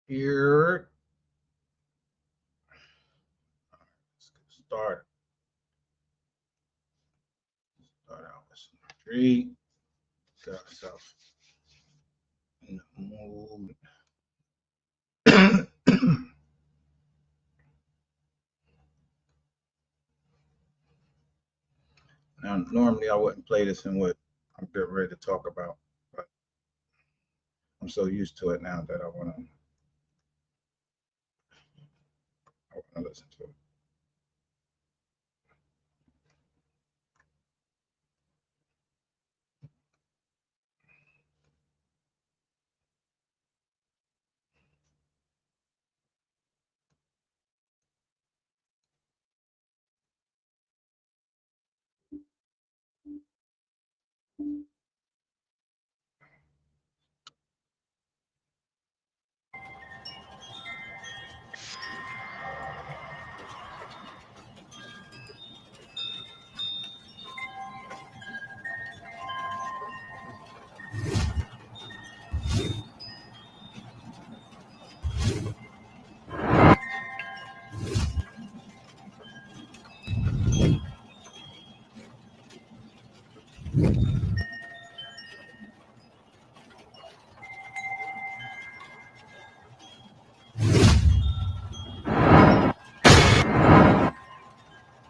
Here. Let's get started. Start out with some street. Get ourselves in the mood. Now, normally I wouldn't play this in what I'm getting ready to talk about, but I'm so used to it now that I want to listen to it.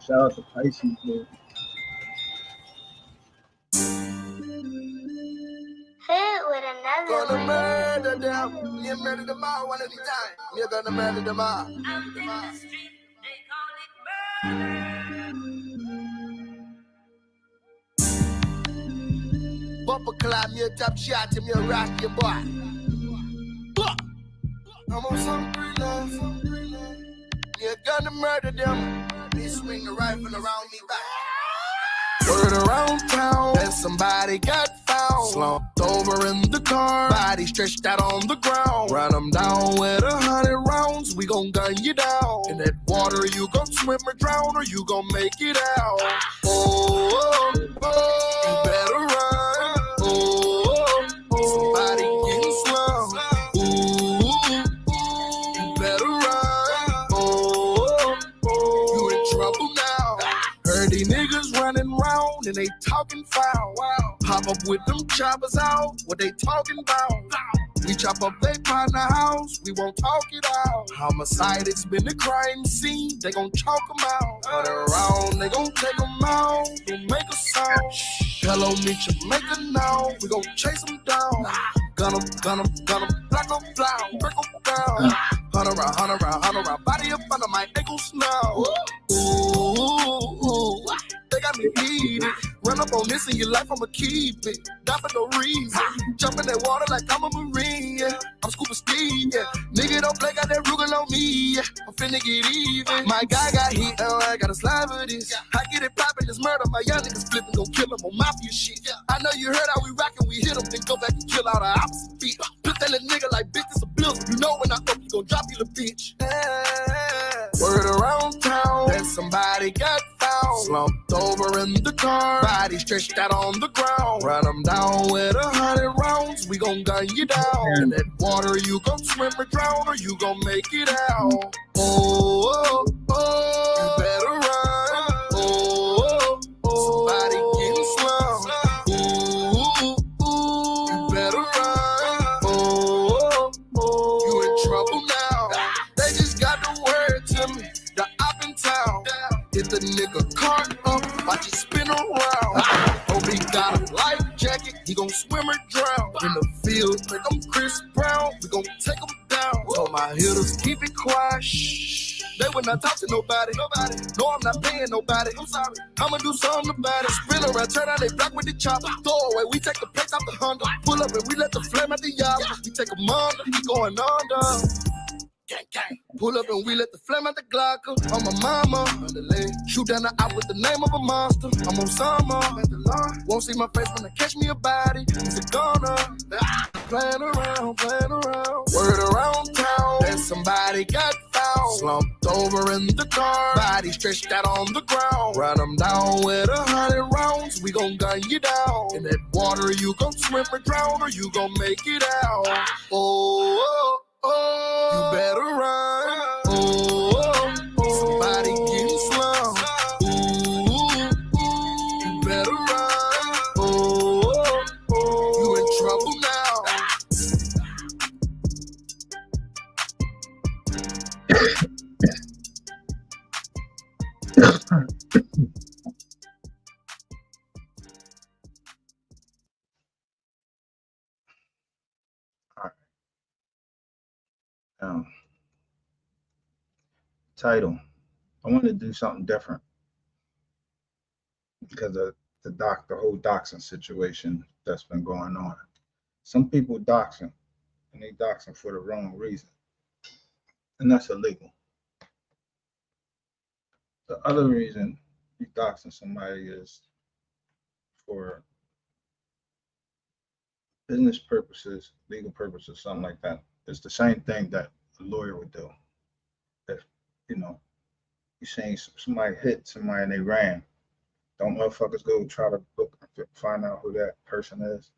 Shout out to Pisces, dude. With another gonna murder them. You murder them all one at a time. You're gonna murder them all. Out in the street, they call it murder. Bumper climb, you top shot, him, you rock your boy. I'm on some love. You're gonna murder them. They swing the rifle around me back. Word around town that somebody got found, slumped over in the car, body stretched out on the ground. Run them down with 100 rounds, we gon' gun you down. In that water, you gon' swim or drown, or you gon' make it out. Oh, oh, oh, you better run. Oh, oh, somebody getting slumped. Ooh, you better run. Oh, oh, you in trouble now. Heard these niggas running round and they talking foul. Pop up with them choppers out, what they talking about? We chop up they partner house, we won't talk it out. Homicide, it's been the crime scene, they gon' chalk them out. Turn around, they gon' take them out, gon' make a sound. Hello, meet you, make a now, we gon' chase them down. Gun them, black on blow, break them down. Hunt around, body up under my ankles now. Ooh, they got me heated. Run up on this in your life, I'ma keep it. Not for no reason. Jump in that water like I'm a Marine, yeah. I'm scuba Steve, yeah. Nigga don't play, got that Rugal on me, yeah. I'm finna get even. My guy got hit, now I gotta slide for this. I get it poppin', this murder. My young niggas flippin', gon' kill him on mafia shit. I know you heard how we rockin', we hit him, then go back and kill all the opposite beat. Put that little nigga like bitch, it's a bill. You know when I up, you gon' drop you the bitch. Word around town that somebody got found, slumped over in the car, body stretched out on the ground. Run them down with 100 rounds, we gon' gun you down. In that water, you gon' swim or drown, or you gon' make it out. Oh, oh, oh, you better run. Oh, oh, oh, somebody getting slumped. Ooh, ooh, you better run. Oh, oh, you in trouble now. They just got the word to me, that I'm in town. Hit the nigga car up, watch it spin around. Hope he got a life jacket, he gon' swim or drown. In the field, think I'm Chris Brown, we gon' take him down. Told my hitters, keep it quiet, shh. They would not talk to nobody. No, I'm not paying nobody. I'm sorry, I'ma do something about it. Spin around, turn out they block with the chopper. Throw away, we take the plates out the Honda. Pull up and we let the flame at the yard. We take a under, he going under. Gang, gang. Pull up and we let the flame at the Glocker. On my mama, shoot down the eye with the name of a monster. I'm on summer, won't see my face when they catch me a body. He's a goner, playing around. Word around town that somebody got found, slumped over in the car, body stretched out on the ground. Run them down with 100 rounds, we gon' gun you down. In that water, you gon' swim or drown, or you gon' make it out. Oh, oh, oh. Title. I want to do something different because of the whole doxing situation that's been going on. Some people doxing, and they doxing for the wrong reason, and that's illegal. The other reason you doxing somebody is for business purposes, legal purposes, something like that. It's the same thing that a lawyer would do. If you know, you're saying somebody hit somebody and they ran, don't motherfuckers go try to look, find out who that person is?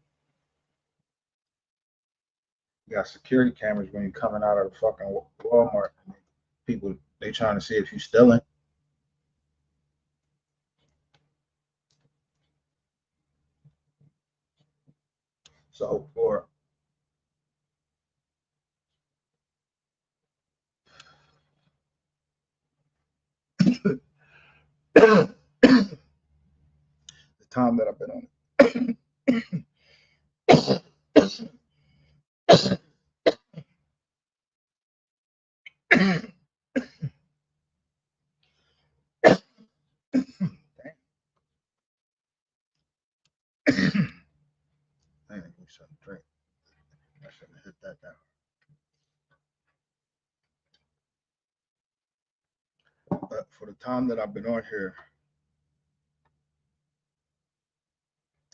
You got security cameras when you're coming out of the fucking Walmart. People, they trying to see if you stealing. So for the time that I've been on it. I ain't give me something to drink. I should have hit that down. But for the time that I've been on here,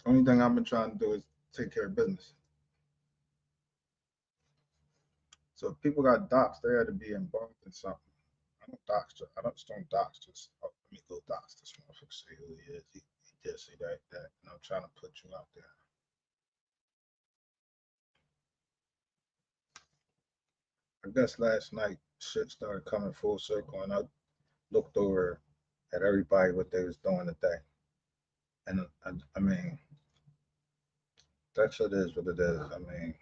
the only thing I've been trying to do is take care of business. So if people got doxed, they had to be involved in something. I don't dox. I just don't dox. Just let me go dox this motherfucker. See who he is. He did say that. And I'm trying to put you out there. I guess last night shit started coming full circle, and I looked over at everybody what they was doing today, and I mean that shit is what it is. I mean,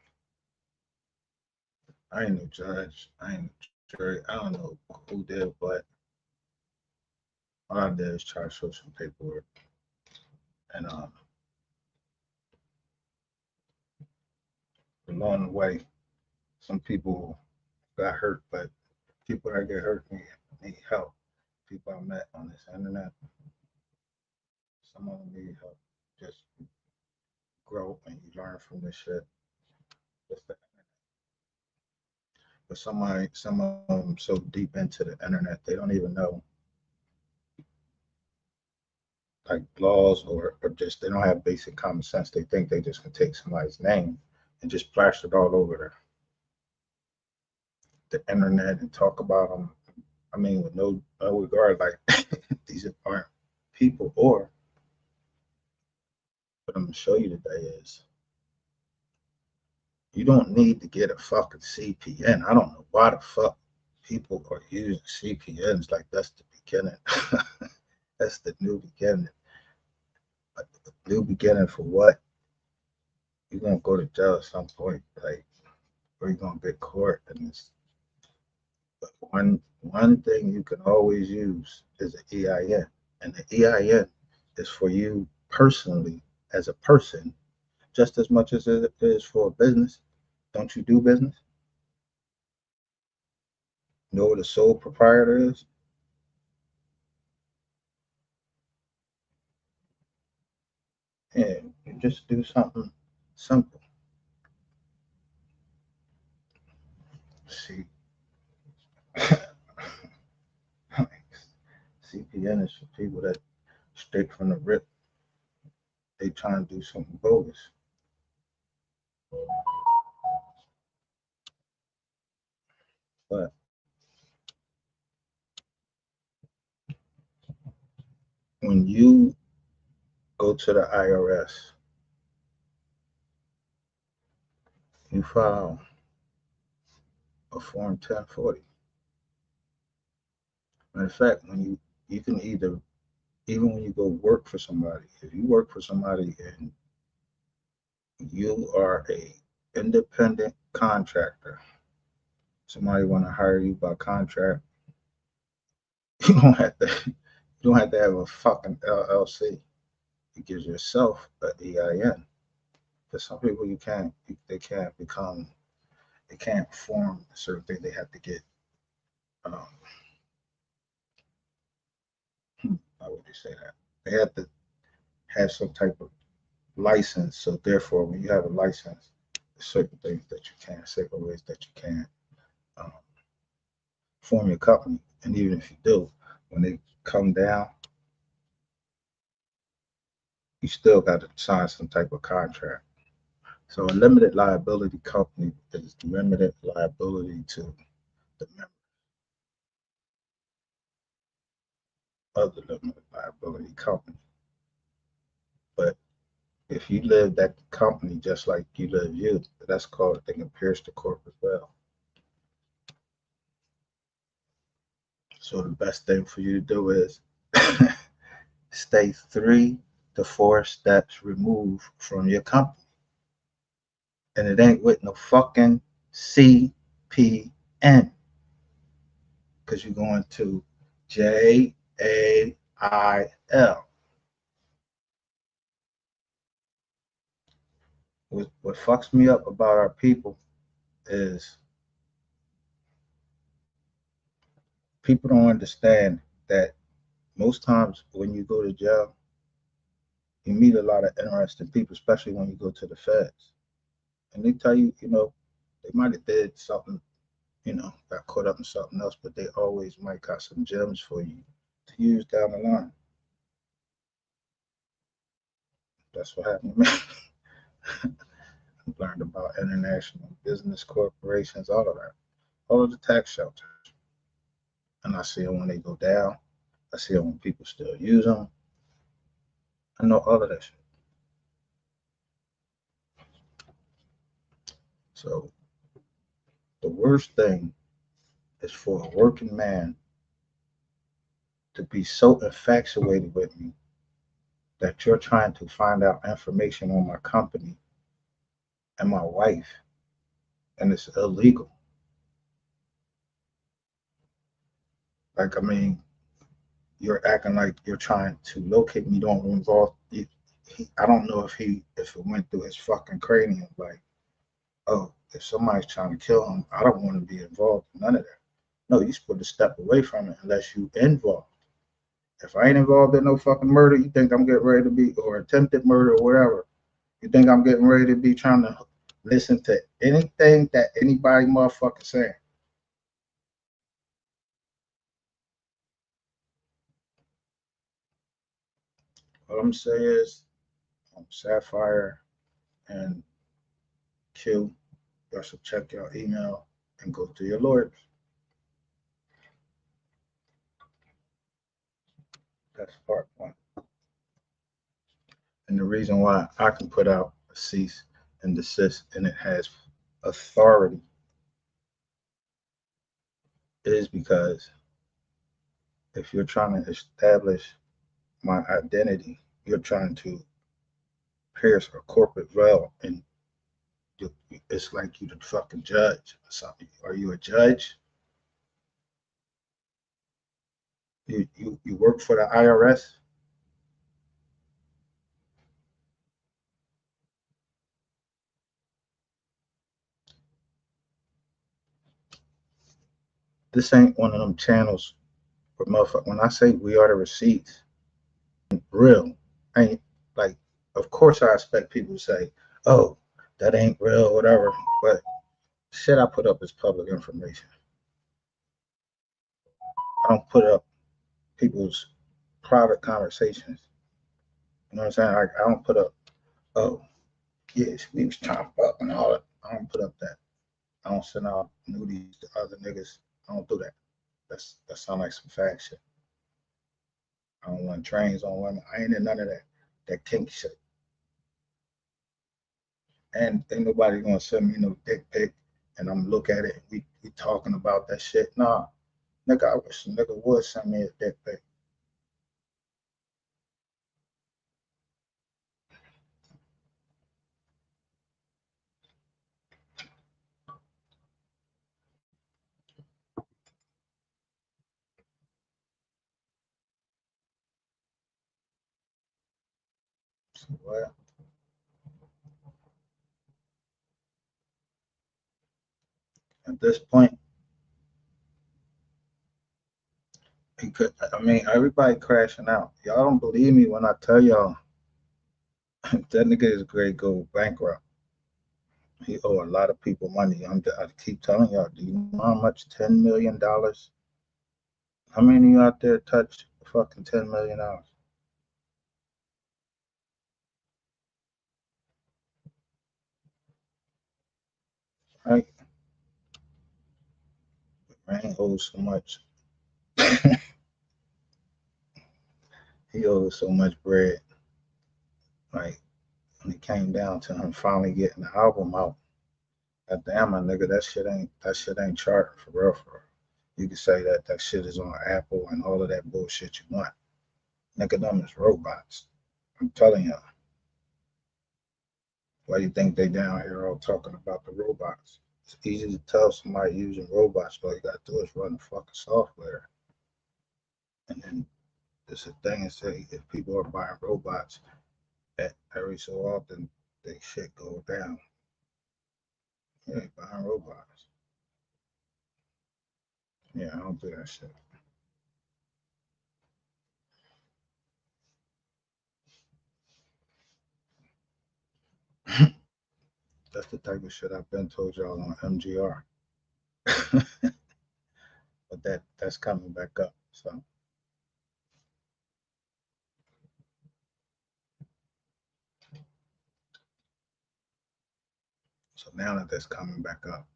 I ain't no judge, I ain't no jury, I don't know who did, but all I did is try to show some paperwork, and along the way, some people got hurt, but people that get hurt need help. People I met on this internet, some of them need help. Just grow and you learn from this shit. But some of them so deep into the internet, they don't even know like laws or just they don't have basic common sense. They think they just can take somebody's name and just plaster it all over the internet and talk about them. I mean, with no regard, like these aren't people. Or what I'm gonna show you today is you don't need to get a fucking CPN. I don't know why the fuck people are using CPNs like that's the beginning. That's the new beginning. But the new beginning for what? You're gonna go to jail at some point, like, or you're gonna get caught. And it's, but one thing you can always use is an EIN, and the EIN is for you personally as a person, just as much as it is for a business. Don't you do business? Know what a sole proprietor is? And you just do something simple. See, CPN is for people that straight from the rip, they trying to do something bogus. But when you go to the IRS, you file a Form 1040. Matter of fact, when you can either, even when you go work for somebody, if you work for somebody and you are a independent contractor, somebody want to hire you by contract, you don't have to have a fucking LLC. You give yourself an EIN. For some people, they can't become they can't perform certain things. They have to get, how would you say that? They have to have some type of license. So therefore, when you have a license, there's certain things that you can't say, or ways that you can't um, form your company. And even if you do, when they come down, you still got to sign some type of contract. So a limited liability company is limited liability to the member of the limited liability company. But if you live that company just like you live you, that's called, they can pierce the corporate veil. So the best thing for you to do is stay 3 to 4 steps removed from your company. And it ain't with no fucking CPN. Because you're going to JAIL. What fucks me up about our people is people don't understand that most times when you go to jail, you meet a lot of interesting people, especially when you go to the feds. And they tell you, they might have did something, got caught up in something else, but they always might got some gems for you to use down the line. That's what happened to me. I learned about international business corporations, all of that, all of the tax shelters. And I see them when they go down. I see them when people still use them. I know all of that shit. So the worst thing is for a working man to be so infatuated with me that you're trying to find out information on my company and my wife, and it's illegal. Like, I mean, you're acting like you're trying to locate me. Don't involve. I don't know if it went through his fucking cranium. Like, oh, if somebody's trying to kill him, I don't want to be involved in none of that. No, you're supposed to step away from it unless you involved. If I ain't involved in no fucking murder, you think I'm getting ready to be, or attempted murder or whatever, you think I'm getting ready to be trying to listen to anything that anybody motherfucking saying? What I'm saying is, Sapphire and Q, y'all should check your email and go to your lawyers. That's part one. And the reason why I can put out a cease and desist and it has authority is because if you're trying to establish my identity, you're trying to pierce a corporate veil, and it's like you the fucking judge or something. Are you a judge? You work for the IRS? This ain't one of them channels where motherfucker. When I say we are the receipts, real, ain't like. Of course, I expect people to say, "Oh, that ain't real," whatever. But shit, I put up is public information. I don't put up people's private conversations. You know what I'm saying? I don't put up, oh, yes, we was trying to fuck and all that. I don't put up that. I don't send out nudies to other niggas. I don't do that. That sound like some fat shit. I don't want trains on women. I ain't in none of that kink shit. And ain't nobody gonna send me no dick pic and I'm look at it. We talking about that shit. Nah, nigga, I wish a nigga would send me a dick pic. So, well, At this point, he could. I mean, everybody crashing out. Y'all don't believe me when I tell y'all that nigga is great go bankrupt. He owe a lot of people money. I keep telling y'all. Do you know how much $10 million? How many of you out there touch fucking $10 million? Right? Man owes so much. He owes so much bread. Like when it came down to him finally getting the album out, God damn, my nigga, that shit ain't charting for real, for real. You can say that shit is on Apple and all of that bullshit you want. Nigga, them is robots. I'm telling you. Why do you think they down here all talking about the robots? It's easy to tell somebody using robots. All you gotta do is run the fucking software. And then there's a thing and say if people are buying robots, that every so often they shit go down. You ain't buying robots. Yeah, I don't do that shit. That's the type of shit I've been told y'all on MGR. But that's coming back up. So now that that's coming back up,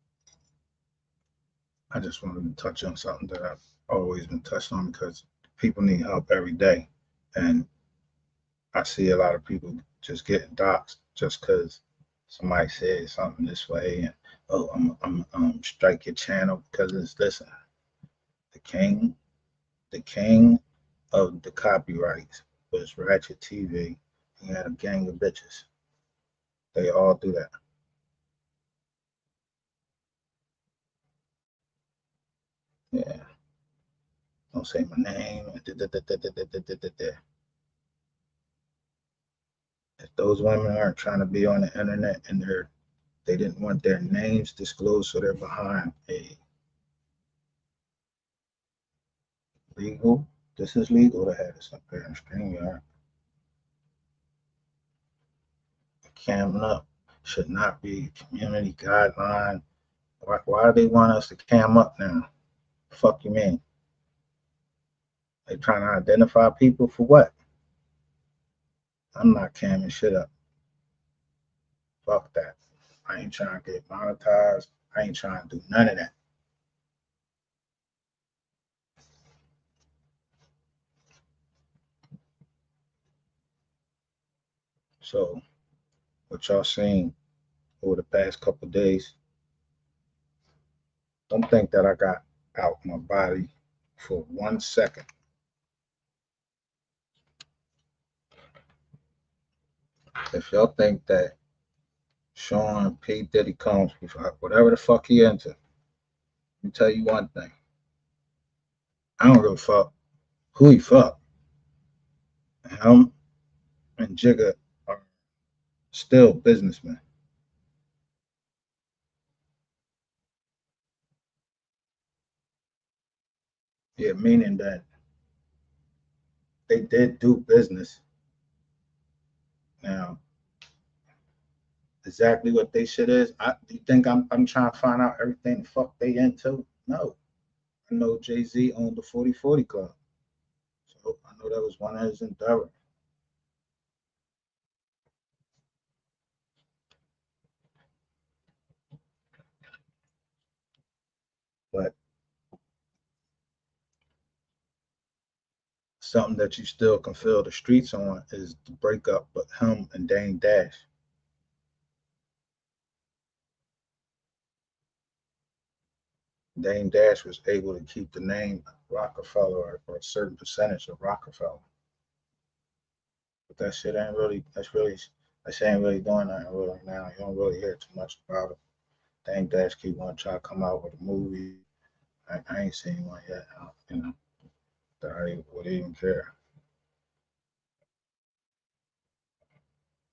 I just wanted to touch on something that I've always been touched on because people need help every day. And I see a lot of people just getting doxxed just because somebody said something this way and oh I'm strike your channel because it's listen, the king of the copyrights was Ratchet TV. He had a gang of bitches. They all do that. Yeah. Don't say my name. If those women aren't trying to be on the internet and they didn't want their names disclosed, so they're behind a legal. This is legal to have this up there in StreamYard. Camming up should not be community guideline. Why do they want us to cam up now? Fuck you mean? They trying to identify people for what? I'm not camming shit up. Fuck that. I ain't trying to get monetized. I ain't trying to do none of that. So what y'all seen over the past couple of days, don't think that I got out my body for 1 second. If y'all think that Sean P. Diddy Combs, whatever the fuck he into, let me tell you one thing. I don't give a fuck who he fuck. Him and Jigga are still businessmen. Yeah, meaning that they did do business. Now, exactly what they shit is, do you think I'm trying to find out everything the fuck they into? No. I know Jay-Z owned the 40/40 Club. So I know that was one of his endeavors. But something that you still can feel the streets on is the breakup with him and Dame Dash. Dame Dash was able to keep the name Rockefeller or a certain percentage of Rockefeller. But that shit ain't really, that shit ain't really doing nothing really now. You don't really hear too much about it. Dame Dash keep on trying to come out with a movie. I ain't seen one yet, you know, that I would even care.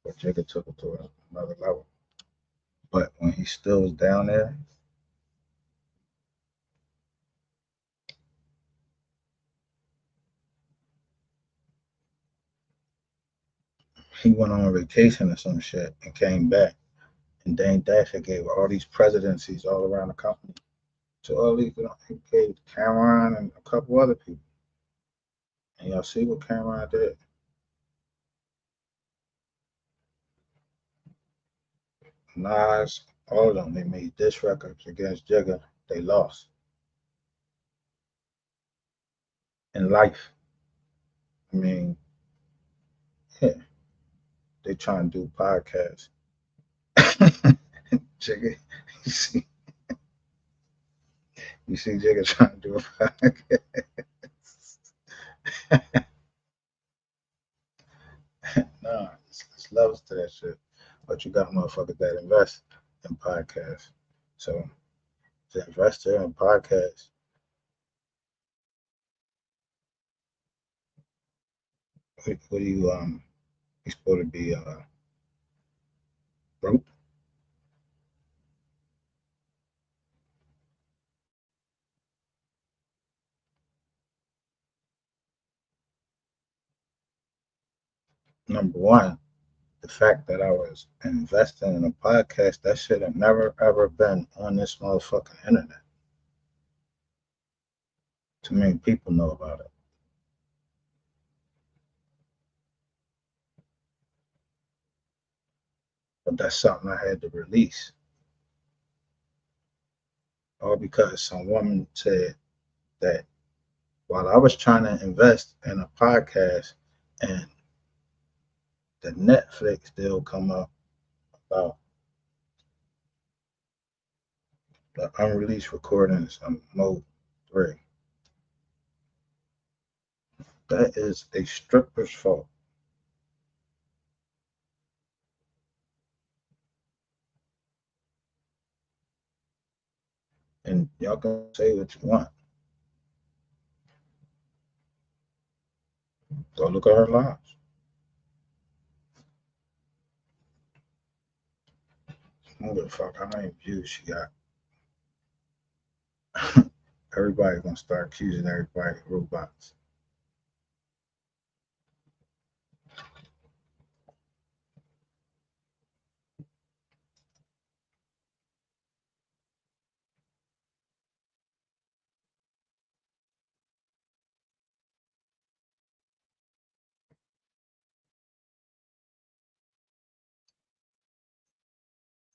But Jigga took it to another level. But when he still was down there, he went on vacation or some shit and came back. And Dame Dash gave all these presidencies all around the company to all these, he gave Cameron and a couple other people. And y'all see what Cameron did? Nas, all of them, they made diss records against Jigga. They lost. In life, I mean, yeah, they trying to do podcasts. Jigga, you see Jigga trying to do a podcast. Nah, it's levels to that shit. But you got motherfuckers that invest in podcasts. So the investor in podcasts, what do you supposed to be broke? Number one, the fact that I was investing in a podcast, that should have never ever been on this motherfucking internet. Too many people know about it. But that's something I had to release. All because some woman said that while I was trying to invest in a podcast and the Netflix deal come up about the unreleased recordings on Mode 3. That is a stripper's fault. And y'all can say what you want. Go look at her lives. I don't give a fuck how many views she got. Everybody's gonna start accusing everybody of robots.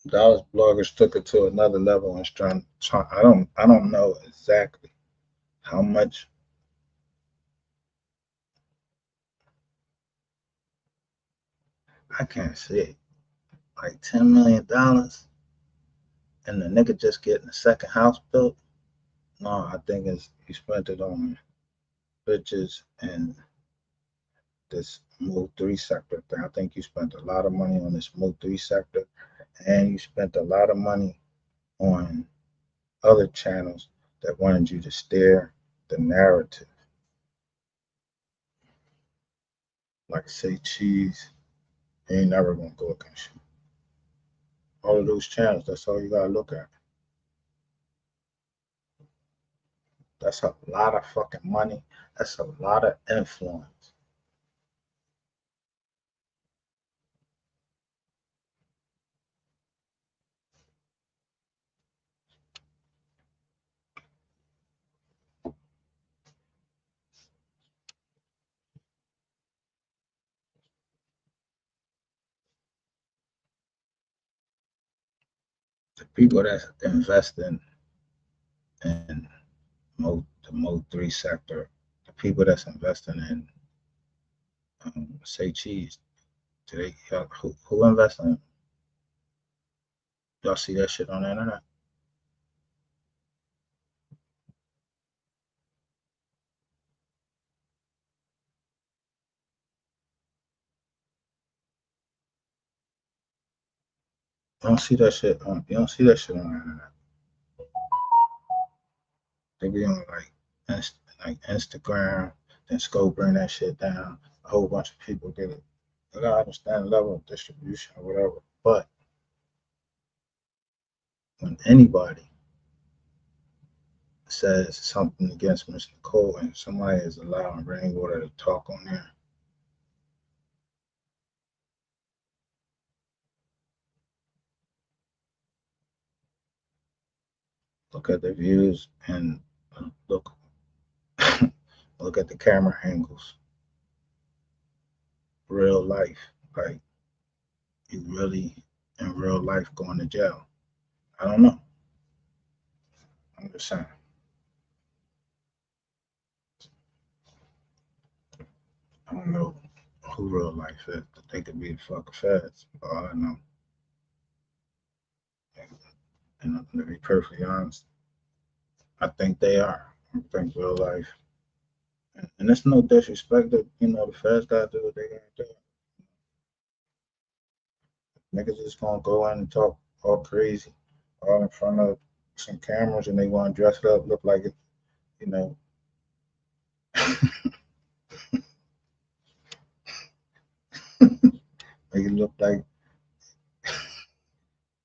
Dallas bloggers took it to another level and I don't know exactly how much. I can't see it. Like $10 million, and the nigga just getting a second house built. No, I think he spent it on bitches and this Mode 3 sector thing. I think you spent a lot of money on this Mode 3 sector, and you spent a lot of money on other channels that wanted you to steer the narrative. Like say cheese, ain't never gonna go against you. All of those channels, that's all you gotta look at. That's a lot of fucking money. That's a lot of influence. The people that invest in the Mode 3 sector, the people that's investing in say cheese, who invest in? Y'all see that shit on the internet? You don't see that shit on the internet. They be on like Instagram, then Scope bring that shit down. A whole bunch of people get it. You gotta understand the level of distribution or whatever. But when anybody says something against Mr. Cole and somebody is allowing Rainwater to talk on there, Look at the views and look look at the camera angles. Real life, like you really in real life going to jail. I don't know. I'm just saying. I don't know who real life is. They could be the fucking feds. All I know. And to be perfectly honest, I think they are. I think real life. And it's no disrespect that, the feds gotta do what they gotta do. Niggas just gonna go in and talk all crazy, all in front of some cameras, and they wanna dress it up, look like it, you know. Make it look like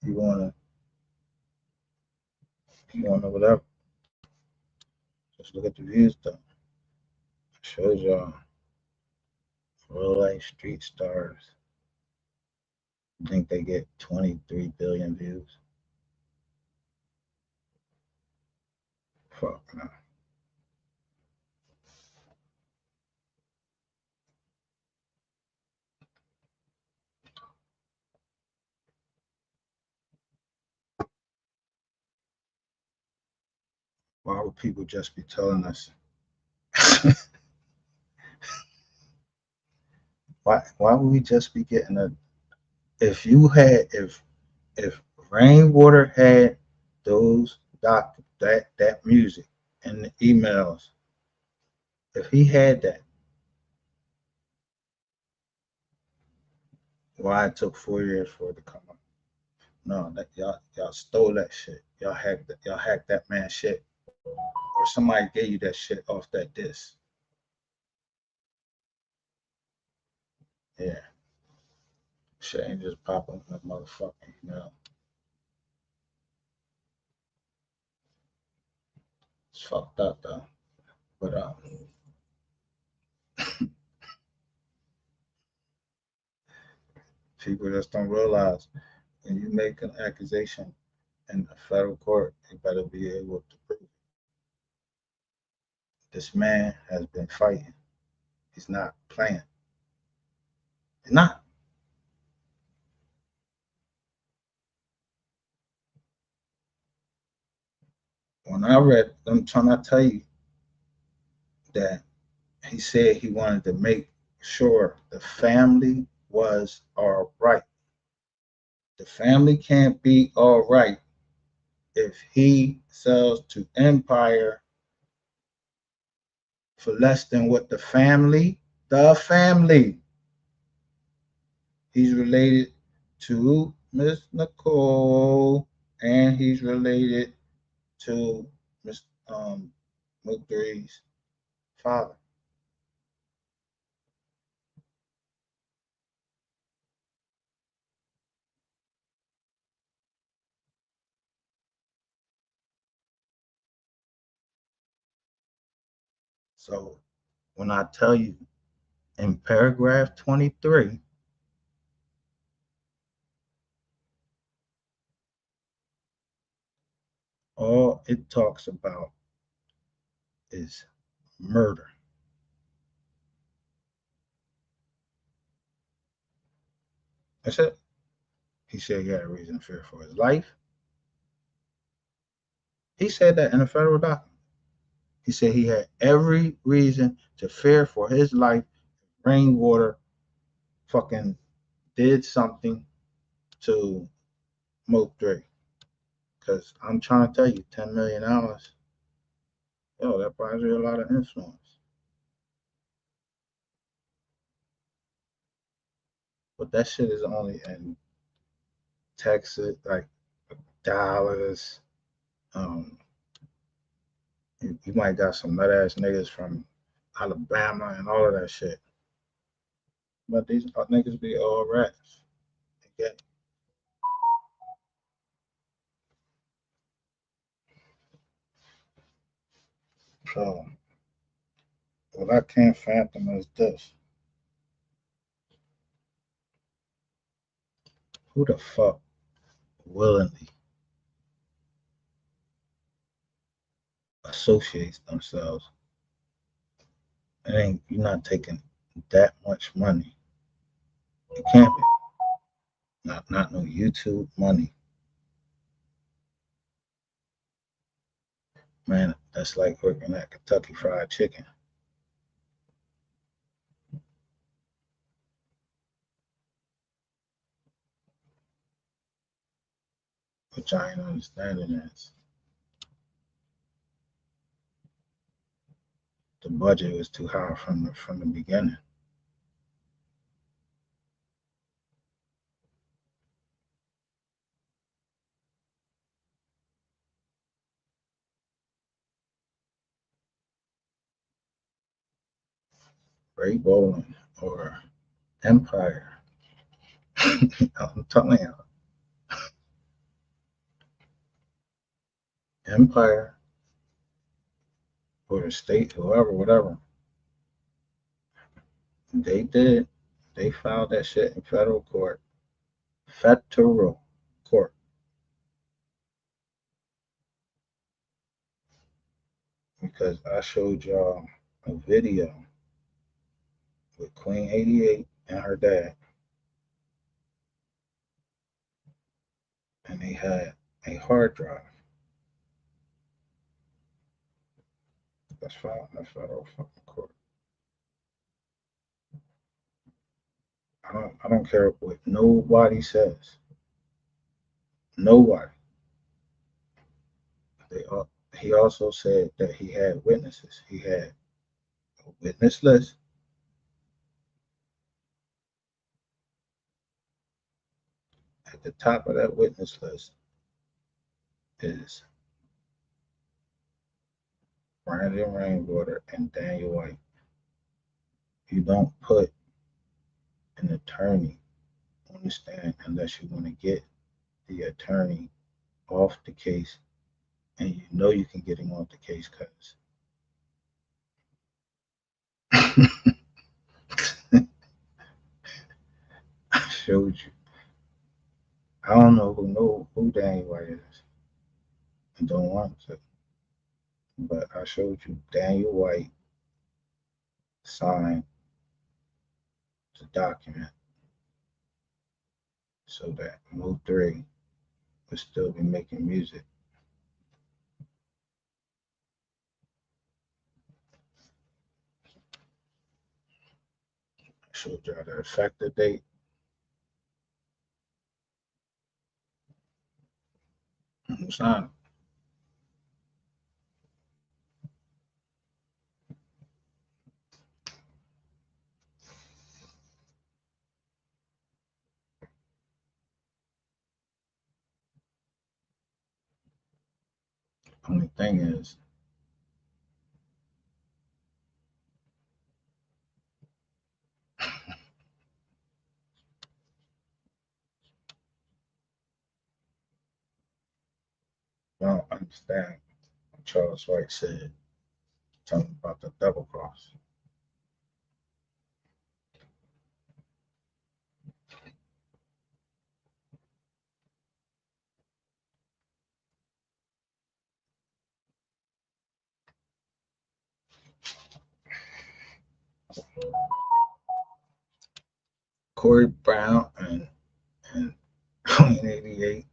you wanna whatever. Just look at the views though. It shows y'all real life street stars. You think they get 23 billion views? Fuck no. Why would people just be telling us? Why would we just be getting a? If Rainwater had those that music and the emails, if he had that, why it took 4 years for it to come up? No, that y'all stole that shit. Y'all hacked that man's shit, or somebody gave you that shit off that disc. Yeah, shit ain't just popping in the motherfucking email. It's fucked up though. But people just don't realize when you make an accusation in a federal court, you better be able to prove it. This man has been fighting. He's not playing. He's not. When I read, I'm trying to tell you that he said he wanted to make sure the family was all right. The family can't be all right if he sells to Empire for less than what the family, he's related to Miss Nicole, and he's related to Miss Mugdree's father. So when I tell you in paragraph 23, all it talks about is murder. That's it. He said he had a reason to fear for his life. He said that in a federal document. He said he had every reason to fear for his life. Rainwater fucking did something to Moke 3. Because I'm trying to tell you, $10 million, yo, that buys you a lot of influence. But that shit is only in Texas, like Dallas. You might got some nut ass niggas from Alabama and all of that shit. But these niggas be all rats. Okay. So what I can't fathom is this. Who the fuck willingly associates themselves. It ain't you're not taking that much money. It can't be. Not no YouTube money. Man, that's like working at Kentucky Fried Chicken. Which I ain't understanding is the budget was too high from the beginning. Great Bowling or Empire. I'm telling you, Empire or the state, whoever, whatever. They did. They filed that shit in federal court. Federal court. Because I showed y'all a video with Queen 88 and her dad, and they had a hard drive. That's filed in the federal fucking court. I don't care what nobody says. Nobody. They he also said that he had witnesses. He had a witness list. At the top of that witness list is Brandon Rainwater and Daniel White. You don't put an attorney on the stand unless you want to get the attorney off the case, and you know you can get him off the case because I showed you. I don't know who Daniel White is. I don't want to, but I showed you Daniel White signed the document so that Mo 3 would still be making music. I showed y'all the effective date. Who signed it? Only thing is, I don't understand what Charles White said, talking about the double cross. Corey Brown and Queen 88.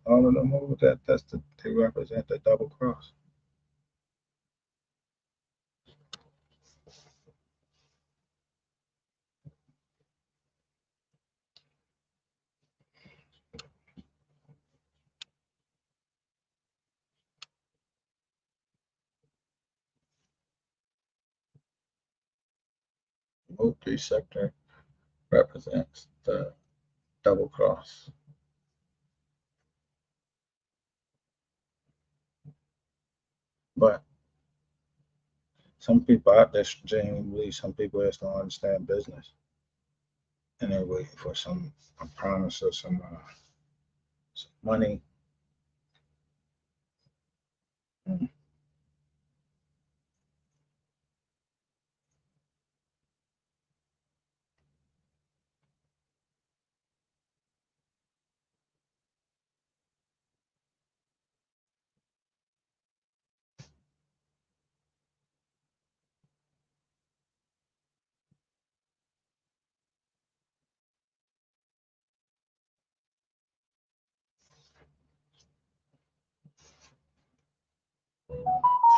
All of them over they represent the double cross. Mo 3 sector represents the double cross. But some people out there genuinely believe some people just don't understand business, and they're waiting for a promise or some money. Mm.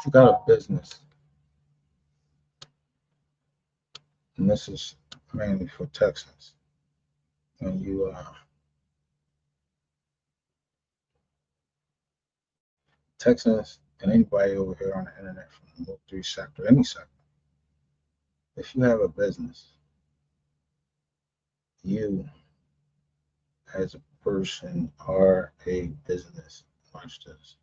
You got a business, and this is mainly for Texans. When you Texans and anybody over here on the internet from the Web3 sector, any sector, if you have a business, you as a person are a business. Watch this.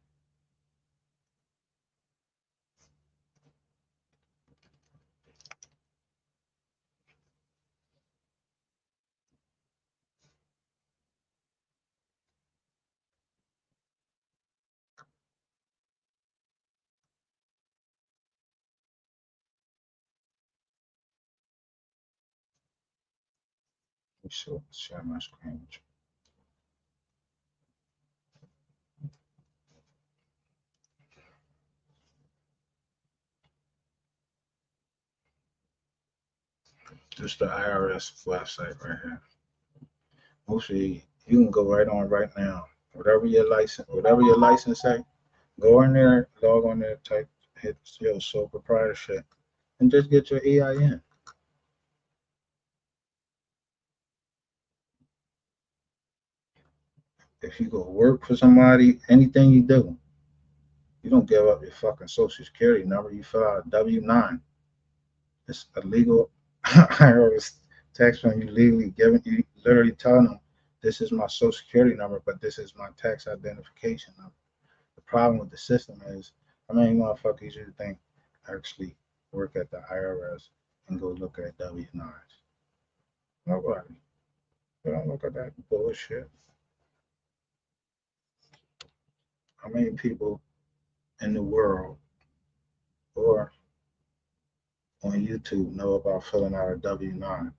Let me share my screen with you. This is the IRS website right here. Mostly you can go right on right now. Whatever your license say, go in there, log on there, type hit your sole proprietorship, and just get your EIN. If you go work for somebody, anything you do, you don't give up your fucking social security number. You fill out a W-9. It's illegal. IRS tax on you legally giving you literally telling them this is my social security number, but this is my tax identification number. The problem with the system is how many motherfuckers you think actually work at the IRS and go look at W-9s? Nobody. They don't look at that bullshit. How many people in the world or on YouTube know about filling out a W-9?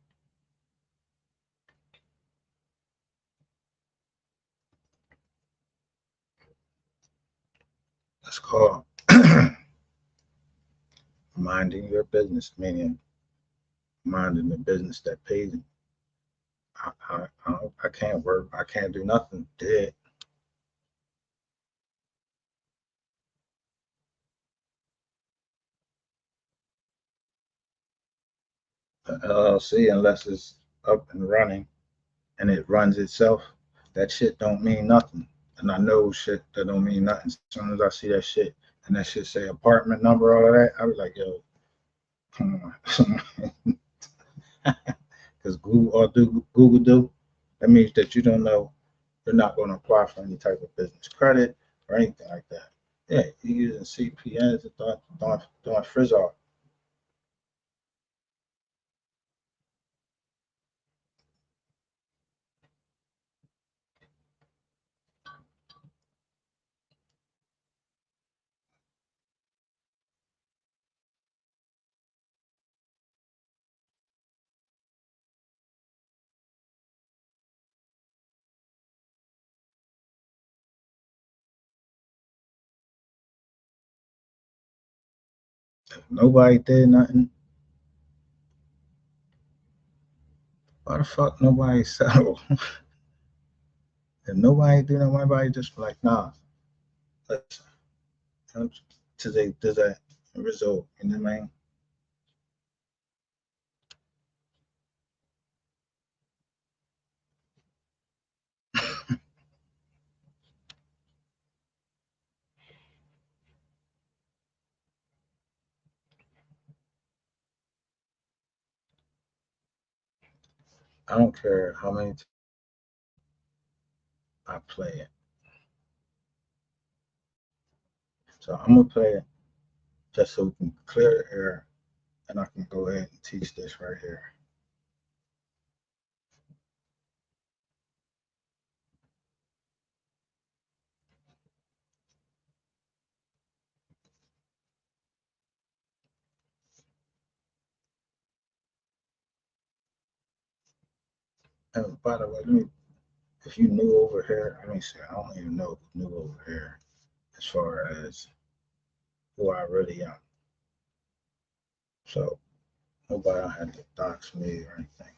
It's called minding your business, meaning minding the business that pays you. I can't work. I can't do nothing. Dead. The LLC, unless it's up and running and it runs itself, that shit don't mean nothing. And I know shit that don't mean nothing. As soon as I see that shit and that shit say apartment number, all of that, I be like, yo, come on. Because Google do, that means that you don't know, you're not going to apply for any type of business credit or anything like that. Yeah, you're using CPNs and doing frizz off. If nobody did nothing, why the fuck nobody settled? If nobody do nothing, everybody just like, nah, listen, to that result, you know what I mean? I don't care how many times I play it. So I'm gonna play it just so we can clear the air and I can go ahead and teach this right here. And by the way, if you new over here, let me see, I don't even know who's new over here as far as who I really am. So nobody had to dox me or anything.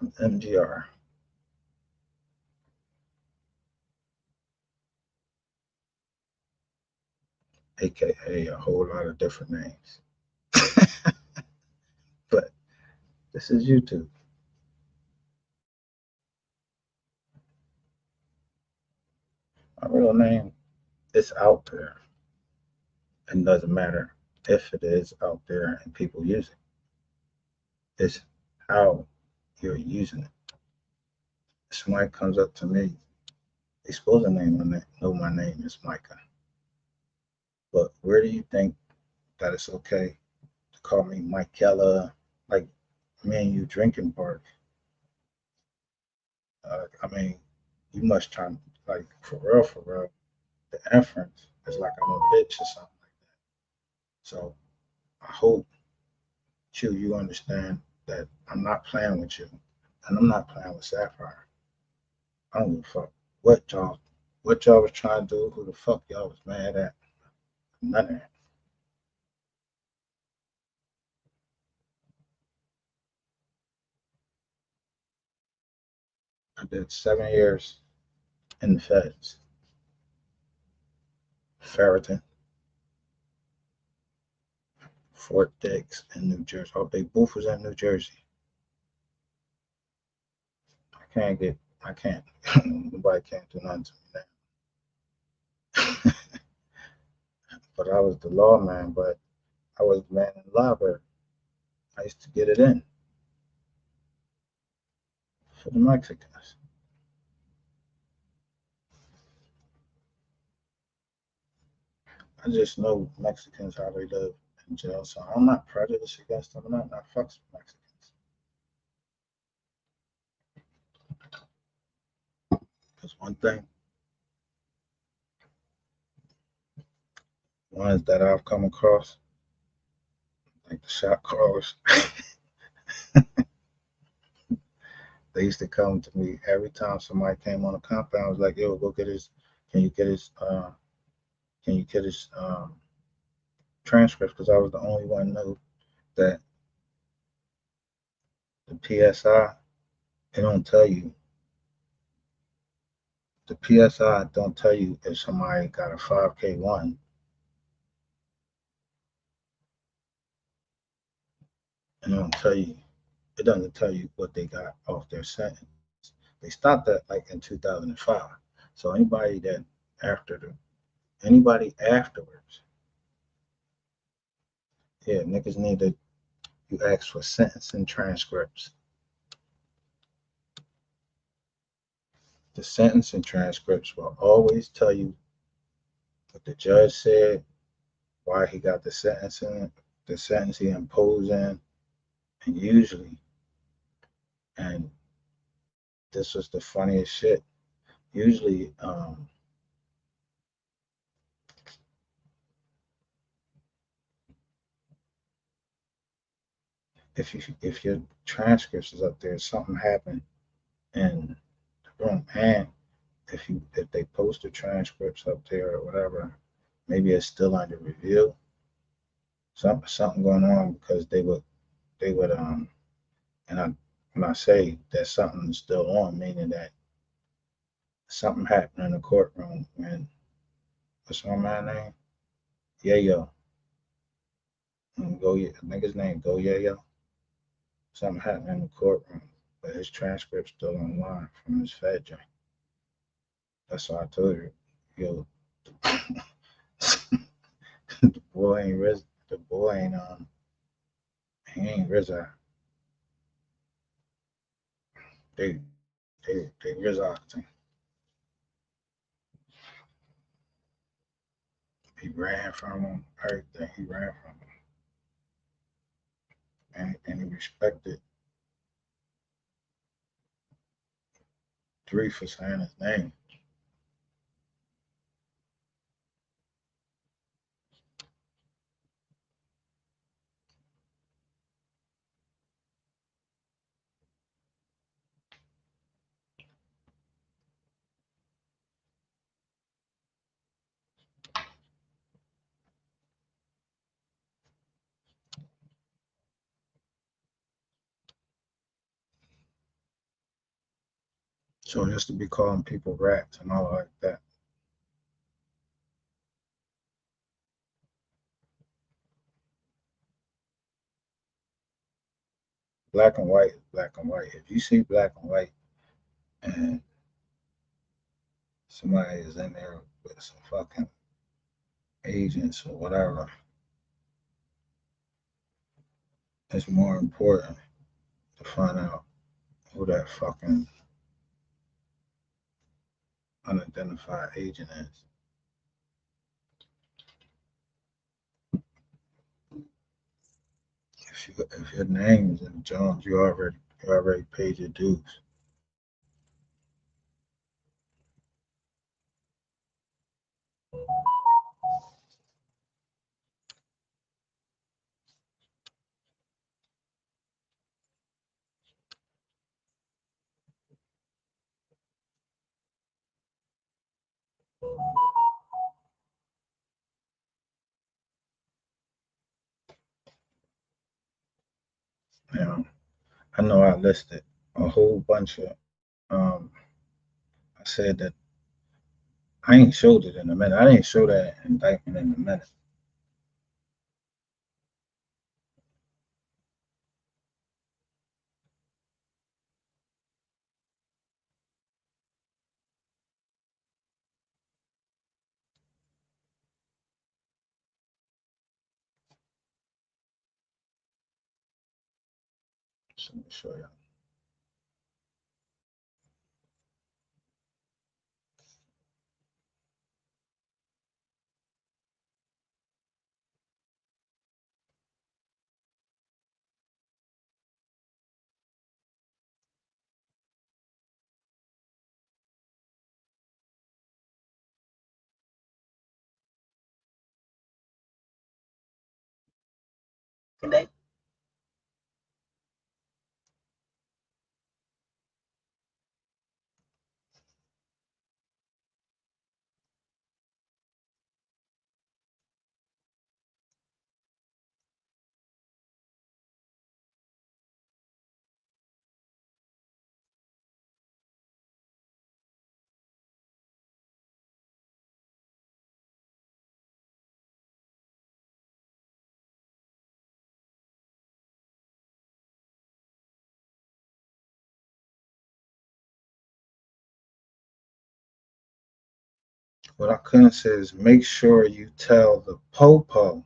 I'm MGR. aka a whole lot of different names. But this is YouTube. My real name is out there. It doesn't matter if it is out there and people use it. It's how you're using it. If somebody comes up to me, they supposed to know my name is Micah. But where do you think that it's okay to call me Michaela? Like me and you drinking party. I mean, you must try like for real. The inference is like I'm a bitch or something like that. So I hope you understand that I'm not playing with you, and I'm not playing with Sapphire. I don't give a fuck what y'all was trying to do, who the fuck y'all was mad at, none of that. I did 7 years in the feds, Ferriton, Fort Dix in New Jersey. Oh, they both was in New Jersey. I can't, nobody can't do nothing to me now. But I was the lawman, but I was the man in the library. I used to get it in for the Mexicans. I just know Mexicans how they live in jail, so I'm not prejudiced against them. I'm not fucks with Mexicans. Because ones that I've come across, like the shop callers, they used to come to me every time somebody came on the compound. I was like, "Yo, go get his. Can you get his? Can you get his transcripts?" Because I was the only one who knew that the PSI. It don't tell you. The PSI don't tell you if somebody got a 5K1. It don't tell you. It doesn't tell you what they got off their sentence. They stopped that like in 2005. So after the anybody afterwards, yeah, niggas need to you ask for sentencing transcripts. The sentencing transcripts will always tell you what the judge said, why he got the sentence he imposed in, and usually, and this was the funniest shit. Usually, if your transcripts is up there, something happened in the room, and if they post the transcripts up there or whatever, maybe it's still under review. Something going on because they would and I when I say that something's still on, meaning that something happened in the courtroom when what's my man name? Yeah yo. I think his name Go Yeah Yo. Something happened in the courtroom, but his transcript's still online from his Fed joint. That's why I told you, yo, the boy ain't Riz. The boy ain't he ain't RZA. They they RZA. He ran from him. Everything he ran from him, and he respected Three for saying his name. So just to be calling people rats and all like that. black and white is black and white. If you see black and white and somebody is in there with some fucking agents or whatever, it's more important to find out who that fucking unidentified agent is. If your name's in Jones, you already paid your dues. Now, I know I listed a whole bunch of. I said that I ain't showed it in a minute. I didn't show that indictment in a minute. So let me show you. Today. What I couldn't say is make sure you tell the popo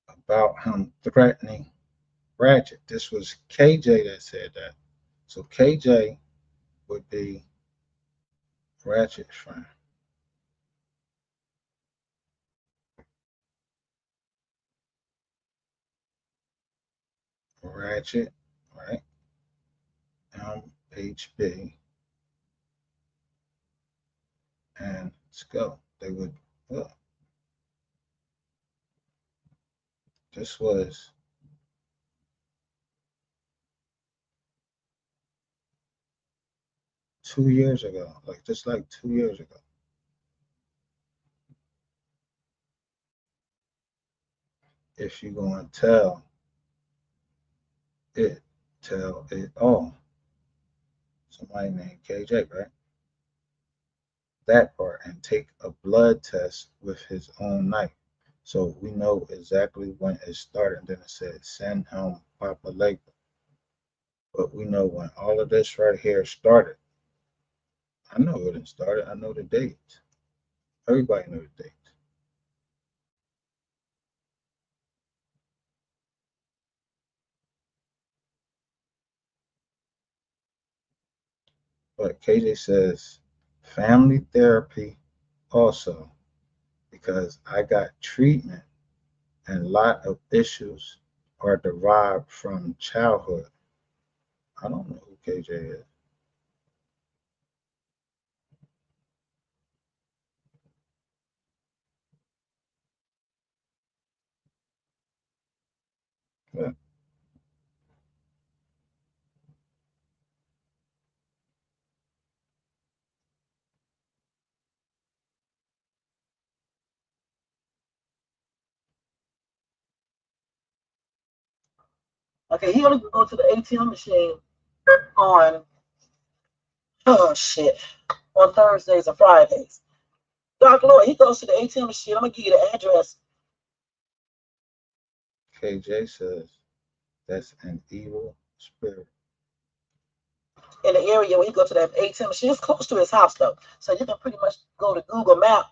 about him threatening Ratchet. This was KJ that said that. So KJ would be Ratchet's friend. Ratchet, right? MHB and Skull. They would look. This was 2 years ago. Like 2 years ago. If you're gonna tell it all. Somebody named KJ, right? That part and take a blood test with his own knife. So we know exactly when it started. And then it said send him Papa Lake. But we know when all of this right here started. I know when it started. I know the date. Everybody knows the date. But KJ says family therapy also because I got treatment and a lot of issues are derived from childhood. I don't know who KJ is. But Okay, he only could go to the ATM machine on on Thursdays and Fridays. Dark Lord, he goes to the ATM machine. I'm gonna give you the address. KJ says that's an evil spirit. In the area where he go to that ATM machine, it's close to his house though, so you can pretty much go to Google Maps.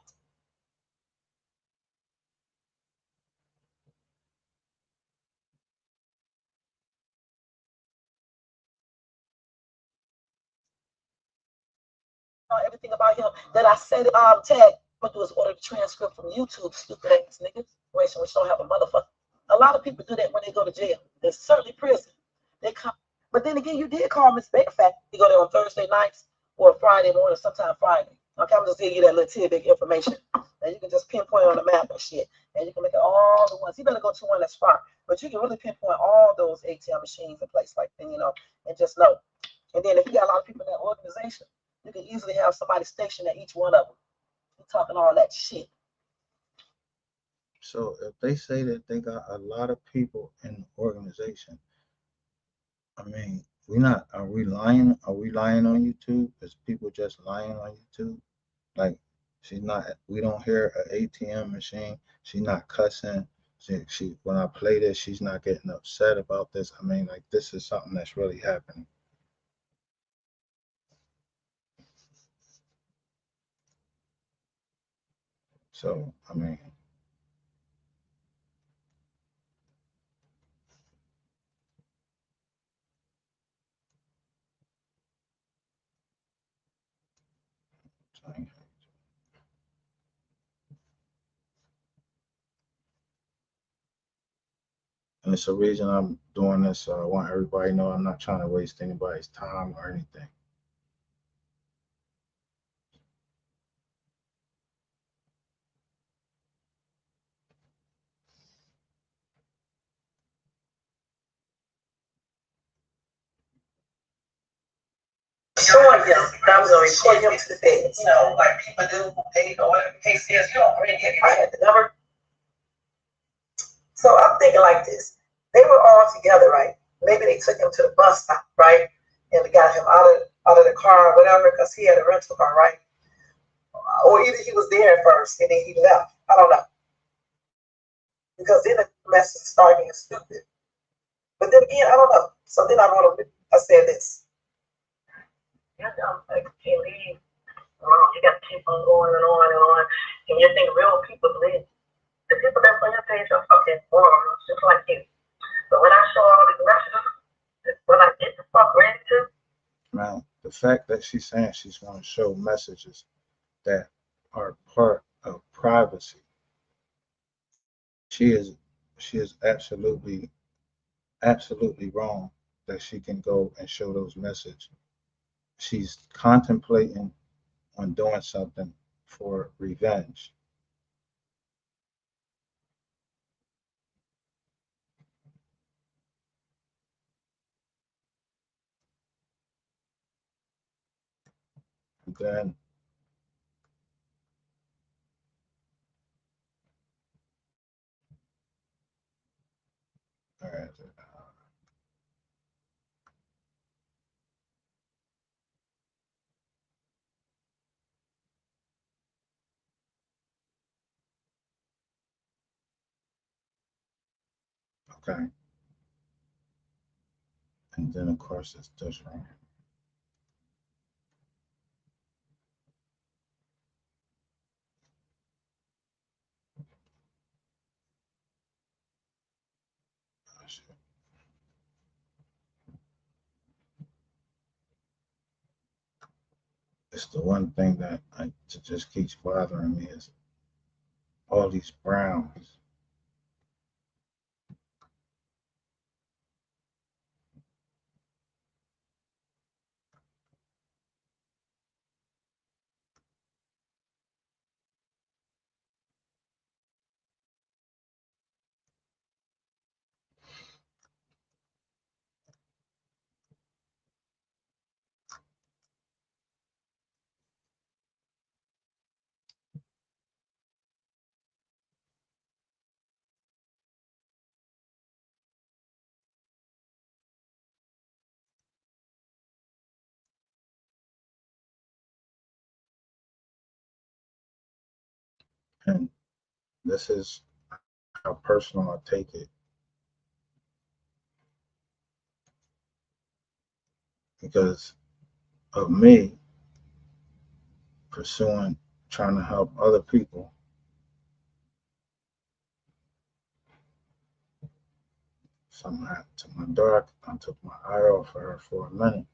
Everything about him that I said. Tag. What do is order the transcript from YouTube. Stupid ass niggas. Which don't have a motherfucker. A lot of people do that when they go to jail. There's certainly prison. They come, but then again, you did call Miss Bakerfact. You go there on Thursday nights or Friday morning, sometime Friday. Okay, I'm just giving you that little tidbit information, and you can just pinpoint on the map and shit, and you can look at all the ones. You better go to one that's far, but you can really pinpoint all those ATM machines in place like that, and just know. And then if you got a lot of people in that organization, you can easily have somebody stationed at each one of them. You're talking all that shit. So if they say that they got a lot of people in the organization, I mean, we not are we lying? Are we lying on YouTube? Is people just lying on YouTube? Like she's not. We don't hear an ATM machine. She's not cussing. She when I play this, she's not getting upset about this. I mean, like this is something that's really happening. So I mean, and it's a reason I'm doing this. So I want everybody to know I'm not trying to waste anybody's time or anything. Showing him that I was gonna report him to the feds. Like people do, they go whatever the case is, you don't bring it. I had the number. So I'm thinking like this. They were all together, right? Maybe they took him to the bus stop, right? And they got him out of the car or whatever, because he had a rental car, right? Or either he was there at first and then he left. I don't know. Because then the message started being stupid. But then again, I don't know. So then I said this. You know, like, can't leave. You got to keep on going and on and on. And you think real people believe. The people that's on your page are fucking morons, just like you. But when I show all these messages, when I get the fuck ready to. Now, the fact that she's saying she's going to show messages that are part of privacy, she is absolutely wrong that she can go and show those messages. She's contemplating on doing something for revenge. And then all right, okay. And then of course it's just wrong. It's the one thing that just keeps bothering me is all these browns. And this is how personal I take it because of me pursuing, trying to help other people. Something happened to my daughter. I took my eye off of her for a minute.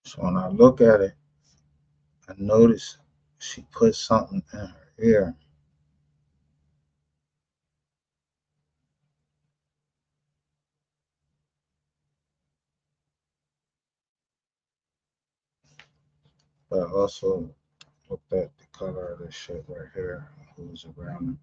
So when I look at it, I notice she put something in her ear. But I also looked at the color of this shit right here, who's around it.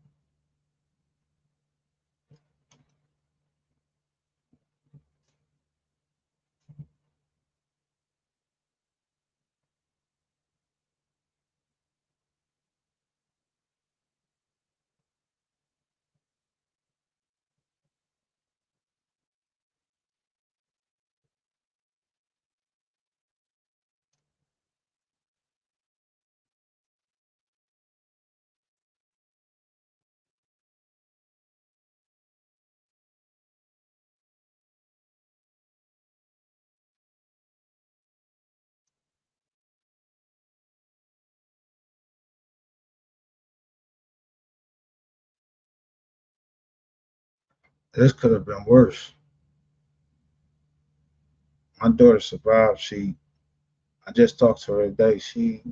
This could have been worse. My daughter survived. I just talked to her today. She,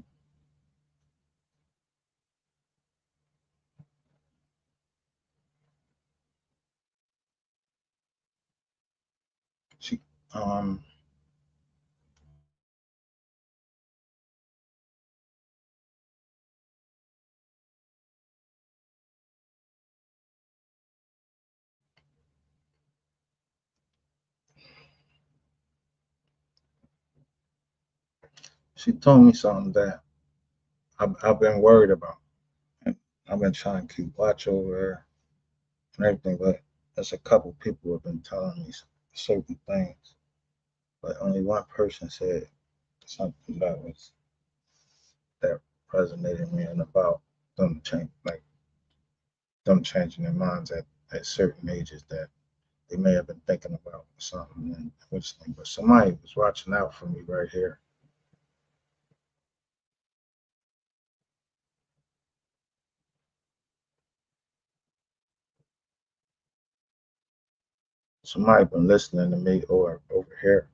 um, she told me something that I've been worried about. And I've been trying to keep watch over her and everything, but there's a couple people who have been telling me certain things, but only one person said something that resonated me and about them changing their minds at certain ages that they may have been thinking about something and whistling, but somebody was watching out for me right here. Somebody been listening to me over here.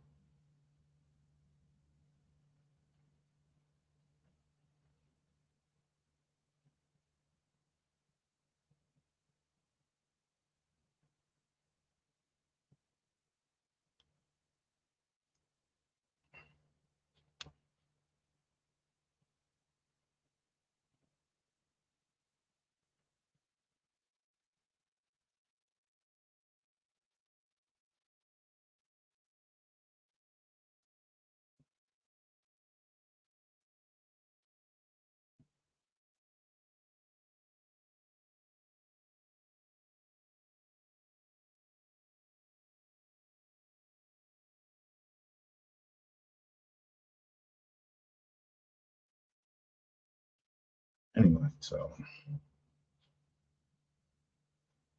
Anyway, so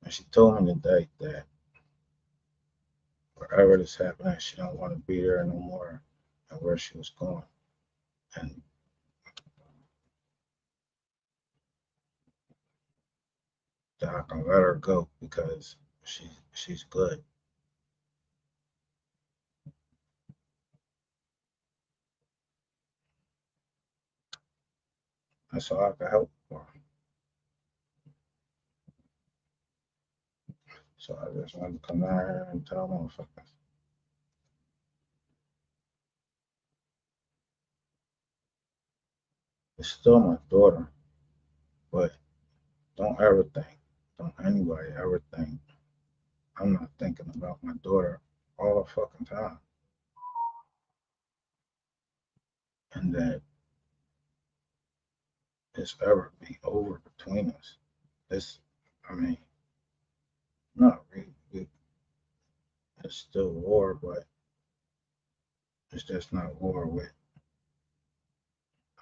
and she told me today that wherever this happened, she don't want to be there no more, and where she was going, and that I can let her go because she's good. That's all I can help for. So I just wanted to come down here and tell motherfuckers. It's still my daughter, but don't ever think, don't anybody ever think I'm not thinking about my daughter all the fucking time. And that it's ever be over between us. It's, I mean, not really, it's still war, but it's just not war with,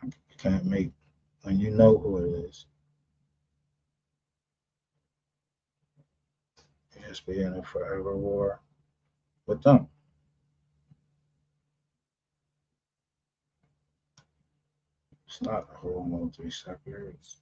you can't make, when you know who it is, you just be in a forever war with them. It's not a whole military sector. It's,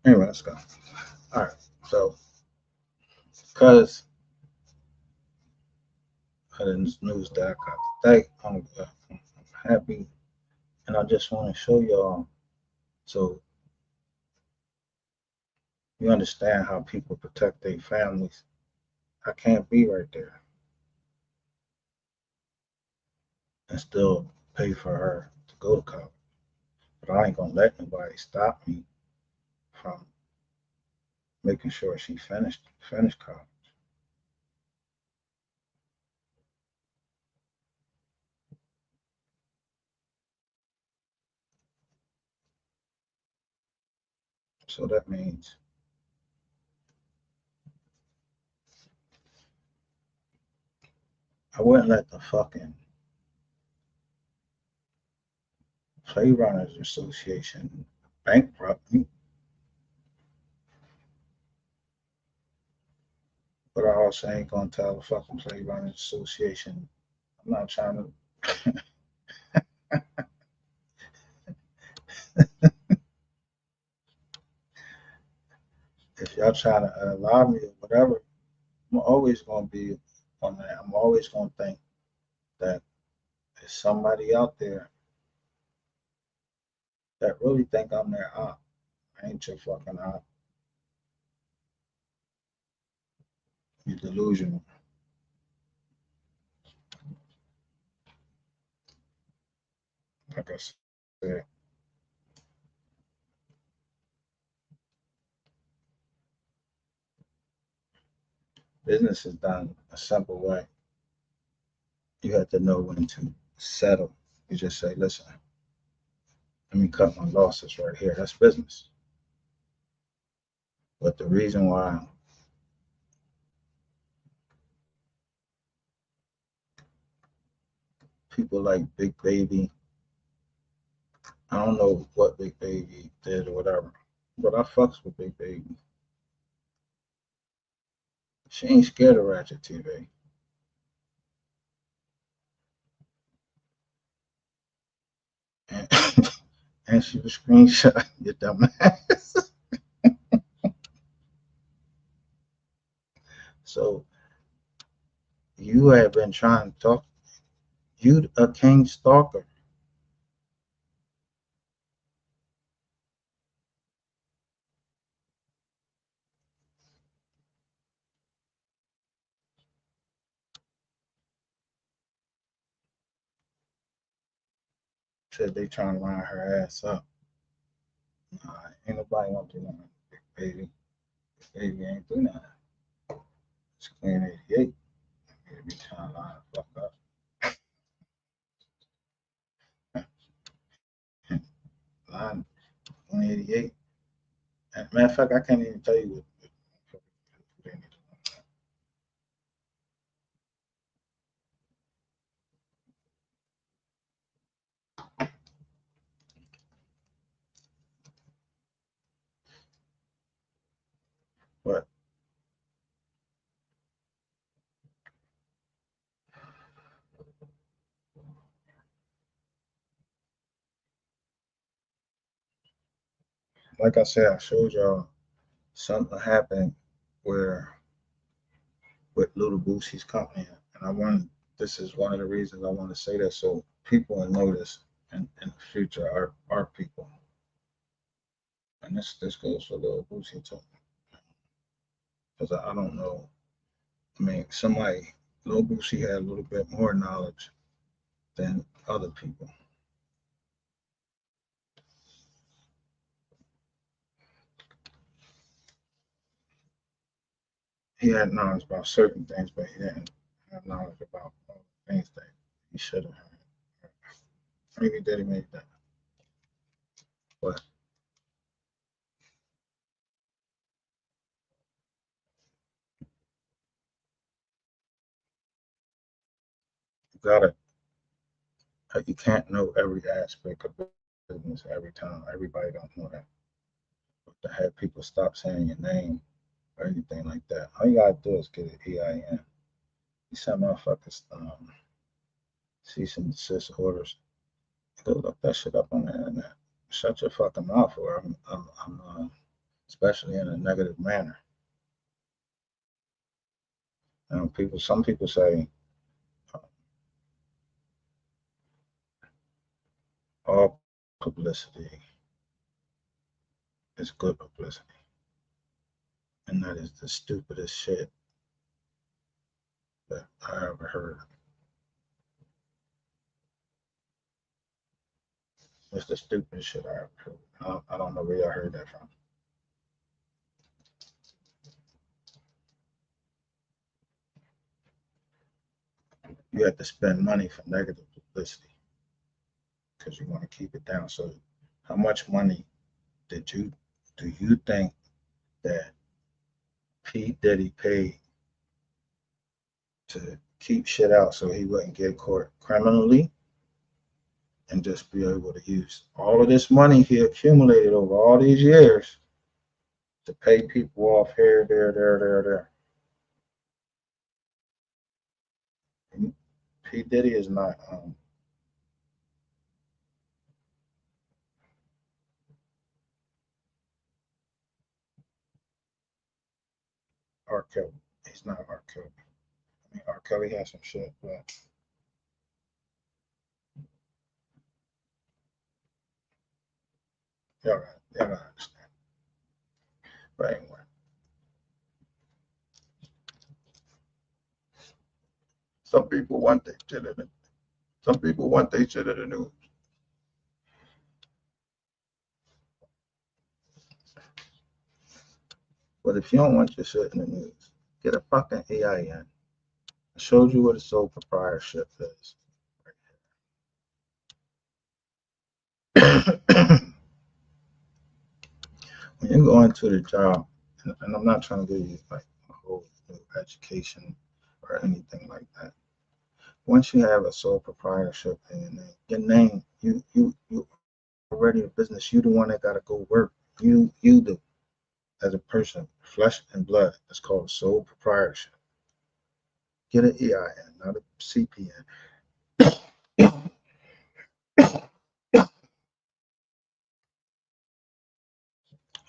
anyway, let's go. All right, so because of the news that I got today, I'm happy, and I just want to show y'all so you understand how people protect their families. I can't be right there and still pay for her to go to college, but I ain't gonna let nobody stop me from making sure she finished college. So that means I wouldn't let the fucking Play Runners Association bankrupt me, but I also ain't gonna tell the fucking Play Runners Association I'm not trying to. If y'all trying to allow me or whatever, I'm always gonna be on that. I'm always gonna think that there's somebody out there that really think I'm their aunt. I ain't your fucking aunt. You're delusional. Like I said, business is done a simple way. You have to know when to settle. You just say, listen, let me cut my losses right here. That's business. But the reason why people like Big Baby, I don't know what Big Baby did or whatever, but I fucks with Big Baby. She ain't scared of Ratchet TV. And, and she was screenshot your dumb ass. So you have been trying to talk. You a king stalker. said they trying to line her ass up. Nah, ain't nobody gonna do nothing. Big baby. Big baby ain't do nothing. It's Queen 88. Baby trying to line the fuck up. Line 188. Matter of fact, I can't even tell you what they need to do. But like I said, I showed y'all something happened where with Little Boosie's company, and I want this is one of the reasons I want to say that so people will notice in the future our people. And this goes for Little Boosie too, because I don't know. I mean, somebody Little Boosie had a little bit more knowledge than other people. He had knowledge about certain things, but he didn't have knowledge about all the things that he should have had. Maybe did he make that? But you gotta, you can't know every aspect of business every time. Everybody don't know that. But to have people stop saying your name or anything like that, all you gotta do is get an EIN. You send motherfuckers cease and desist orders. Go look that shit up on the internet. Shut your fucking mouth, or I'm especially in a negative manner. Some people say all publicity is good publicity, and that is the stupidest shit that I ever heard. It's the stupidest shit I ever heard. I don't know where I heard that from. You have to spend money for negative publicity because you want to keep it down. So, how much money do you think that P Diddy paid to keep shit out so he wouldn't get caught criminally and just be able to use all of this money he accumulated over all these years to pay people off here, there. And P Diddy is not R. Kelly. He's not R. Kelly. I mean, R. Kelly has some shit, but y'all gotta understand. But anyway, some people want their shit in it. Some people want their shit in the news. But if you don't want your shit in the news, get a fucking EIN. I showed you what a sole proprietorship is. When you go into the job, and I'm not trying to give you like a whole new education or anything like that. Once you have a sole proprietorship in your name, you already a business. You the one that gotta go work. You do as a person, flesh and blood. It's called sole proprietorship. Get an EIN, not a CPN.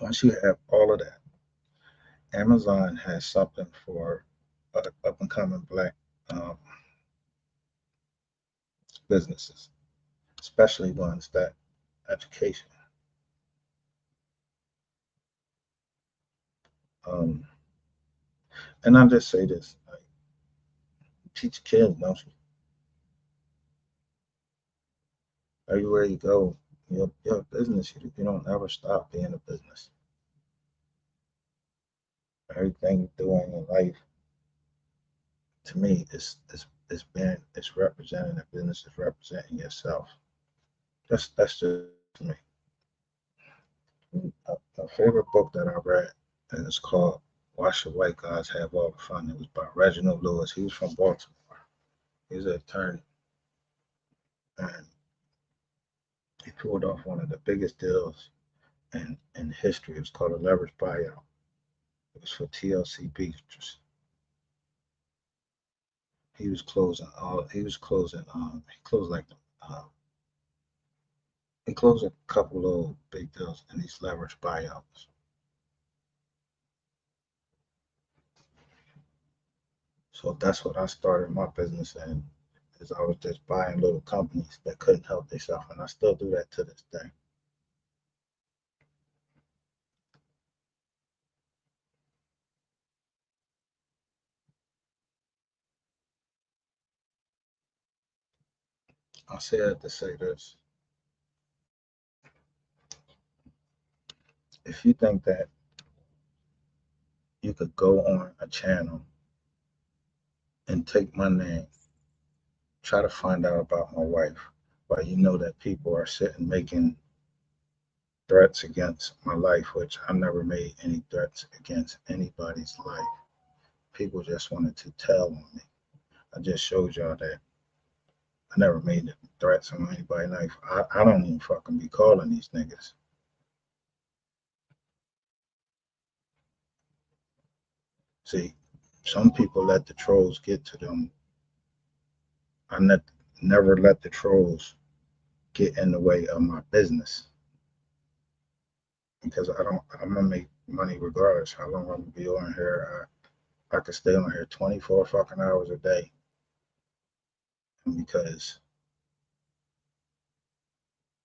Once you have all of that, Amazon has something for up and coming black businesses, especially ones that education. And I just say this: like, teach kids, don't you? Everywhere you go, your business, you don't ever stop being a business. Everything you do in your life, to me, it's representing a business, it's representing yourself. That's just me. A favorite book that I read, and it's called Why Should White Guys Have All the Fun? It was by Reginald Lewis. He was from Baltimore. He's an attorney. And he pulled off one of the biggest deals in history. It was called a leverage buyout. It was for TLC Beatrice. He closed like he closed a couple of big deals in these leverage buyouts. So that's what I started my business in, is I was just buying little companies that couldn't help themselves, and I still do that to this day. I say that to say this. If you think that you could go on a channel and take my name, try to find out about my wife, while you know that people are sitting making threats against my life, which I never made any threats against anybody's life. People just wanted to tell on me. I just showed y'all that I never made threats on anybody's life. I don't even fucking be calling these niggas. See, some people let the trolls get to them. I never let the trolls get in the way of my business, because I'm gonna make money regardless how long I'm gonna be on here. I could stay on here 24 fucking hours a day, and because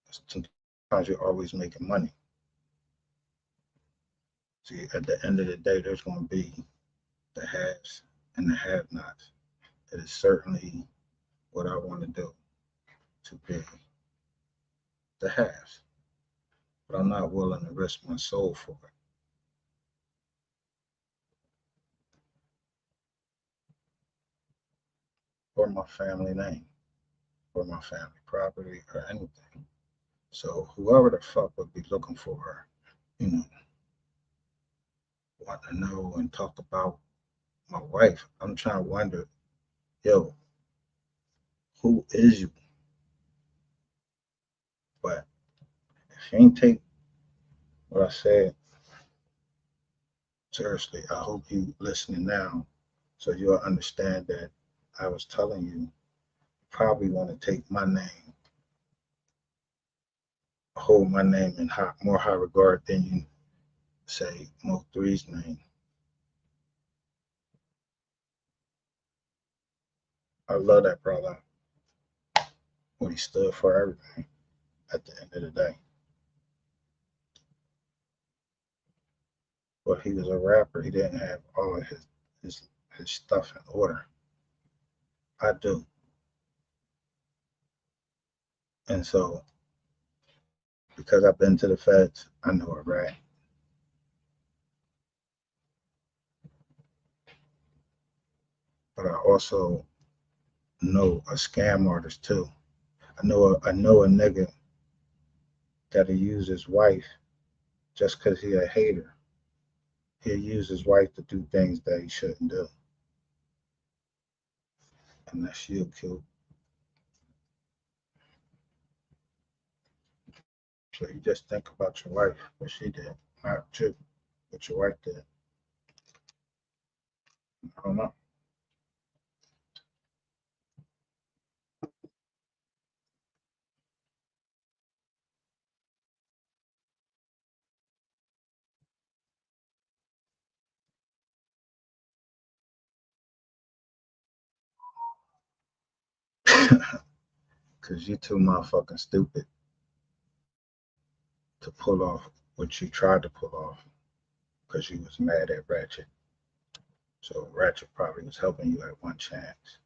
sometimes you're always making money. See, at the end of the day, there's gonna be the haves and the have-nots. It is certainly what I want to do, to be the haves, but I'm not willing to risk my soul for it. Or my family name, or my family property, or anything. So whoever the fuck would be looking for her, you know, want to know and talk about my wife, I'm trying to wonder, yo, who is you? But if you ain't take what I said seriously, I hope you listening now, so you'll understand that I was telling you, probably want to take my name, hold my name in more high regard than you say Mo3's name. I love that brother, what he stood for everything at the end of the day. But he was a rapper. He didn't have all of his stuff in order. I do. And so, because I've been to the feds, I know a rat. But I also know a scam artist too. I know a nigga that'll use his wife just because he a hater. He'll use his wife to do things that he shouldn't do. And that's you, Q. So you just think about your wife, what she did. Not you, what your wife did. I don't know. Because you too motherfucking stupid to pull off what you tried to pull off, because you was mad at Ratchet. So Ratchet probably was helping you at one chance.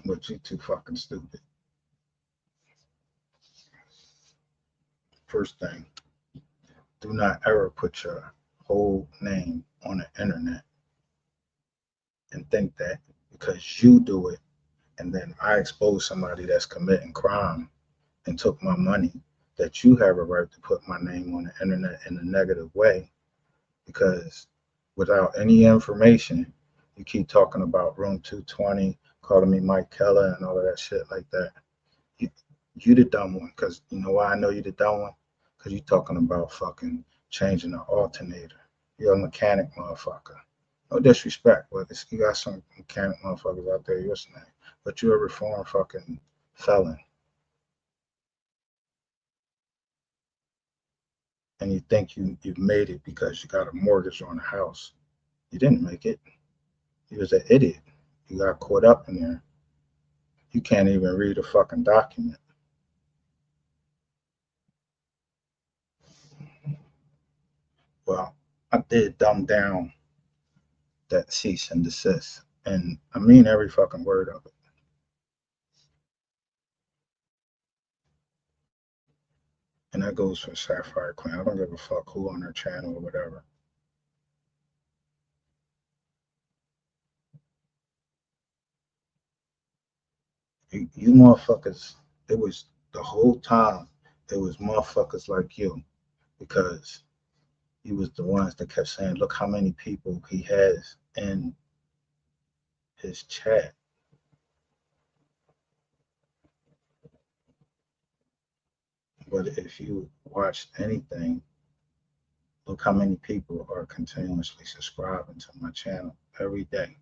But you too fucking stupid. First thing, do not ever put your whole name on the internet and think that because you do it and then I expose somebody that's committing crime and took my money, that you have a right to put my name on the internet in a negative way, because without any information, you keep talking about room 220, calling me Mike Keller and all of that shit like that. You, you the dumb one, because you know why I know you the dumb one? Because you talking about fucking changing the alternator. You're a mechanic motherfucker. No disrespect, but you got some mechanic motherfuckers out there listening, but you're a reformed fucking felon. And you think you've made it because you got a mortgage on the house. You didn't make it. You was an idiot. You got caught up in there. You can't even read a fucking document. Well, I did dumb down that cease and desist. And I mean every fucking word of it. And that goes for Sapphire Queen. I don't give a fuck who on her channel or whatever. You motherfuckers, it was the whole time, it was motherfuckers like you, because he was the ones that kept saying, look how many people he has in his chat. But if you watch anything, look how many people are continuously subscribing to my channel every day.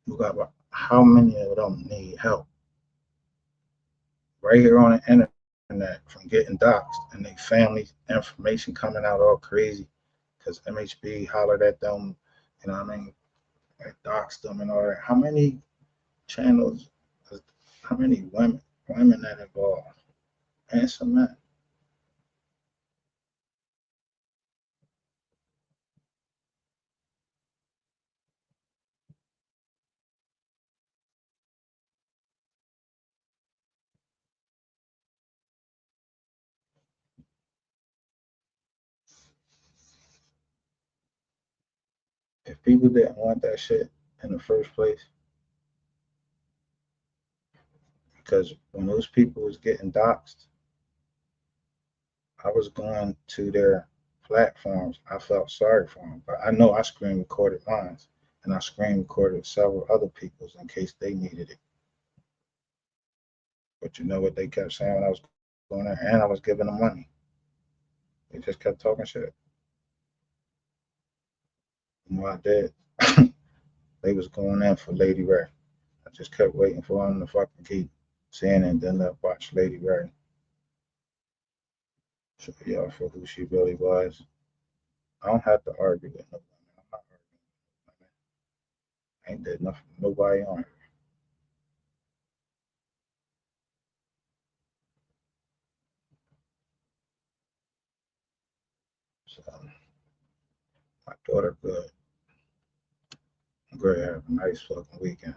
Look at how many of them need help right here on the internet from getting doxxed and their family information coming out all crazy because MHB hollered at them, you know what I mean? They doxed them and all that. How many channels, how many women that involved? And some men. If people didn't want that shit in the first place, because when those people was getting doxxed, I was going to their platforms. I felt sorry for them, but I know I screen recorded mine, and I screen recorded several other people's in case they needed it. But you know what they kept saying when I was going there, and I was giving them money. They just kept talking shit. You know I did. They was going in for Lady Ray. I just kept waiting for them to fucking keep saying it and then let watch Lady Ray. Show y'all for who she really was. I don't have to argue with nobody. I'm not arguing with nobody. I ain't did nothing with nobody on it. So my daughter good. I'm going to have a nice fucking weekend.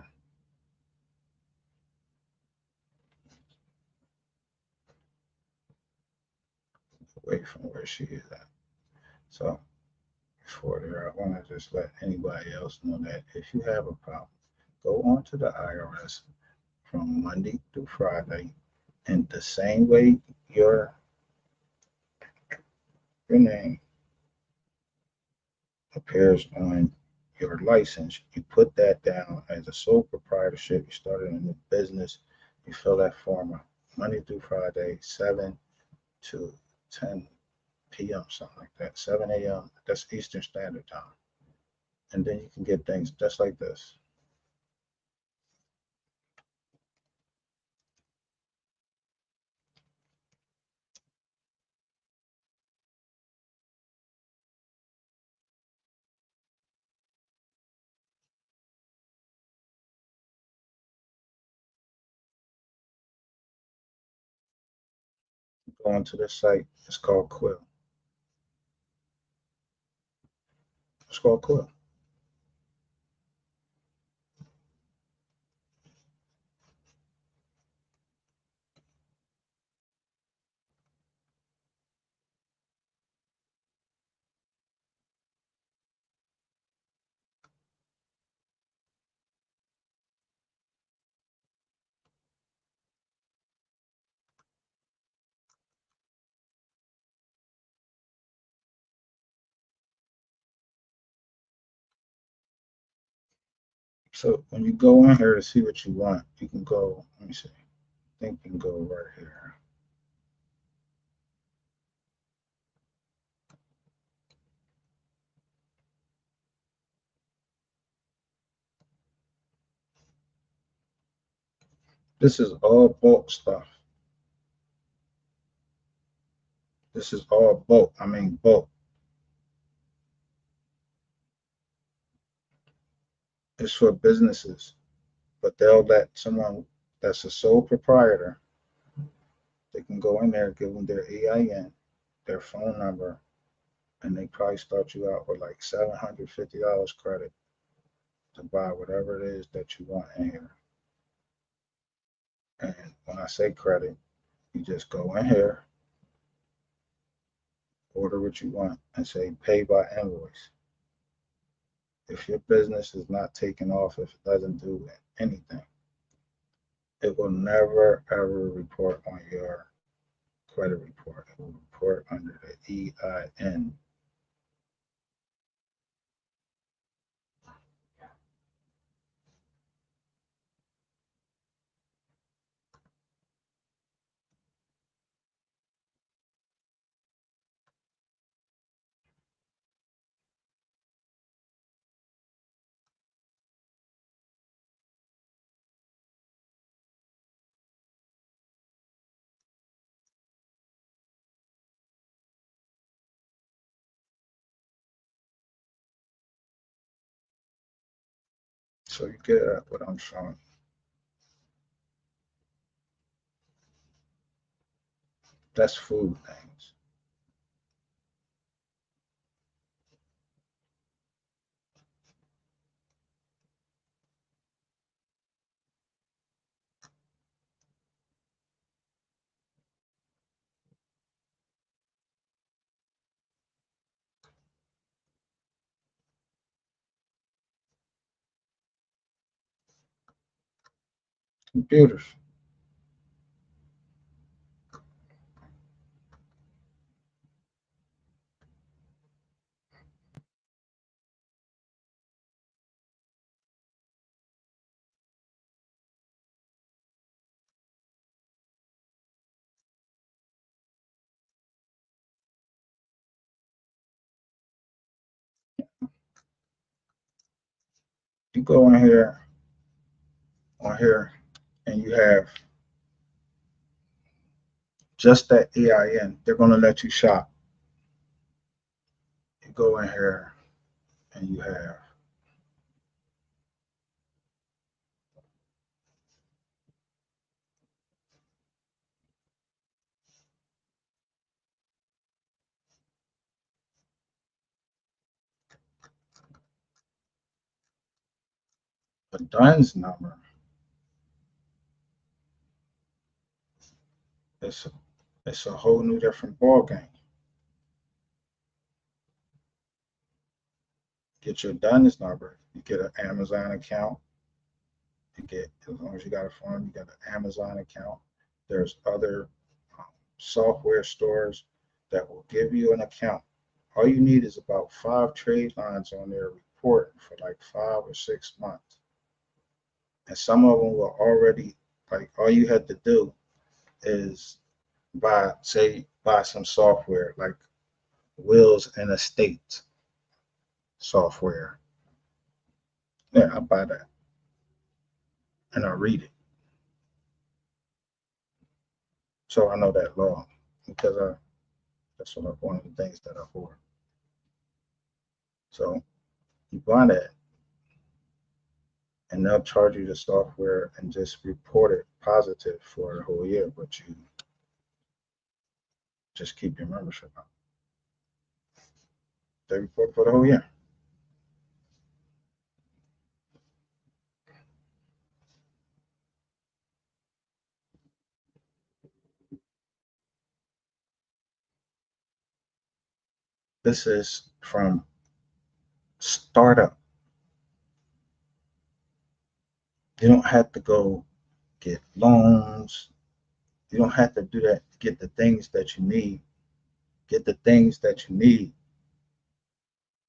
Away from where she is at. So before there, I want to just let anybody else know that if you have a problem, go on to the IRS from Monday through Friday, and the same way your name appears on your license, you put that down as a sole proprietorship. You started a new business. You fill that form out Monday through Friday, 7 to 10 p.m., something like that, 7 a.m. That's Eastern Standard Time. And then you can get things just like this. Go onto the site. It's called Quill. It's called Quill. So when you go in here to see what you want, you can go, let me see, I think you can go right here. This is all bulk stuff. This is all bulk. I mean bulk. It's for businesses, but they'll let someone that's a sole proprietor, they can go in there, give them their EIN, their phone number, and they probably start you out with like $750 credit to buy whatever it is that you want in here. And when I say credit, you just go in here, order what you want, and say pay by invoice. If your business is not taking off, if it doesn't do anything, it will never ever report on your credit report. It will report under the EIN. So you get what I'm showing. That's food things. Computers. You go in here, on here, and you have just that EIN. They're going to let you shop. You go in here and you have a DUNS number. It's a whole new different ball game. Get your DUNS number. You get an Amazon account. You get, as long as you got a phone, you got an Amazon account. There's other software stores that will give you an account. All you need is about 5 trade lines on their report for like 5 or 6 months. And some of them will already, like, all you had to do is buy some software like Wills and Estates software. Yeah, I buy that and I read it. So I know that law because that's one of the things that I bought. So you buy that and they'll charge you the software and just report it positive for a whole year. But just keep your membership up. They report for the whole year. This is from startup. You don't have to go get loans. You don't have to do that to get the things that you need. Get the things that you need.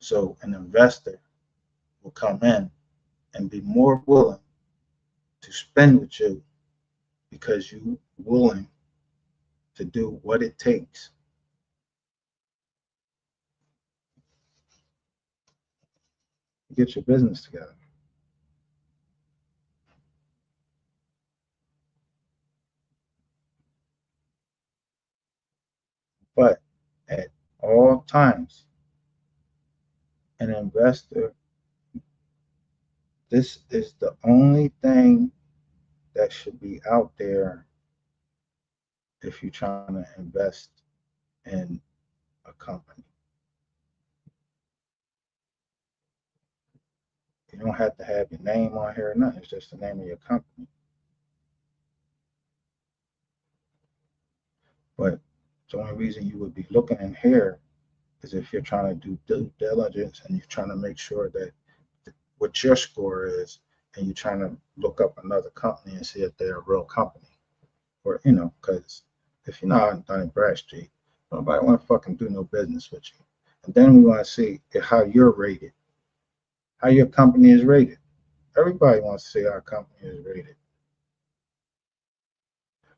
So an investor will come in and be more willing to spend with you because you're willing to do what it takes. To get your business together. But at all times, an investor, this is the only thing that should be out there if you're trying to invest in a company. You don't have to have your name on here or nothing. It's just the name of your company. But the only reason you would be looking in here is if you're trying to do due diligence and you're trying to make sure that what your score is, and you're trying to look up another company and see if they're a real company. Or, because if you're not on Dun & Bradstreet, nobody want to fucking do no business with you. And then we want to see how you're rated, how your company is rated. Everybody wants to see how our company is rated.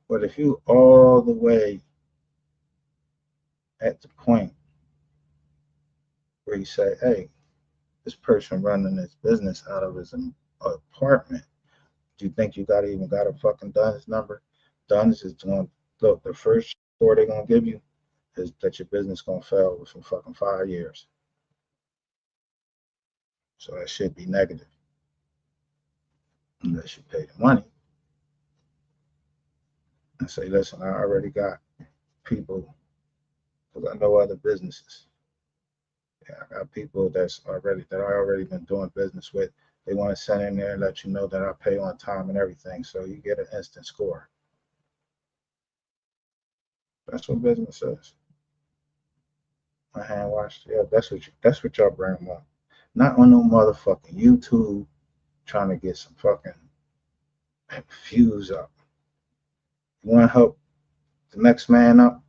But if you all the way at the point where you say, hey, this person running this business out of his apartment, do you think you even got a fucking DUNS number? DUNS is going, look, the first score they're going to give you is that your business going to fail within fucking 5 years. So that should be negative. Unless you pay the money and say, listen, I already got people, because I know other businesses. Yeah, I got people that I already been doing business with. They want to send in there and let you know that I pay on time and everything. So you get an instant score. That's what business is. My hand washed. Yeah, that's what y'all bring them on. Not on no motherfucking YouTube trying to get some fucking views up. You want to help the next man up?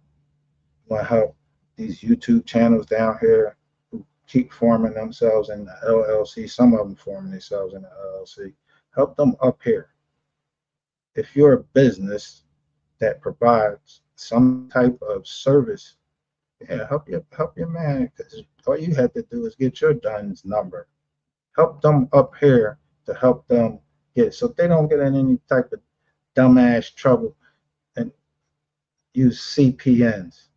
You want to help these YouTube channels down here who keep forming themselves in the LLC? Some of them forming themselves in the LLC. Help them up here. If you're a business that provides some type of service, yeah, help your man, because all you have to do is get your DUNS number. Help them up here to help them get, so they don't get in any type of dumbass trouble and use CPNs.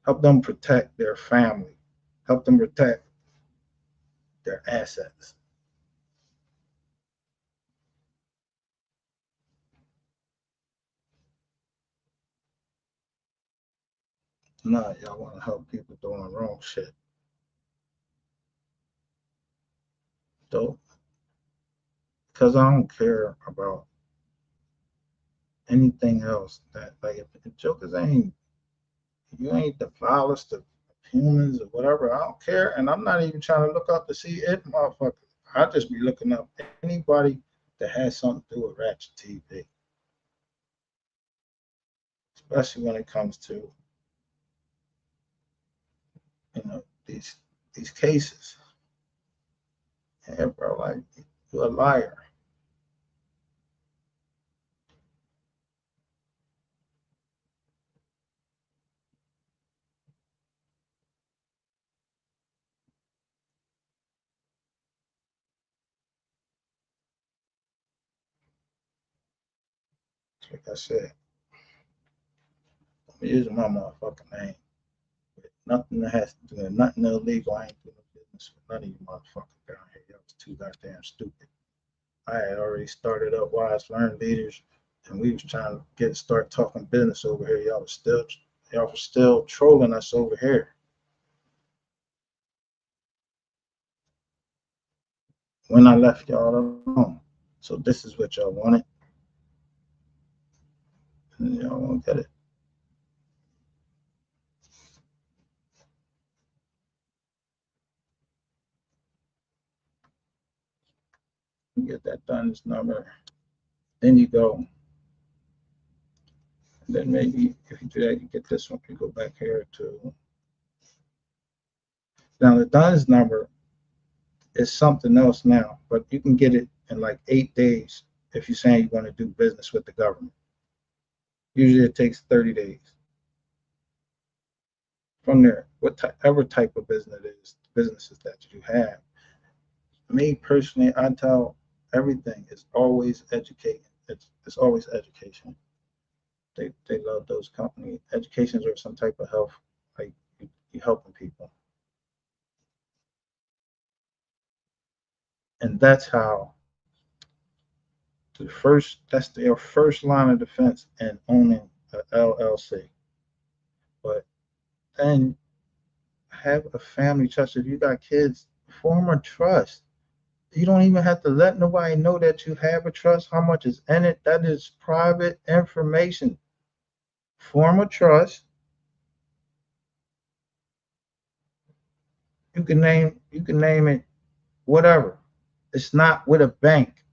Help them protect their family. Help them protect their assets. No, y'all want to help people doing wrong shit. Though, because I don't care about anything else. That, like, if the jokers you ain't the vilest of humans or whatever, I don't care. And I'm not even trying to look up to see it, motherfucker. I just be looking up anybody that has something to do with Ratchet TV. Especially when it comes to, these cases. Yeah, bro, like, you're a liar. Like I said, I'm using my motherfucking name. Nothing that has to do with nothing illegal. I ain't doing business with none of you motherfuckers down here. Y'all was too goddamn stupid. I had already started up Wise Learn Leaders, and we was trying to start talking business over here. Y'all was still trolling us over here. When I left y'all alone. So this is what y'all wanted, and y'all won't get it. You get that done, this number. Then you go, and then maybe if you do that, you get this one. You go back here to, now the DUNS number is something else now, but you can get it in like 8 days if you're saying you want to do business with the government. Usually it takes 30 days. From there, whatever type of business it is, businesses that you have. Me personally, I tell everything is always educating. It's always education. They love those companies. Educations or some type of health, like you helping people. And that's how that's their first line of defense in owning a LLC. But then have a family trust. If you got kids, form a trust. You don't even have to let nobody know that you have a trust, how much is in it. That is private information. Form a trust. You can name it whatever. It's not with a bank.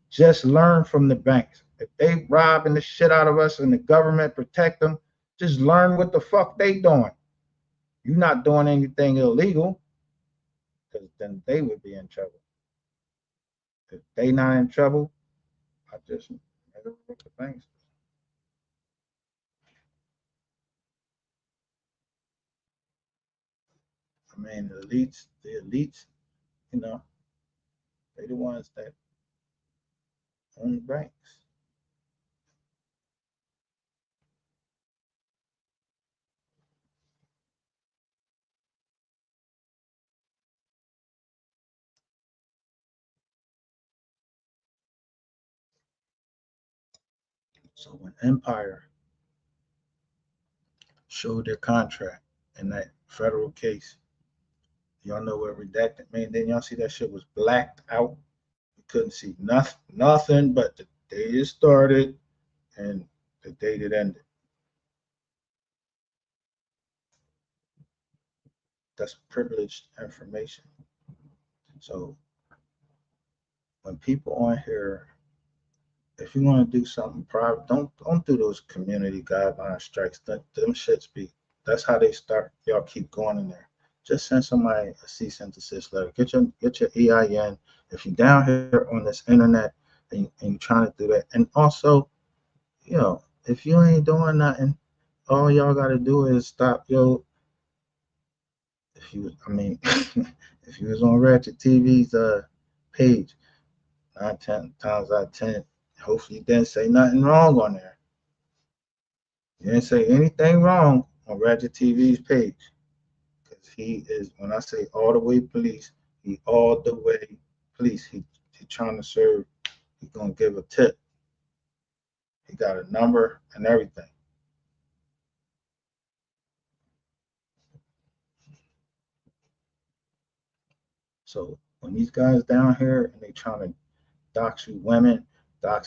Just learn from the banks. If they robbing the shit out of us and the government protect them, just learn what the fuck they doing. You're not doing anything illegal, because then they would be in trouble. If they not in trouble, I just never work the banks. I mean, the elites, you know, they the ones that own the banks. So when Empire showed their contract in that federal case, y'all know what redacted mean. Then y'all see that shit was blacked out. You couldn't see nothing but the date it started and the date it ended. That's privileged information. So when people on here, if you want to do something private, don't do those community guideline strikes. Them shits be, that's how they start. Y'all keep going in there. Just send somebody a cease and desist letter. Get your EIN. If you're down here on this internet and you're trying to do that, and also, if you ain't doing nothing, all y'all got to do is stop if you, I mean, if you was on Ratchet TV's page, 9 times out of 10, hopefully you didn't say nothing wrong on there. You didn't say anything wrong on Ratchet TV's page. Because he is, when I say all the way police, he all the way police. He trying to serve, he gonna give a tip. He got a number and everything. So when these guys down here and they trying to dox you women,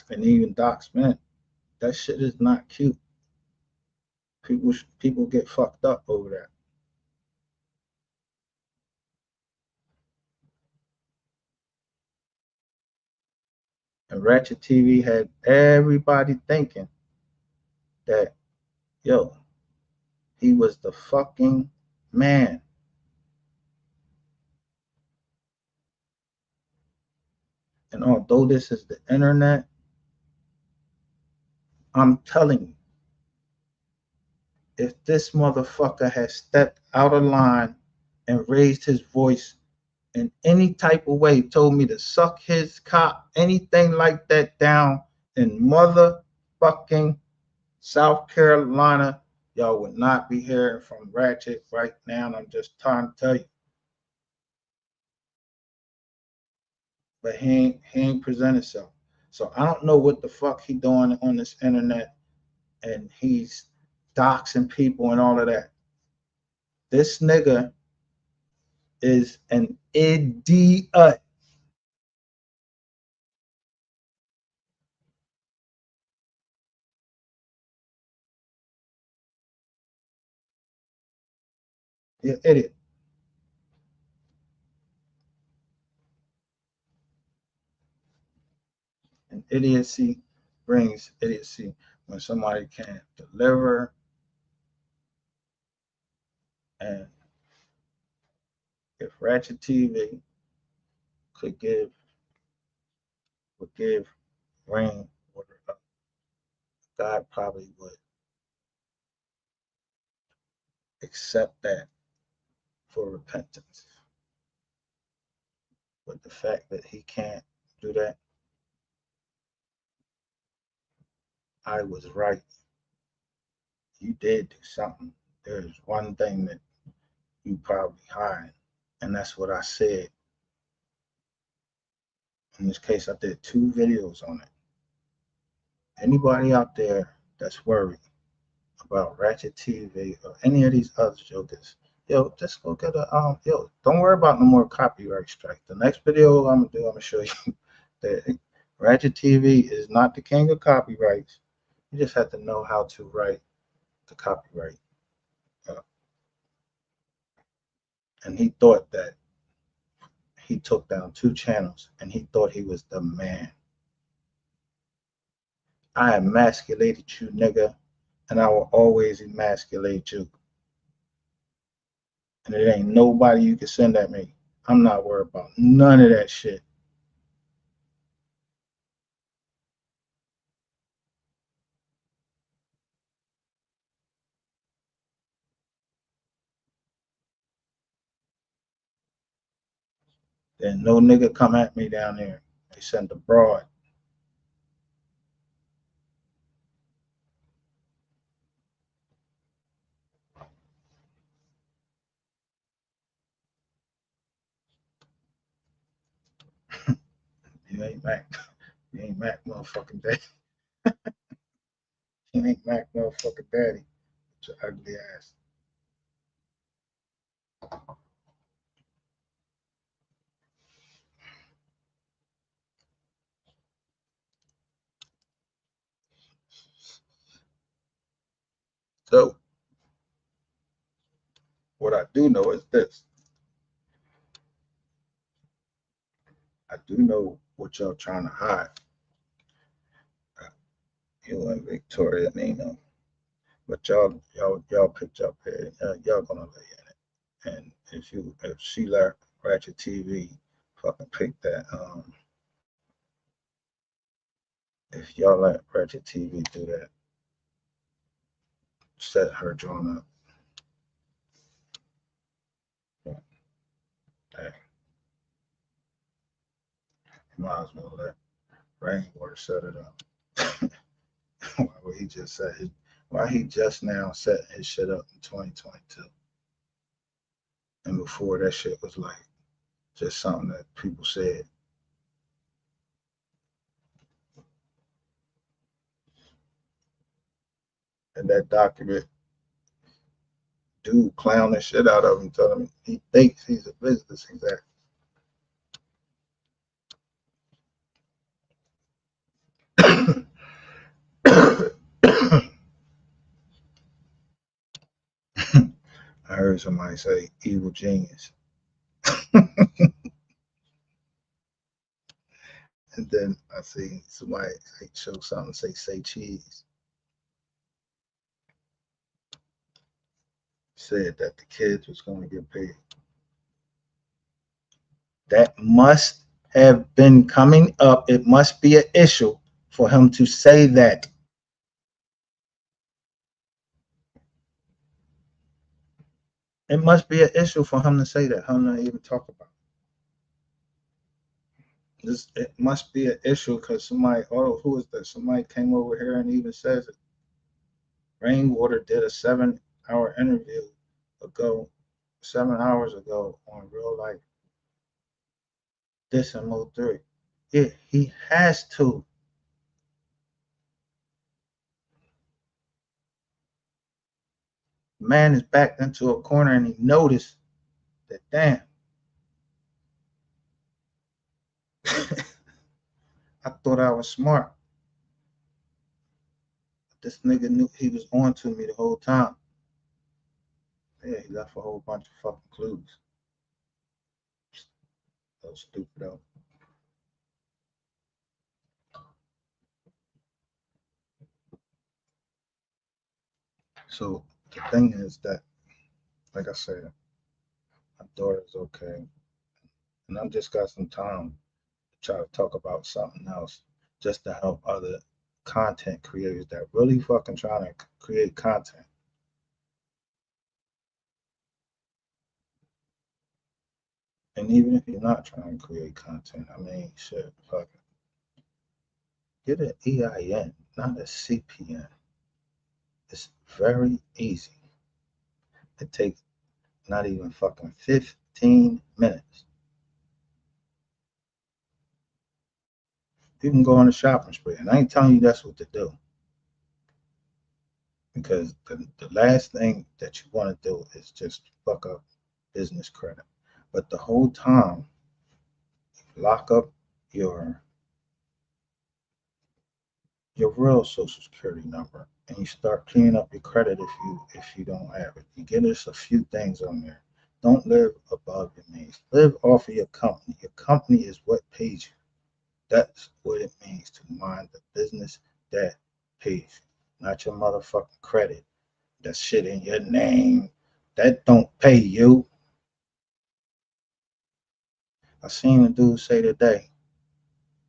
and even dox men, that shit is not cute. People get fucked up over that. And Ratchet TV had everybody thinking that, he was the fucking man. And although this is the internet, I'm telling you, if this motherfucker had stepped out of line and raised his voice in any type of way, told me to suck his cock, anything like that down in motherfucking South Carolina, y'all would not be hearing from Ratchet right now. And I'm just trying to tell you. but he ain't present himself. So I don't know what the fuck he doing on this internet, and he's doxing people and all of that. This nigga is an idiot. You're an idiot. And idiocy brings idiocy when somebody can't deliver. And if Ratchet TV could would give rain water up, God probably would accept that for repentance. But the fact that he can't do that, I was right. You did do something. There's one thing that you probably hide, and that's what I said. In this case, I did 2 videos on it. Anybody out there that's worried about Ratchet TV or any of these other jokers, yo, just go get a yo, don't worry about no more copyright strike. The next video I'm gonna show you that Ratchet TV is not the king of copyrights. You just have to know how to write the copyright. And he thought that he took down 2 channels and he thought he was the man. I emasculated you, nigga, and I will always emasculate you. And it ain't nobody you can send at me. I'm not worried about none of that shit. Then no nigga come at me down there. They send a broad. You ain't Mac. You ain't Mac motherfucking daddy. You ain't Mac motherfucking daddy. It's your ugly ass. So what I do know is this. I do know what y'all trying to hide. You and Victoria Nino. But y'all picked up here. Y'all gonna lay in it. And if she let Ratchet TV fucking pick that, if y'all let Ratchet TV do that, set her joint up. Hey, you might as well let Rainwater set it up. Why he just now set his shit up in 2022? And before that shit was like just something that people said. And that document, dude clown the shit out of him, telling him he thinks he's a business exec. I heard somebody say evil genius. And then I see somebody show something say cheese. Said that the kids was going to get paid. That must have been coming up. It must be an issue for him to say that. It must be an issue for him to say that. Him not even talk about this. It must be an issue because somebody, oh, who is that? Somebody came over here and even says it. Rainwater did a 7-hour interview ago, 7 hours ago on Real Life. This and Mo 3. Yeah, he has to. Man is backed into a corner and he noticed that, damn, I thought I was smart. This nigga knew he was on to me the whole time. Yeah, he left a whole bunch of fucking clues. So stupid though. So the thing is that, like I said, my daughter's okay. And I just got some time to try to talk about something else just to help other content creators that really fucking trying to create content. And even if you're not trying to create content, I mean, shit, fuck it. Get an EIN, not a CPN. It's very easy. It takes not even fucking 15 minutes. You can go on a shopping spree, and I ain't telling you that's what to do. Because the last thing that you want to do is just fuck up business credit. But the whole time, lock up your real social security number and you start cleaning up your credit if you don't have it. You get us a few things on there. Don't live above your means. Live off of your company. Your company is what pays you. That's what it means to mind the business that pays you, not your motherfucking credit. That shit in your name. That don't pay you. I seen a dude say today,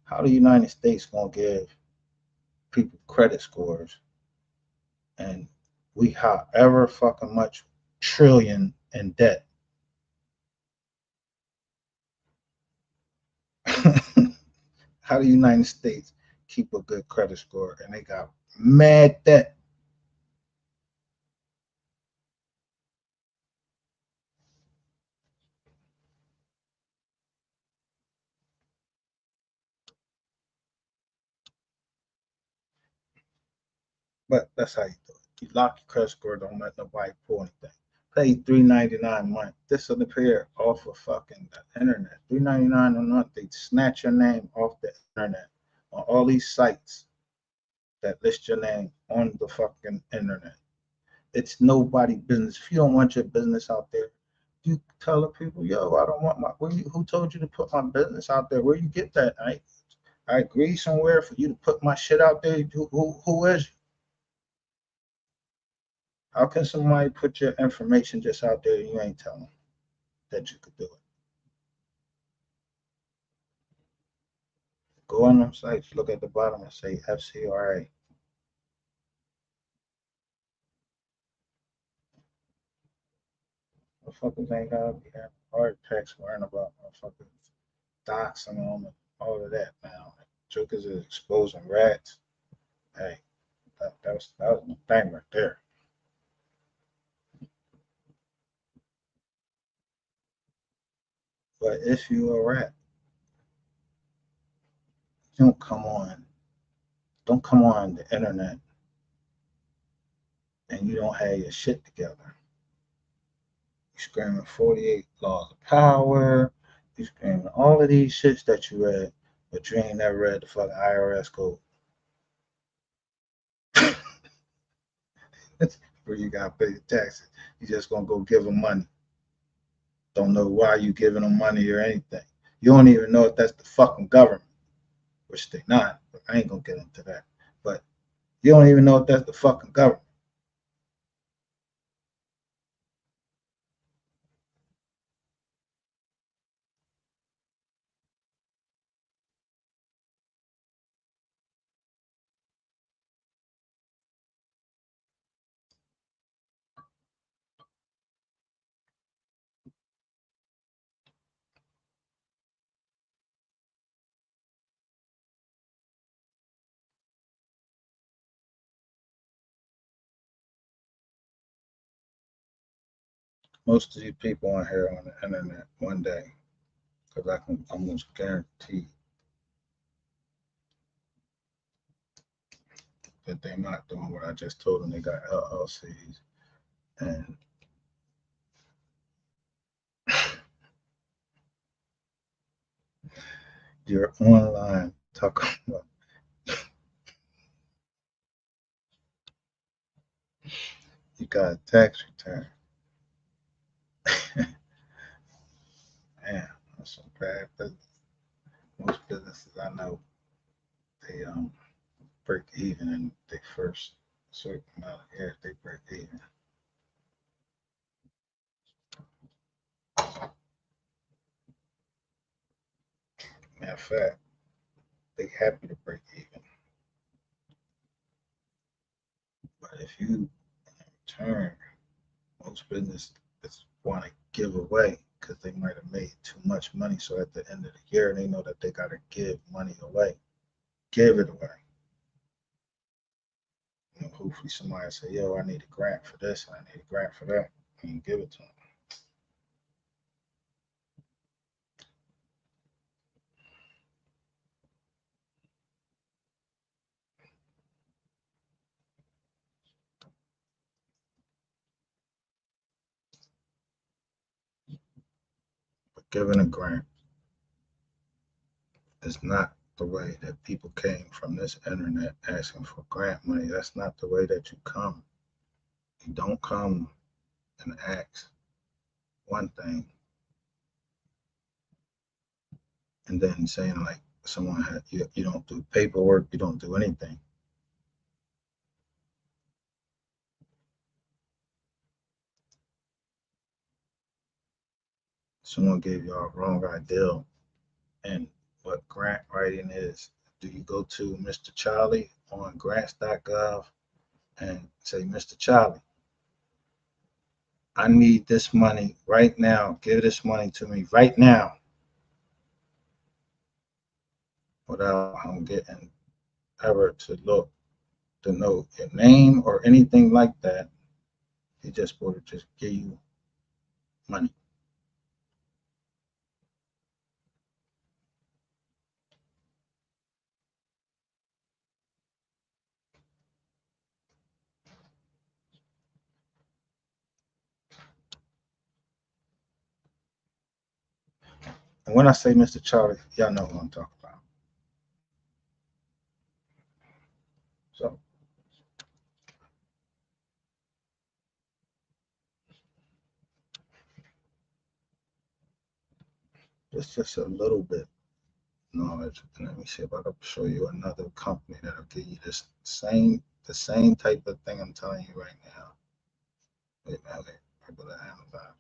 how the United States gonna give people credit scores and we however fucking much trillion in debt. How the United States keep a good credit score and they got mad debt? But that's how you do it. You lock your credit score, don't let nobody pull anything. Pay $3.99 a month. This will appear off of fucking the internet. $3.99 a month. They snatch your name off the internet on all these sites that list your name on the fucking internet. It's nobody business. If you don't want your business out there, you tell the people, yo, I don't want my. Who told you to put my business out there? Where you get that? I agree somewhere for you to put my shit out there. Who is you? How can somebody put your information just out there and you ain't telling them that you could do it? Go on them sites, look at the bottom and say FCRA. Motherfuckers ain't gotta be having heart attacks worrying about motherfuckers doxing them and all of that now. Jokers is exposing rats. Hey, that was the thing right there. But if you a rat, don't come on. Don't come on the internet and you don't have your shit together. You screaming 48 laws of power. You screaming all of these shits that you read, but you ain't never read the fucking IRS code. Where you gotta pay the taxes. You just gonna go give them money. Don't know why you giving them money or anything. You don't even know if that's the fucking government, which they not. But I ain't gonna get into that. But you don't even know if that's the fucking government. Most of these people on here on the internet one day, because I can almost guarantee that they're not doing what I just told them. They got LLCs and you're online talking about you got a tax return. Man, that's some bad business. Most businesses I know, they break even in their first certain amount of years. They break even. Matter of fact, they happy to break even. But if you return, most businesses want to give away because they might have made too much money. So at the end of the year, they know that they got to give money away. Give it away. You know, hopefully somebody say, yo, I need a grant for this and I need a grant for that. And you give it to them. But giving a grant is not the way that people came from this internet asking for grant money. That's not the way that you come. You don't come and ask one thing and then saying like someone had you don't do paperwork, you don't do anything. Someone gave you a wrong idea and what grant writing is. Do you go to Mr. Charlie on grants.gov and say, Mr. Charlie, I need this money right now. Give this money to me right now without getting ever to look to know your name or anything like that. He just would just give you money. And when I say Mr. Charlie, y'all know who I'm talking about. So it's just a little bit knowledge. And let me see if I can show you another company that'll give you the same type of thing I'm telling you right now. Wait a minute, I go to Amazon.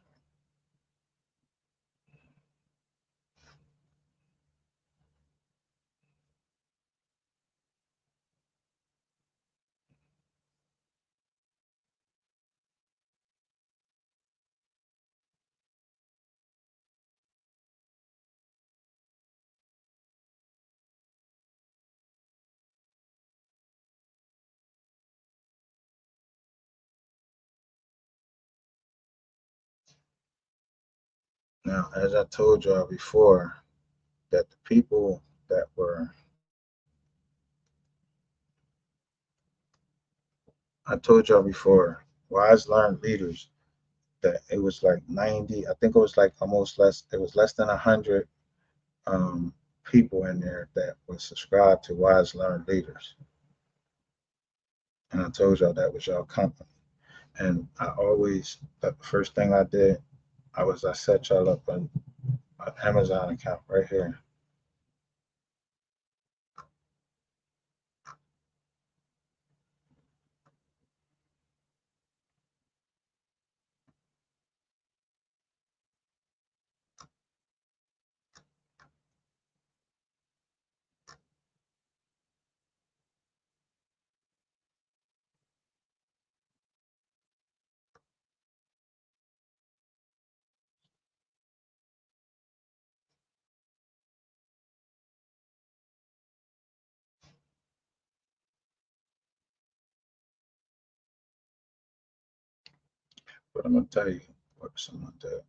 Now, as I told y'all before, that the people that were, I told y'all before, wise learned leaders, that it was like 90, I think it was like almost less, it was less than 100 people in there that were subscribed to wise learned leaders. And I told y'all that was y'all company. And I always, the first thing I did, I set y'all up an Amazon account right here. But I'm gonna tell you what someone did.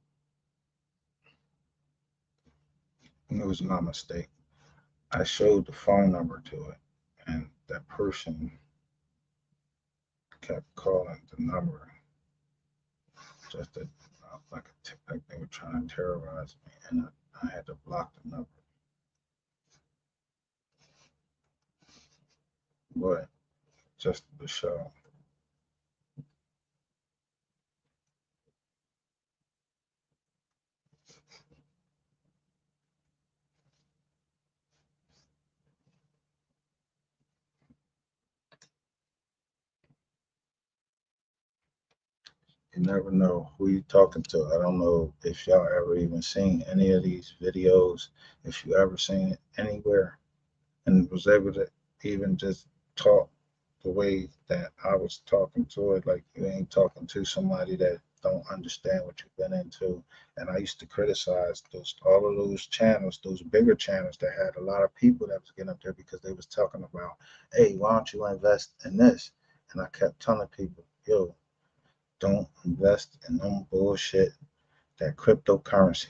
And it was my mistake. I showed the phone number to it, and that person kept calling the number just to, like they were trying to terrorize me, and I had to block the number. But just the show. You never know who you're talking to. I don't know if y'all ever even seen any of these videos, if you ever seen it anywhere, and was able to even just talk the way that I was talking to it. Like you ain't talking to somebody that don't understand what you've been into. And I used to criticize all of those channels, those bigger channels that had a lot of people that was getting up there because they was talking about, hey, why don't you invest in this? And I kept telling people, yo, don't invest in no bullshit, that cryptocurrency.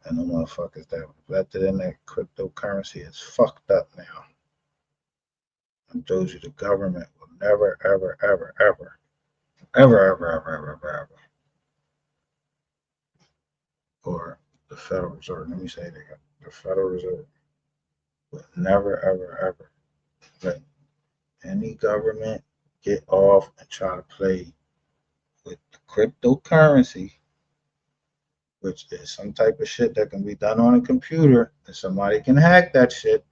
And the motherfuckers that invested in that cryptocurrency is fucked up now. And shows you the government will never, ever, ever, ever, ever, ever, ever, ever, ever, ever, or the Federal Reserve. Let me say it again. The Federal Reserve will never, ever, ever let any government get off and try to play with the cryptocurrency, which is some type of shit that can be done on a computer, and somebody can hack that shit.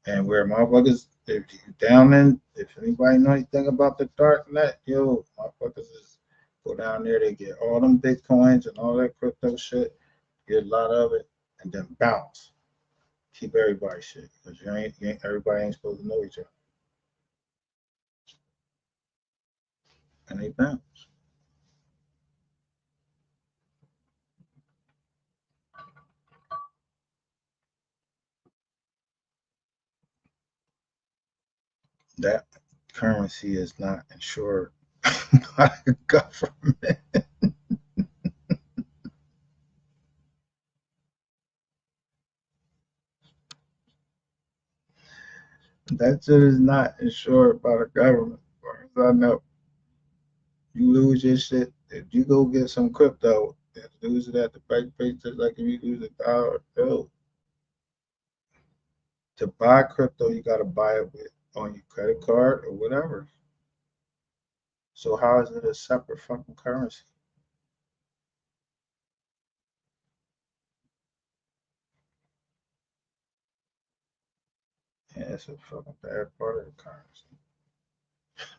And where motherfuckers, if you down in, if anybody know anything about the dark net, yo, motherfuckers is go down there, they get all them bitcoins and all that crypto shit, get a lot of it, and then bounce. Keep everybody shit, because you ain't everybody ain't supposed to know each other. And they bounce. That currency is not insured by the government. That shit is not insured by the government, as far as I know. You lose your shit. If you go get some crypto and lose it at the bank page, just like if you lose $1, yo. To buy crypto, you gotta buy it with on your credit card or whatever. So how is it a separate fucking currency? Yeah, it's a fucking bad part of the currency.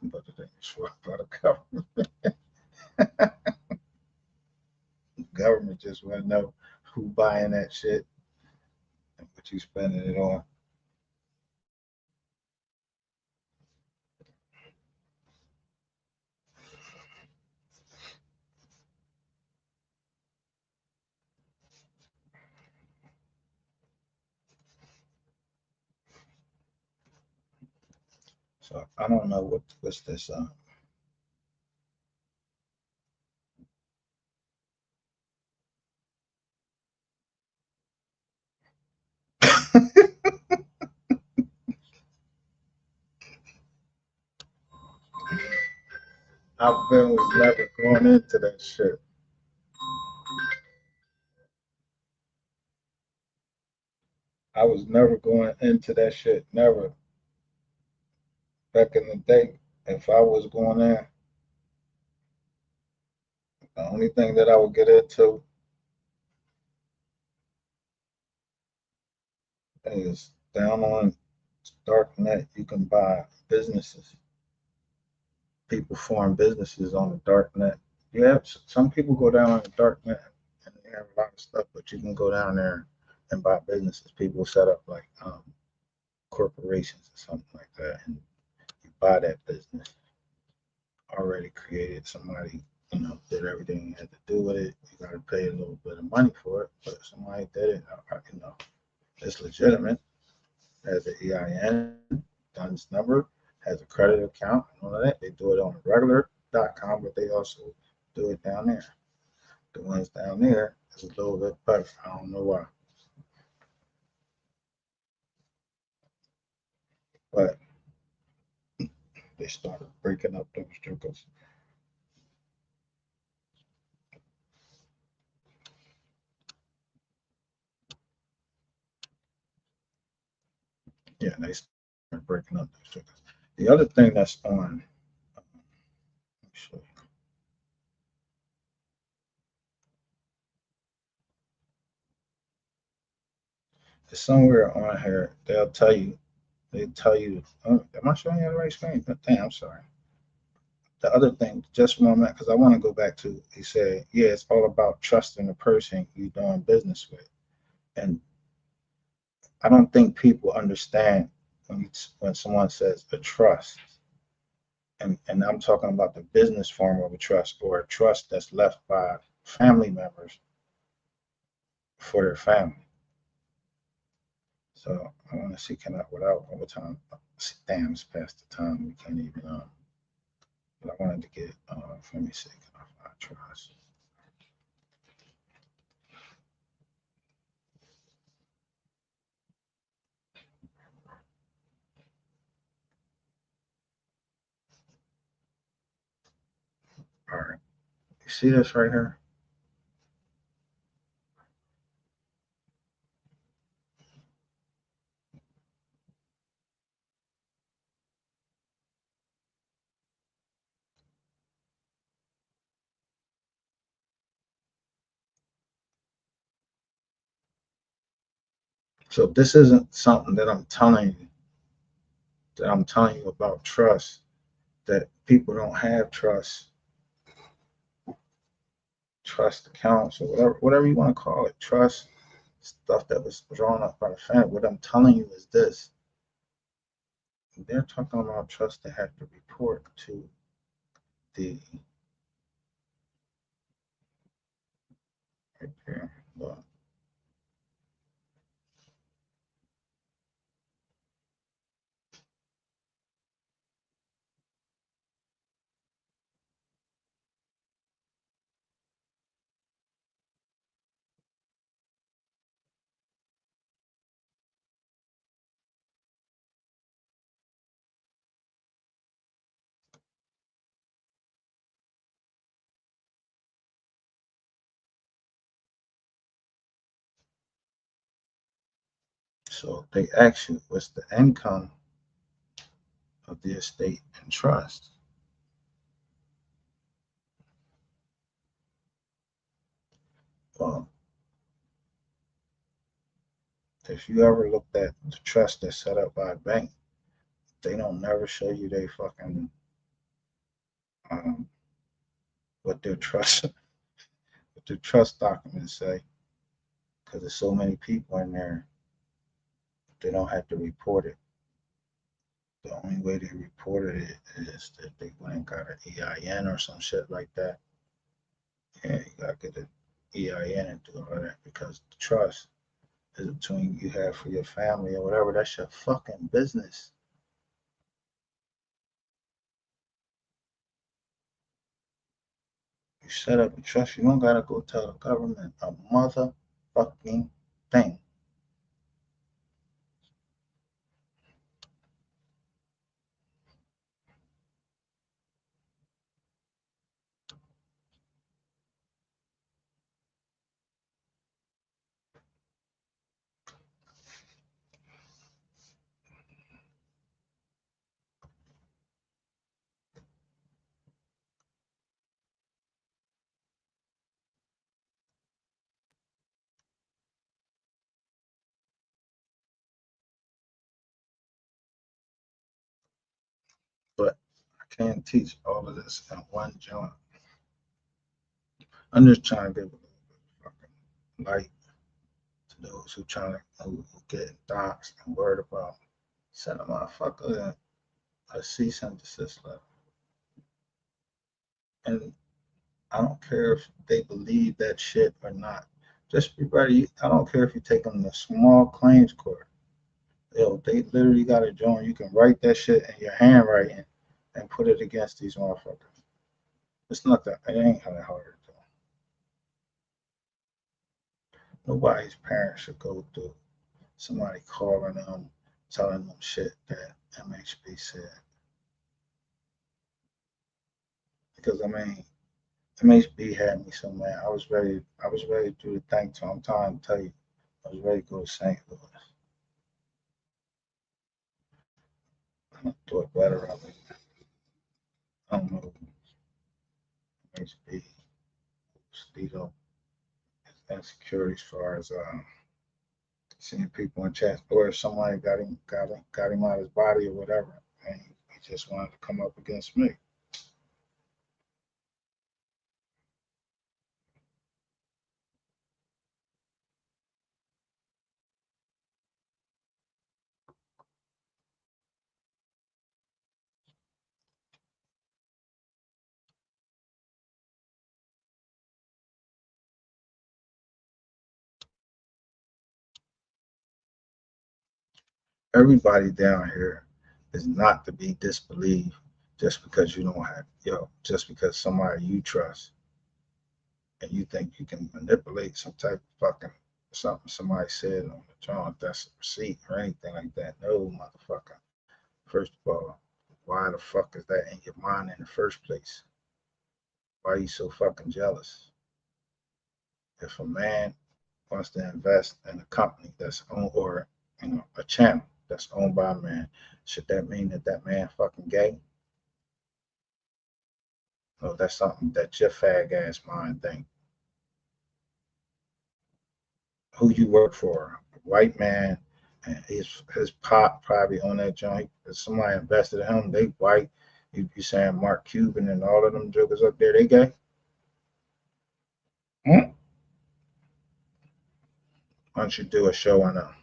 But it ain't insured by the government. The government just wanna know who buying that shit and what you spending it on. So I don't know what's this I've been was never going into that shit. I was never going into that shit. Never. Back in the day, if I was going in, the only thing that I would get into is down on dark net. You can buy businesses. People form businesses on the dark net. Yeah, some people go down on the dark net and they have a lot of stuff, but you can go down there and buy businesses. People set up like corporations or something like that, and you buy that business already created. Somebody, did everything you had to do with it. You got to pay a little bit of money for it, but somebody did it. It's legitimate. Has an EIN, DUNS number, has a credit account, and all of that. They do it on a regular.com, but they also do it down there. The ones down there is a little bit better. I don't know why. But they started breaking up those jokers. Yeah, they started breaking up those jokers. The other thing that's on, let me show you. It's somewhere on here. They'll tell you. They tell you. Oh, am I showing you the right screen? Damn, I'm sorry. The other thing, just one minute, because I want to go back to. He said, yeah, it's all about trusting the person you're doing business with, and I don't think people understand when someone says a trust, and I'm talking about the business form of a trust or a trust that's left by family members for their family. So I want to see, can I, without overtime, damn, it's past the time. We can't even, but I wanted to get, let me see, can I find trust? All right, you see this right here? So this isn't something that I'm telling you about trust, that people don't have trust accounts or whatever you want to call it, trust stuff that was drawn up by the family. What I'm telling you is this: they're talking about trust they have to report to the right there. But so they ask you what's the income of the estate and trust. Well, if you ever looked at the trust that's set up by a bank, they don't never show you they fucking um, what their trust what their trust documents say, because there's so many people in there. They don't have to report it. The only way they reported it is that they went and got an EIN or some shit like that. Yeah, you gotta get an EIN and do all that, because the trust is between you have for your family or whatever. That's your fucking business. You set up a trust, you don't gotta go tell the government a motherfucking thing. But I can't teach all of this in one joint. I'm just trying to give a little bit of fucking light to those who get doxxed and worried about sending a motherfucker a cease and desist letter. And I don't care if they believe that shit or not. Just be ready. I don't care if you take them to small claims court. Yo, they literally got a joint. You can write that shit in your handwriting and put it against these motherfuckers. It's not that. It ain't that hard to do. Nobody's parents should go through somebody calling them, telling them shit that MHB said. Because I mean, MHB had me so mad. I was ready to do the thing. So I'm trying to tell you, I was ready to go to St. Louis. I thought better of it. I don't know. MHB, Stito, insecurity as far as seeing people in chat, or if somebody got him out of his body or whatever, and he just wanted to come up against me. Everybody down here is not to be disbelieved just because you don't have, just because somebody you trust and you think you can manipulate some type of fucking something somebody said on the joint, that's a receipt or anything like that. No, motherfucker. First of all, why the fuck is that in your mind in the first place? Why are you so fucking jealous? If a man wants to invest in a company that's owned, or a channel that's owned by a man, should that mean that that man fucking gay? No, that's something that your fag ass mind think. Who you work for? A white man, and his pop probably on that joint. If somebody invested in him, they white. You saying Mark Cuban and all of them jokers up there, they gay? Hmm? Why don't you do a show on them?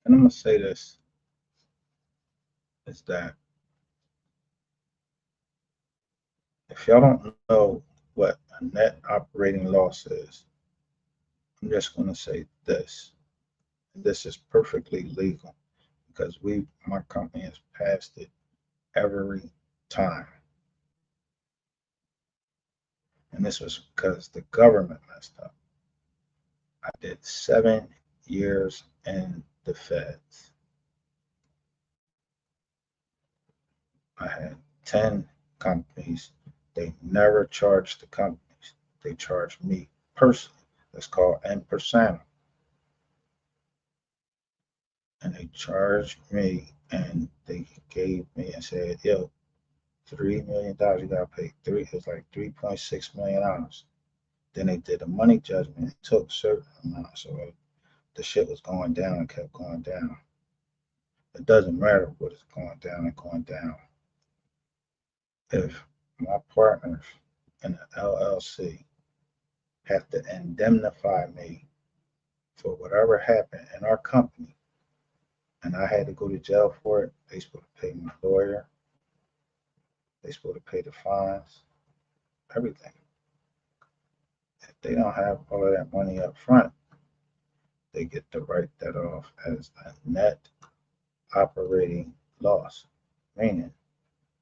And I'm gonna say this is that if y'all don't know what a net operating loss is, I'm just gonna say this. This is perfectly legal because my company has passed it every time. And this was because the government messed up. I did 7 years in the feds. I had 10 companies. They never charged the companies. They charged me personally. That's called en persona. And they charged me and they gave me and said, yo, $3 million, you gotta pay three, it was like $3.6 million. Then they did a money judgment, it took a certain amount, so the shit was going down and kept going down. It doesn't matter what is going down and going down. If my partners in the LLC have to indemnify me for whatever happened in our company, and I had to go to jail for it, they supposed to pay my lawyer, they supposed to pay the fines, everything. If they don't have all of that money up front, they get to write that off as a net operating loss, meaning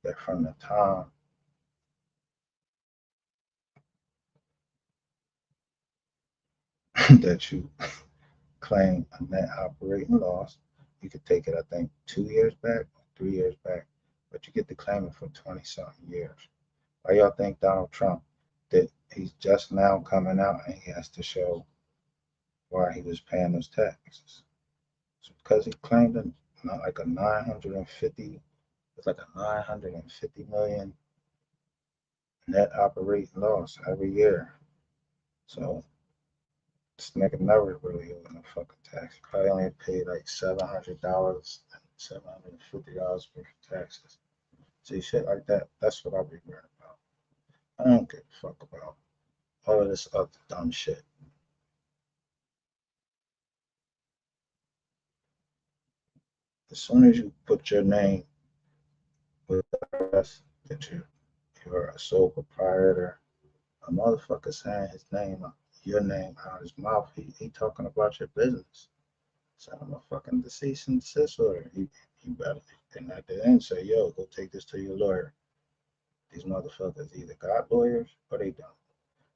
that from the time that you claim a net operating loss, you could take it, I think, 2 years back, 3 years back, but you get to claim it for 20 something years. Why y'all think Donald Trump that he's just now coming out and he has to show why he was paying those taxes? It's because he claimed like a 950, it's like a 950 million net operating loss every year. So this nigga never really owed no fucking tax. He probably only paid like $700, $750 worth of taxes. See, shit like that, that's what I be worried about. I don't give a fuck about all of this other dumb shit. As soon as you put your name with the rest, that you're a sole proprietor, a motherfucker saying his name, your name out his mouth, he talking about your business. So I'm a fucking cease and desist order. You better, and at the end say, yo, go take this to your lawyer. These motherfuckers either got lawyers or they don't.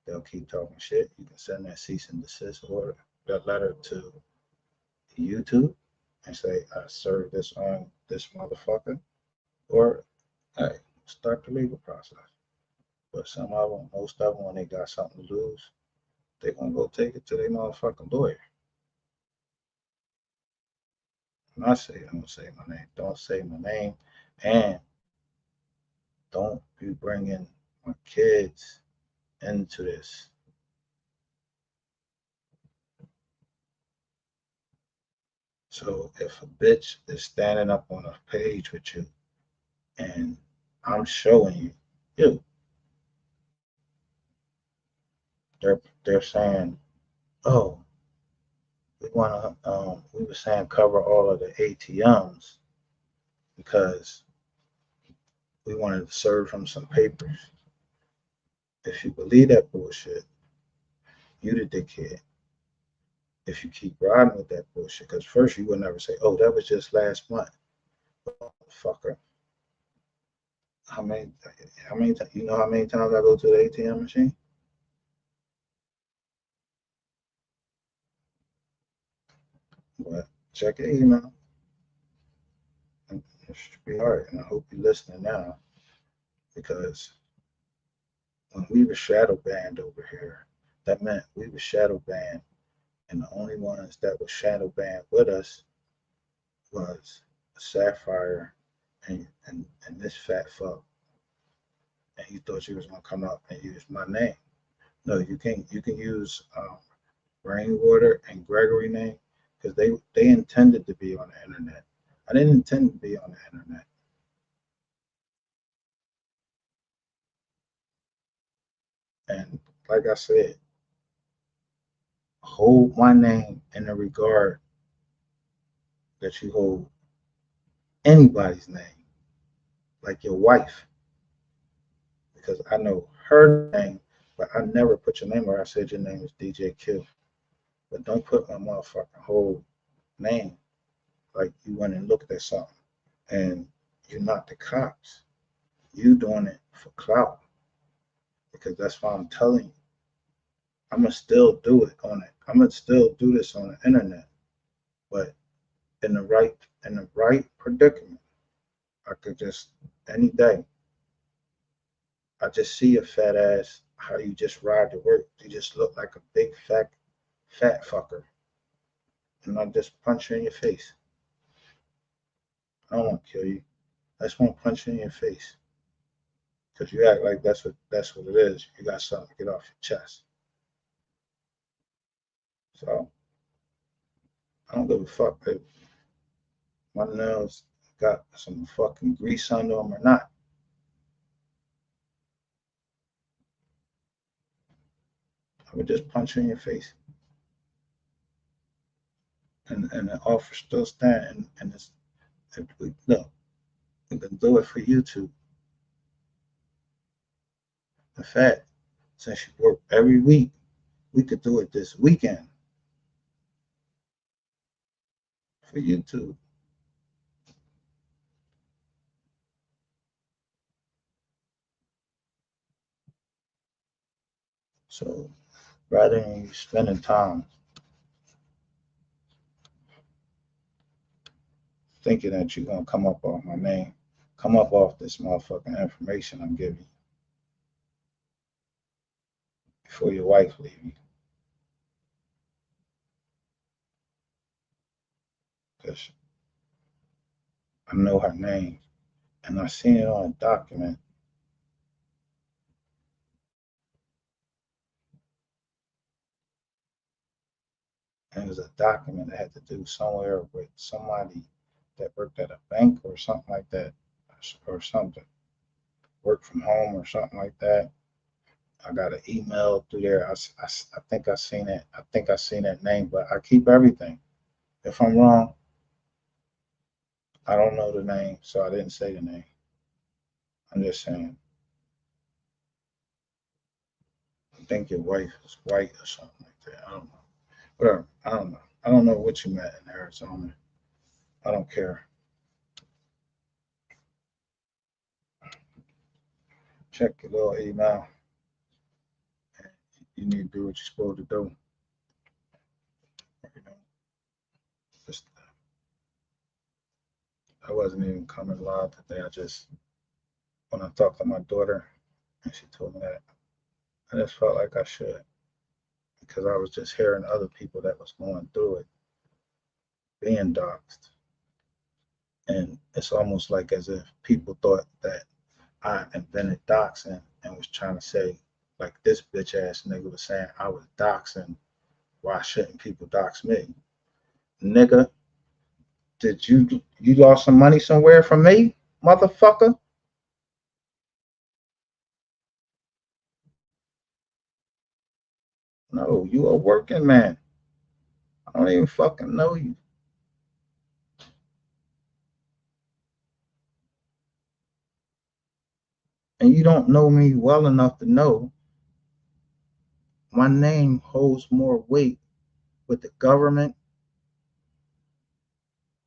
They'll keep talking shit. You can send that cease and desist order, that letter to YouTube and say, I served this on this motherfucker, or hey, start the legal process. But some of them, most of them, when they got something to lose, they gonna go take it to their motherfucking lawyer. And I say, don't say my name. Don't say my name, and don't be bringing my kids into this. So if a bitch is standing up on a page with you and I'm showing you, you, they're saying, oh, we were saying cover all of the ATMs because we wanted to serve him some papers. If you believe that bullshit, you the dickhead. If you keep riding with that bullshit, because first you would never say, oh, that was just last month. Fucker. How many, you know how many times I go to the ATM machine? But check your email. And it should be all right. And I hope you're listening now because when we were shadow banned over here, that meant we were shadow banned. And the only ones that were shadow banned with us was Sapphire and this fat fuck. And he thought she was gonna come up and use my name. No, you can use Rainwater and Gregory name because they intended to be on the internet. I didn't intend to be on the internet. And like I said, hold my name in the regard that you hold anybody's name, like your wife, because I know her name, but I never put your name where I said your name is DJ Q. But don't put my motherfucking whole name like you went and looked at something and you're not the cops. You doing it for clout because that's why I'm telling you. I'm gonna still do it on it. I'm gonna still do this on the internet, but in the right predicament, I could just any day. I just see a fat ass how you just ride to work. You just look like a big fat fucker, and I just punch you in your face. I don't want to kill you. I just want to punch you in your face because you act like that's what it is. You got something to get off your chest. So I don't give a fuck if my nails got some fucking grease under them or not. I would just punch you in your face. And the offer still standing. And it's, look, we can do it for YouTube. In fact, since you work every week, we could do it this weekend for YouTube. So rather than you spending time thinking that you're gonna come up off my name, come up off this motherfucking information I'm giving you before your wife leave you. Because I know her name and I seen it on a document. And it was a document that had to do somewhere with somebody that worked at a bank or something like that, or something, work from home or something like that. I got an email through there. I think I seen it. I think I seen that name, but I keep everything. If I'm wrong, I don't know the name, so I didn't say the name. I'm just saying. I think your wife is white or something like that. I don't know. Whatever. I don't know. I don't know what you met in Arizona. I don't care. Check your little email. You need to do what you're supposed to do. You know, just I wasn't even coming live today. I just when I talked to my daughter and she told me that, I just felt like I should because I was just hearing other people that was going through it, being doxxed. And it's almost like as if people thought that I invented doxing and was trying to say, like this bitch ass nigga was saying I was doxing. Why shouldn't people dox me? Nigga, did you lost some money somewhere from me, motherfucker? No, you a working man. I don't even fucking know you. And you don't know me well enough to know my name holds more weight with the government,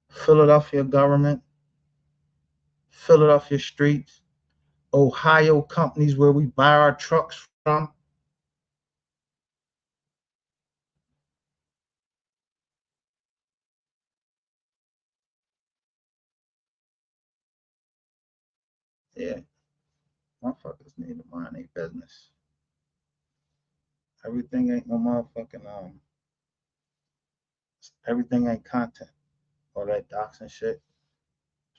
Philadelphia government, Philadelphia streets, Ohio companies where we buy our trucks from. Yeah, motherfuckers need to mind their business. Everything ain't no motherfucking everything ain't content. All that doxing shit,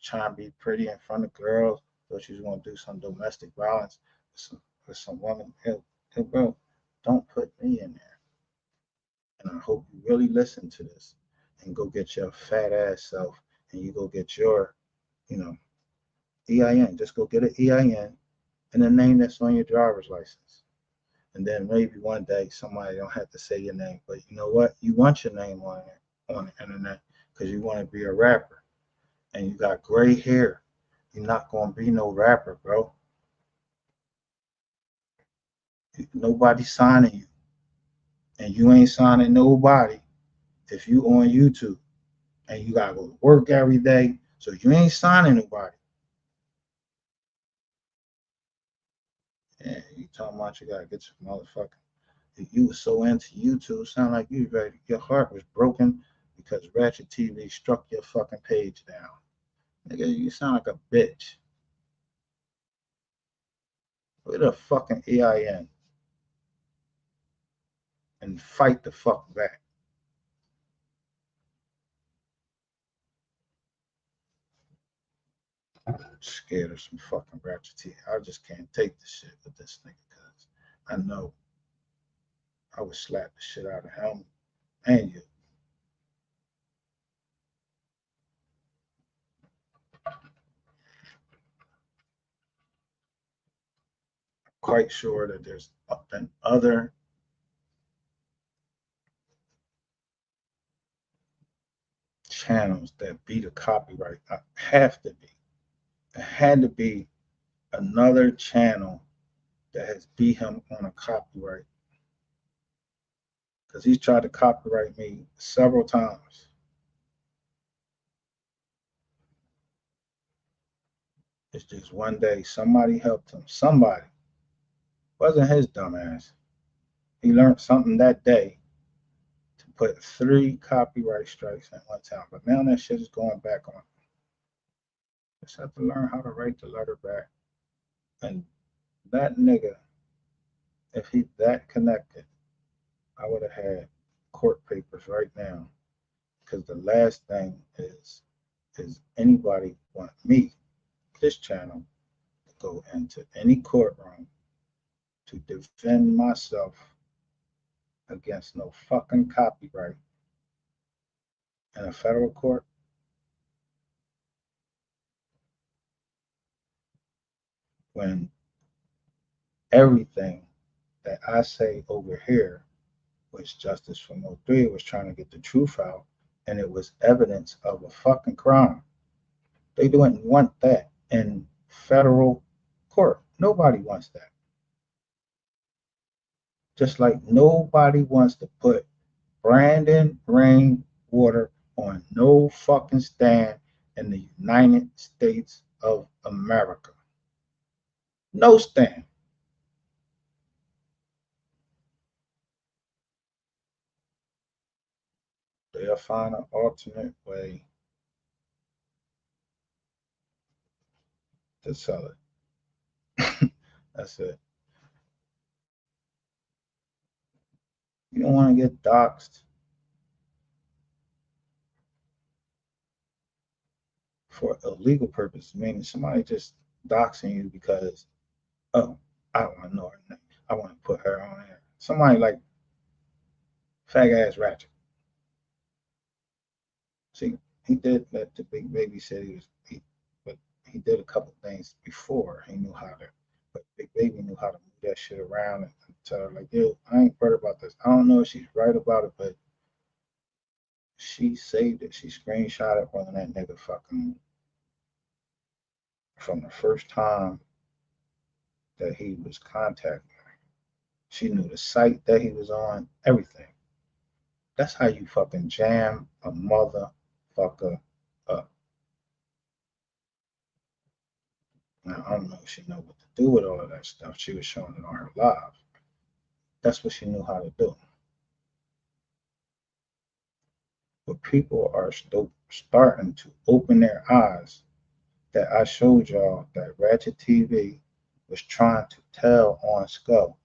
trying to be pretty in front of girls, so she's gonna do some domestic violence with some woman. Hey, bro, don't put me in there. And I hope you really listen to this and go get your fat ass self and you go get your, you know, EIN. Just go get an EIN and a name that's on your driver's license. And then maybe one day somebody don't have to say your name, but you know what? You want your name on the internet because you want to be a rapper, and you got gray hair. You're not gonna be no rapper, bro. Nobody's signing you, and you ain't signing nobody if you on YouTube and you gotta go to work every day. So you ain't signing nobody. And you talking about you gotta get your motherfucking. You was so into YouTube, sound like you ready. Your heart was broken because Ratchet TV struck your fucking page down. Nigga, you sound like a bitch. With a fucking EIN and fight the fuck back. I'm scared of some fucking Ratchet TV. I just can't take the shit with this nigga because I know I would slap the shit out of him and you. Quite sure that there's been other channels that beat a copyright. Have to be. It had to be another channel that has beat him on a copyright because he's tried to copyright me several times. It's just one day somebody helped him. Somebody. Wasn't his dumb ass. He learned something that day to put 3 copyright strikes at one time. But now that shit is going back on. Just have to learn how to write the letter back. And that nigga, if he that connected, I would have had court papers right now. Because the last thing is anybody want me, this channel, to go into any courtroom to defend myself against no fucking copyright in a federal court. When everything that I say over here was Justice from '03 was trying to get the truth out, and it was evidence of a fucking crime. They don't want that in federal court. Nobody wants that. Just like nobody wants to put Brandon Rainwater on no fucking stand in the United States of America. No stand. They'll find an alternate way to sell it. That's it. You don't want to get doxxed for illegal purpose, meaning somebody just doxing you because, oh, I don't want to know her name. I want to put her on there. Somebody like fag ass Ratchet. See, he did that to Big Baby said but he did a couple things before he knew how to. But Big Baby knew how to move that shit around and tell her like, yo, I ain't heard about this. I don't know if she's right about it, but she saved it. She screenshot it when that nigga fucking from the first time that he was contacting her. She knew the site that he was on, everything. That's how you fucking jam a motherfucker up. Now, I don't know if she know what to do with all of that stuff. She was showing it on her live. That's what she knew how to do. But people are starting to open their eyes that I showed y'all that Ratchet TV was trying to tell on Skull.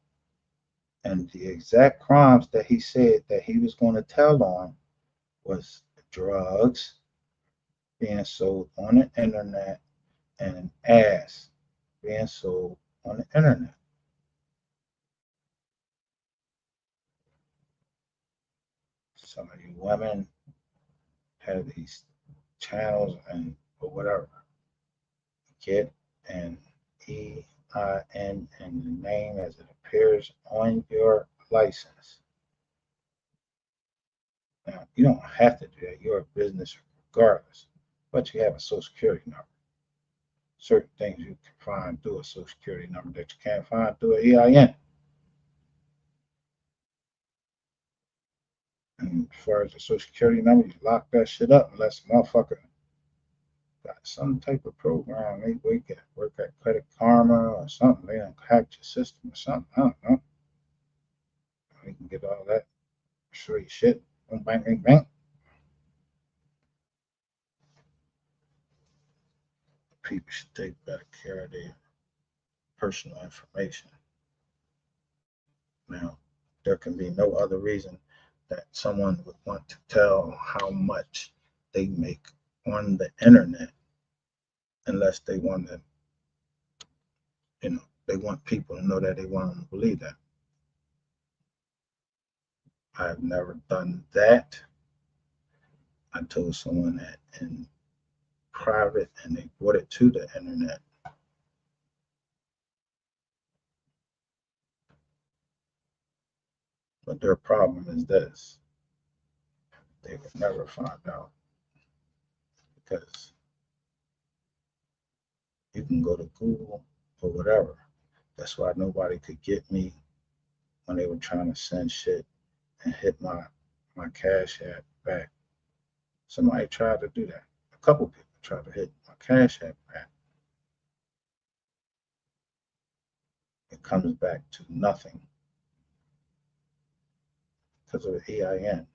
And the exact crimes that he said that he was going to tell on was drugs being sold on the internet and ass being sold on the internet. Some of you women have these channels and or whatever. Get an EIN and the name as it appears on your license. Now, you don't have to do that. You're a business regardless, but you have a social security number. Certain things you can find through a social security number that you can't find through an EIN. And as far as the social security number, you lock that shit up unless a motherfucker got some type of program. They work at Credit Karma or something. They don't hack your system or something. I don't know. You can get all that free shit. Bang, bang, bang. People should take better care of their personal information. Now, there can be no other reason that someone would want to tell how much they make on the internet unless they want to, they want people to know that they want them to believe that. I've never done that. I told someone that in private and they brought it to the internet. But their problem is this. They would never find out because you can go to Google or whatever. That's why nobody could get me when they were trying to send shit and hit my Cash App back. Somebody tried to do that. A couple people tried to hit my Cash App back. It comes back to nothing because of the EIN.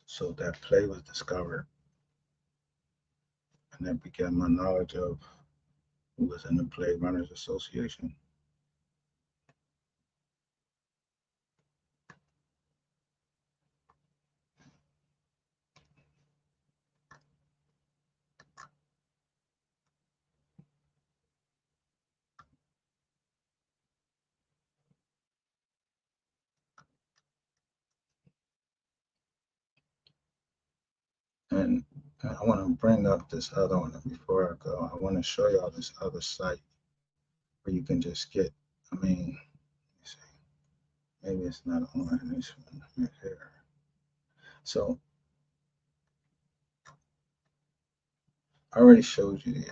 So that play was discovered, and that began my knowledge of who was in the Play Runners Association. And I want to bring up this other one before I go. I want to show y'all this other site where you can just get, I mean, let me see. Maybe it's not on this one right here. So I already showed you the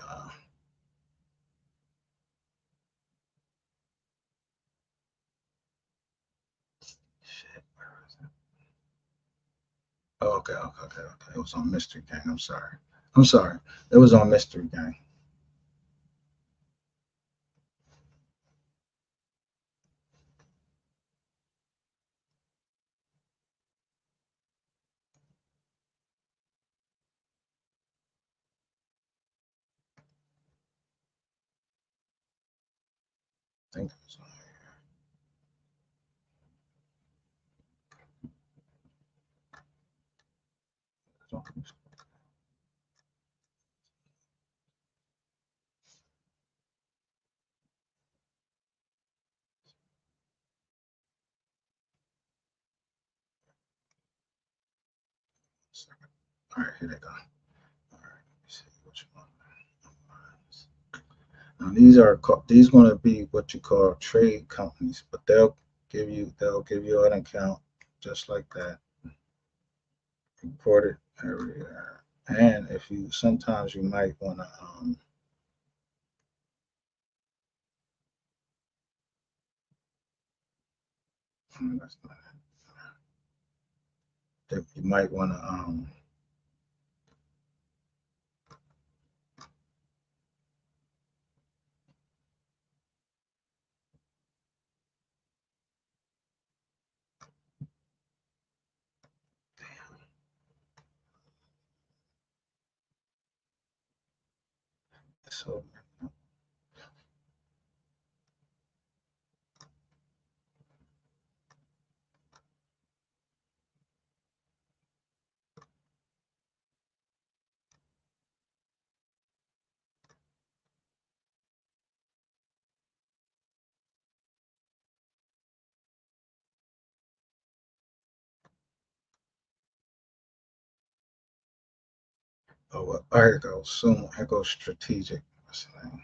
shit. Where was it? Oh, okay. It was on Mystery Gang. I'm sorry. It was on Mystery Gang. I think it was on here. All right, here they go. All right, let me see which one. Now these going to be what you call trade companies, but they'll give you an account just like that, reported everywhere. And if you sometimes you might want to that's not it. You might want to so oh well, here it goes. Soon here goes strategic. What's the name?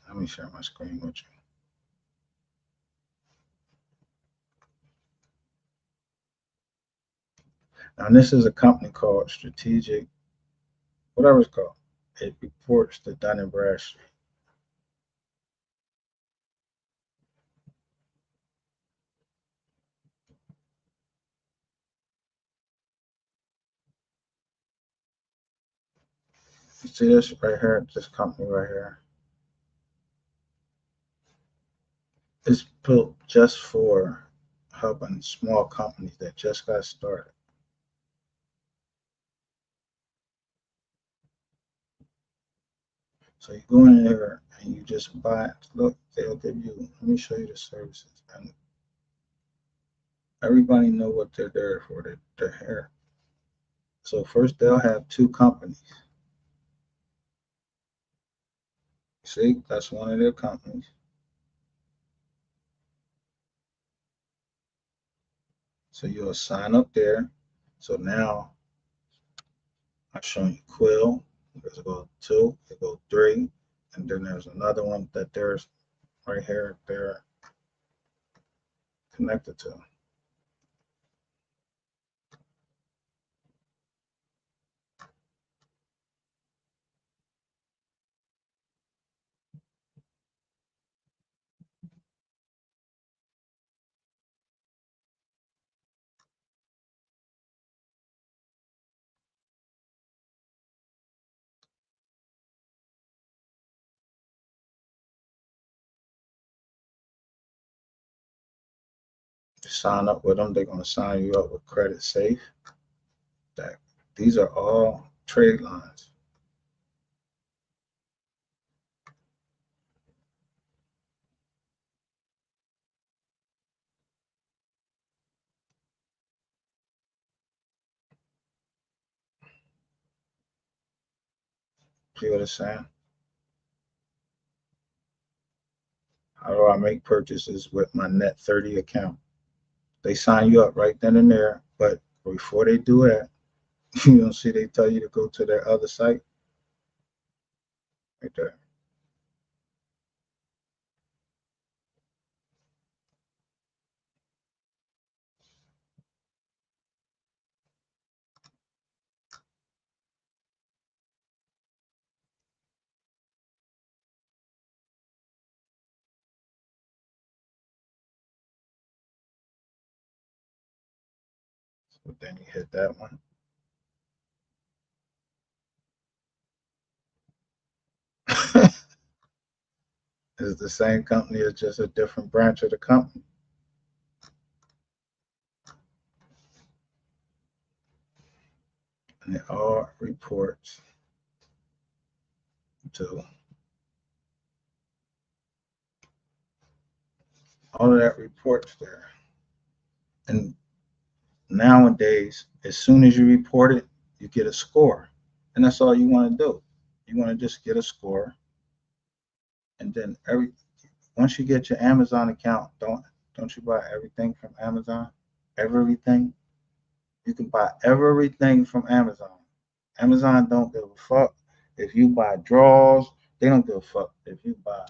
Let me share my screen with you. Now this is a company called Strategic, whatever it's called. It reports to Dun and Bradstreet. You see this right here? This company right here. It's built just for helping small companies that just got started. So you go in there and you just buy it. Look, they'll give you, let me show you the services. And everybody know what they're there for. They're here. So first they'll have two companies. See, that's one of their companies. So you'll sign up there. So now I'm showing you Quill. There's go 2, it go 3, and then there's another one that there's right here. They're connected to. You sign up with them, they're going to sign you up with Credit Safe. That these are all trade lines. See what it's saying? How do I make purchases with my Net 30 account? They sign you up right then and there, but before they do that, You don't see they tell you to go to their other site right there. So then you hit that one. It's the same company, it's just a different branch of the company. And it all reports to all of that reports there. And nowadays, as soon as you report it, you get a score. And that's all you want to do. You want to just get a score. And then once you get your Amazon account, don't you buy everything from Amazon? Everything. You can buy everything from Amazon. Amazon don't give a fuck if you buy drawers. They don't give a fuck if you buy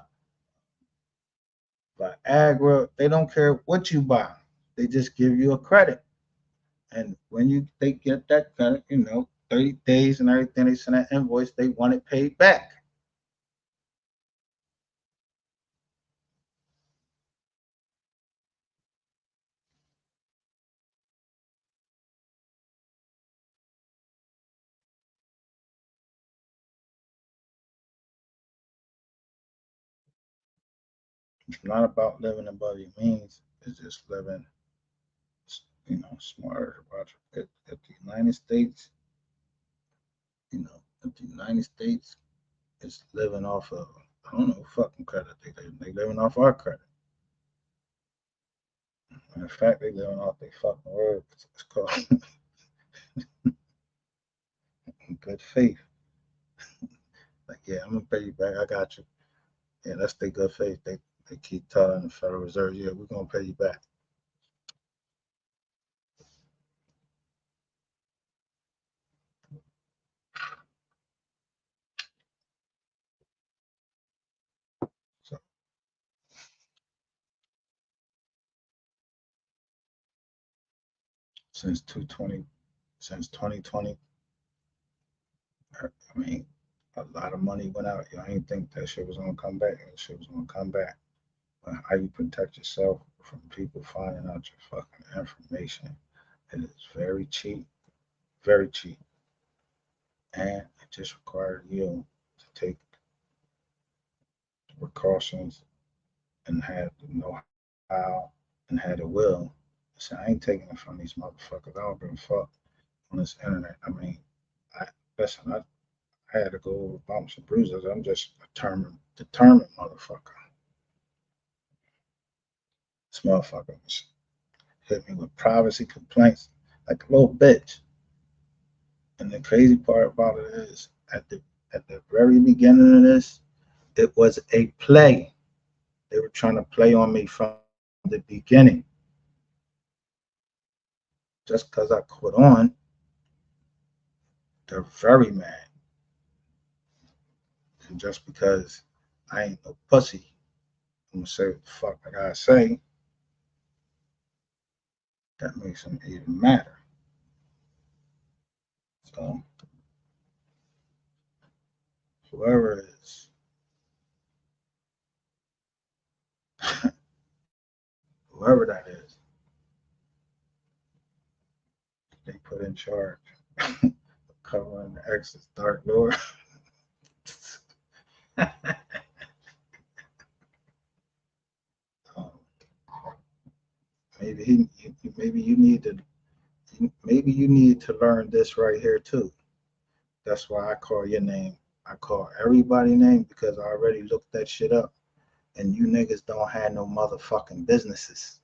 Viagra. They don't care what you buy. They just give you a credit. And when they get that credit, 30 days and everything, they send that invoice, they want it paid back. It's not about living above your means. It's just living, smarter about it. If the United States, if the United States is living off of, I don't know, fucking credit. They living off our credit. In fact, they living off their fucking word. It's called good faith. Like, yeah, I'm gonna pay you back. I got you. Yeah, that's their good faith. They keep telling the Federal Reserve, yeah, we're gonna pay you back. So since 2020, I mean, a lot of money went out. I didn't think that shit was gonna come back. That shit was gonna come back. But how you protect yourself from people finding out your fucking information? It is very cheap, very cheap, and it just requires you to take precautions and have the know-how and have the will. So I ain't taking it from these motherfuckers. I don't give a fuck on this internet. I mean, I listen. I had to go over bumps and bruises. I'm just determined motherfucker. This motherfucker hit me with privacy complaints like a little bitch. And the crazy part about it is, at the very beginning of this, it was a play. They were trying to play on me from the beginning. Just because I caught on, they're very mad. And just because I ain't no pussy, I'm gonna say what the fuck I gotta say. That makes them even madder. So whoever is whoever that is, they put in charge of covering the ex's dark lord. um, maybe you need to learn this right here too. That's why I call your name. I call everybody's name because I already looked that shit up. And you niggas don't have no motherfucking businesses.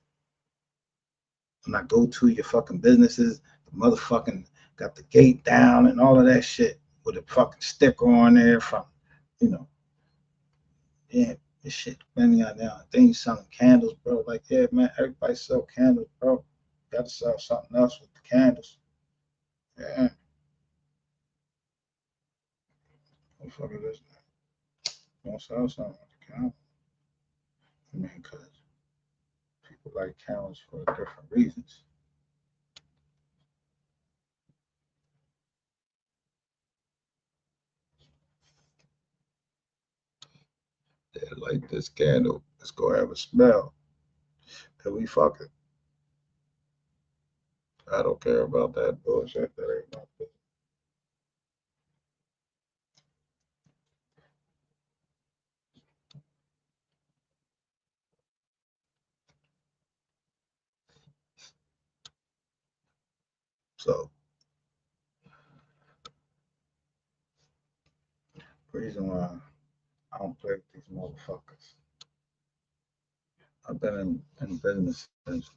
When I go to your fucking businesses, the motherfucking got the gate down and all of that shit with a fucking sticker on there from, yeah, this shit depending on now. Then you selling candles, bro. Like, yeah, man, everybody sell candles, bro. Gotta sell something else with the candles. Yeah. fuck is this? Don't sell something on the counter. I mean, because people like counts for different reasons. They light this candle. It's gonna have a smell. And we fucking. I don't care about that bullshit. That ain't my business. So, the reason why I don't play with these motherfuckers. I've been in business since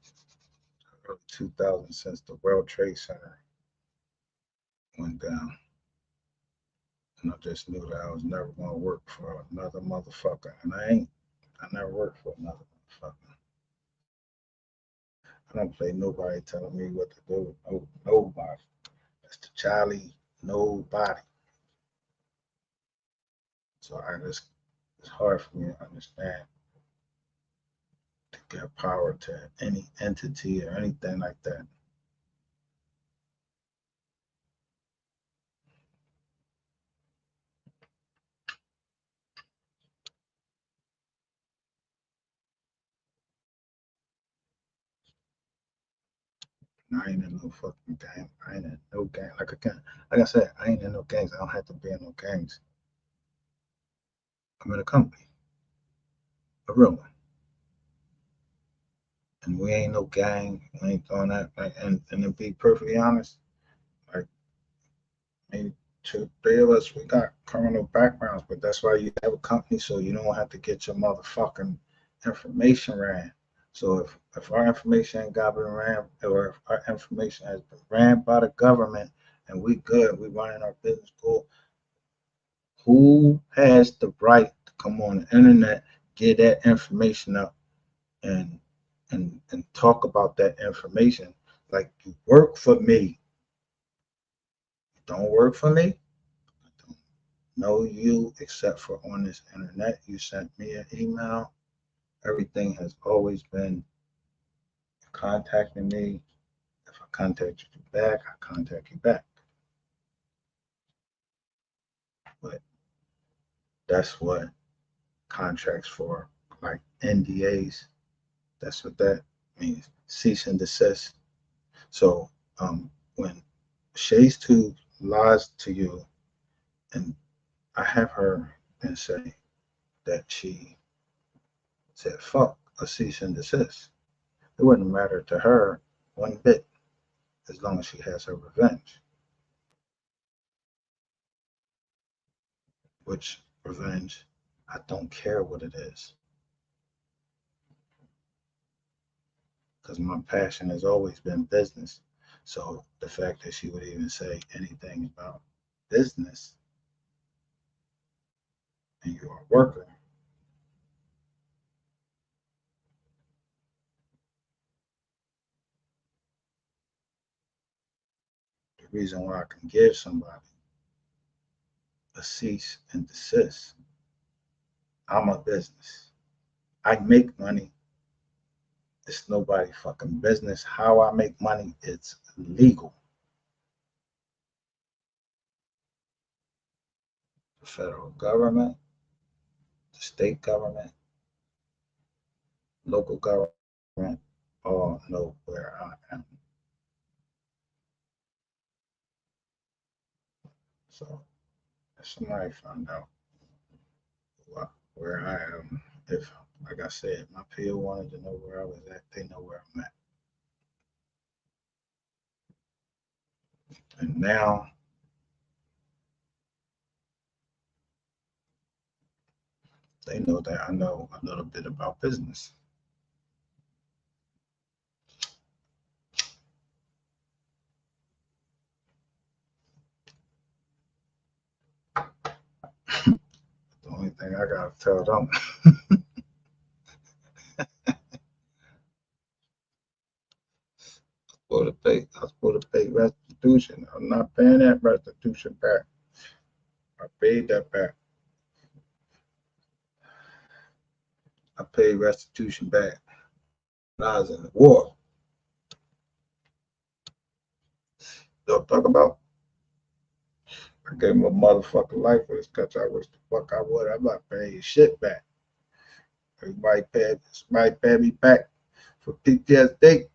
early 2000, since the World Trade Center went down. And I just knew that I was never going to work for another motherfucker. And I ain't. I never worked for another motherfucker. I don't play nobody telling me what to do. No, nobody. That's the Charlie, nobody. So it's hard for me to understand to give power to any entity or anything like that. And I ain't in no fucking gang. I ain't in no gang. Like I said, I ain't in no gangs. I don't have to be in no gangs. I'm in a company, a real one. And we ain't no gang. We ain't doing that. And to be perfectly honest, like maybe 2, 3 of us, we got criminal backgrounds, but that's why you have a company, so you don't have to get your motherfucking information ran. So if our information ain't got been ran, or if our information has been ran by the government and we good, we running our business cool, who has the right to come on the internet, get that information up and talk about that information? Like, you work for me. You don't work for me. I don't know you except for on this internet. You sent me an email. Everything has always been contacting me. If I contact you back, I contact you back. But that's what contracts for, like NDAs. That's what that means. Cease and desist. So when Shay's Tube lies to you, and I have her and say that she said fuck a cease and desist, it wouldn't matter to her one bit as long as she has her revenge. Which revenge, I don't care what it is. Because my passion has always been business. So the fact that she would even say anything about business, and you're a worker, the reason why I can give somebody a cease and desist, I'm a business. I make money. It's nobody fucking business. How I make money, it's legal. The federal government, the state government, local government all know where I am. So if somebody found out where I am, if, like I said, my PO wanted to know where I was at, they know where I'm at. And now they know that I know a little bit about business. The only thing I gotta tell them, I'm supposed to pay restitution. I'm not paying that restitution back. I paid that back. I paid restitution back when I was in the war. Don't talk about. I gave him a motherfucking life for this country. I wish the fuck I would. I'm not paying shit back. Everybody paid me back for PTSD.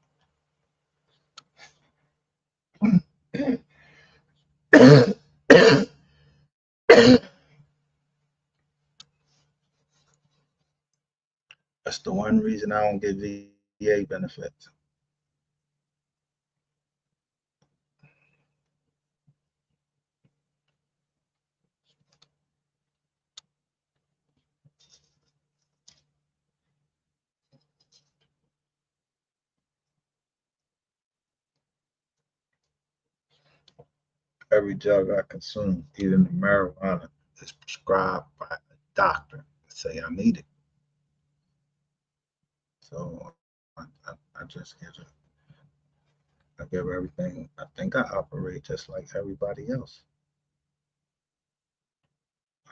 That's the one reason I don't get VA benefits. Every drug I consume, even the marijuana, is prescribed by a doctor that say I need it. So I just give it. I give everything. I think I operate just like everybody else.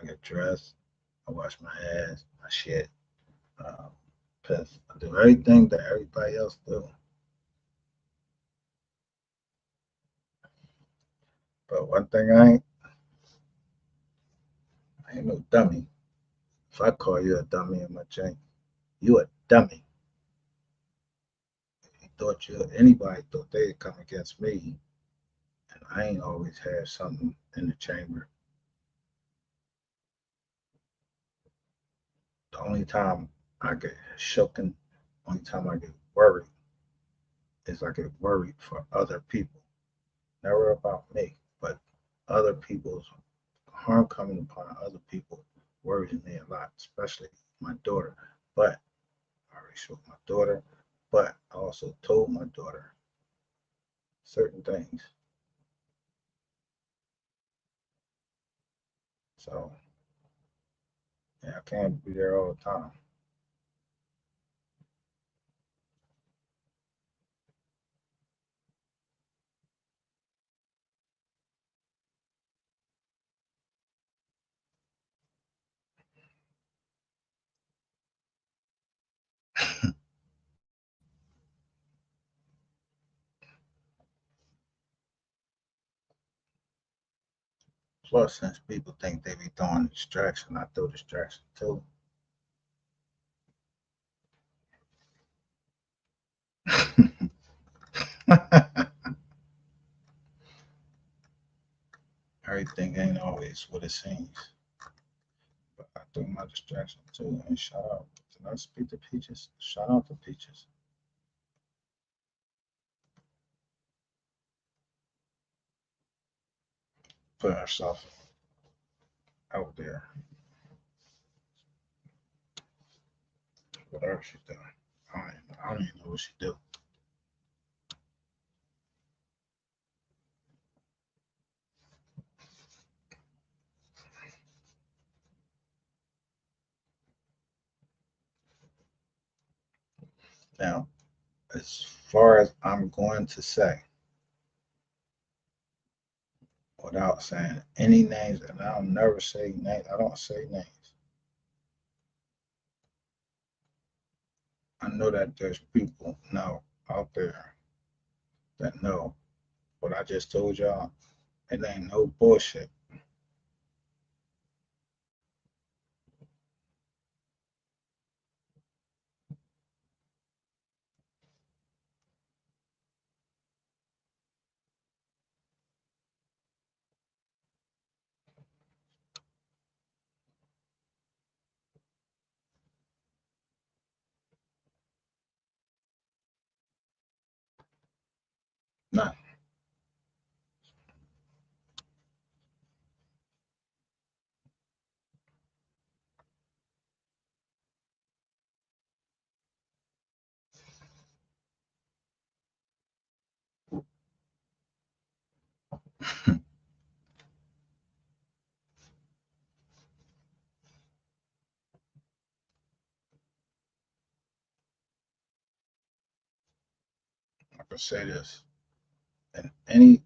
I get dressed. I wash my hands. I shit. Piss. I do everything that everybody else do. But one thing I ain't no dummy. If I call you a dummy in my chain, you a dummy. Anybody thought they'd come against me, and I ain't always had something in the chamber. The only time I get shooken, only time I get worried is I get worried for other people. Never about me, but other people's harm coming upon other people worries me a lot, especially my daughter. But I already showed my daughter, but I also told my daughter certain things. So yeah, I can't be there all the time. Plus, since people think they be throwing distraction, I throw distraction too. Everything ain't always what it seems. But I threw my distraction too. And shout out. Did I speak to Peaches? Shout out to Peaches. Put herself out there. Whatever she doing. I don't even know what she do. Now, as far as I'm going to say, without saying any names, and I'll never say names. I don't say names. I know that there's people now out there that know what I just told y'all. It ain't no bullshit. Nah, I can say this. In any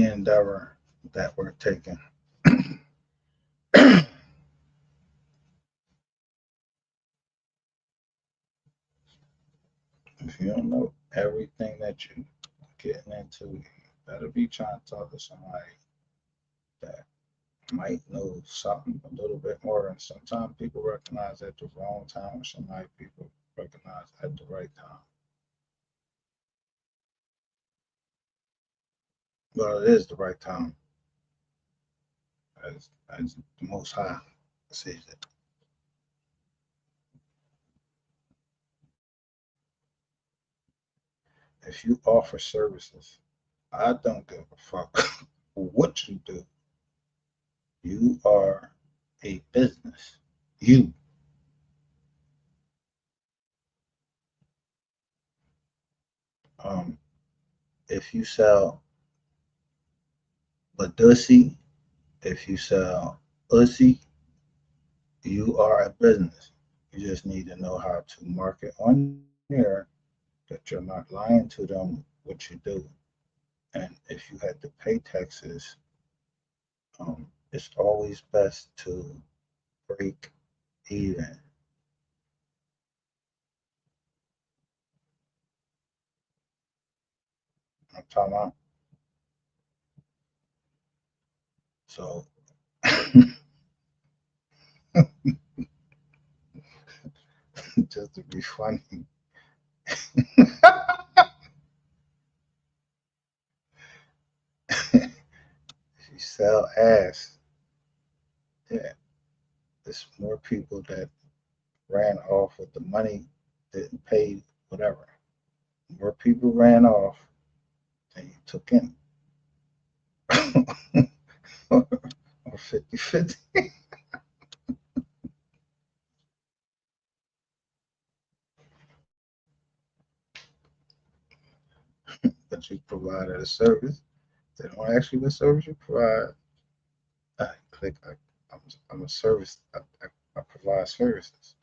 endeavor that we're taking, If you don't know everything that you're getting into, you better be trying to talk to somebody that might know something a little bit more. And sometimes people recognize at the wrong time, or sometimes people recognize at the right time. Well, it is the right time, as the Most High sees it. If you offer services, I don't give a fuck what you do. You are a business. You. Um, if you sell Badusi, if you sell Uzi, you are a business. You just need to know how to market on there that you're not lying to them what you do. And if you had to pay taxes, it's always best to break even. I'm talking about. So just to be funny, if you sell ass, yeah, there's more people that ran off with the money, didn't pay whatever. More people ran off than you took in. Or 50-50. But you provided a service. They don't ask you what service you provide. I click, I'm a service, I provide services.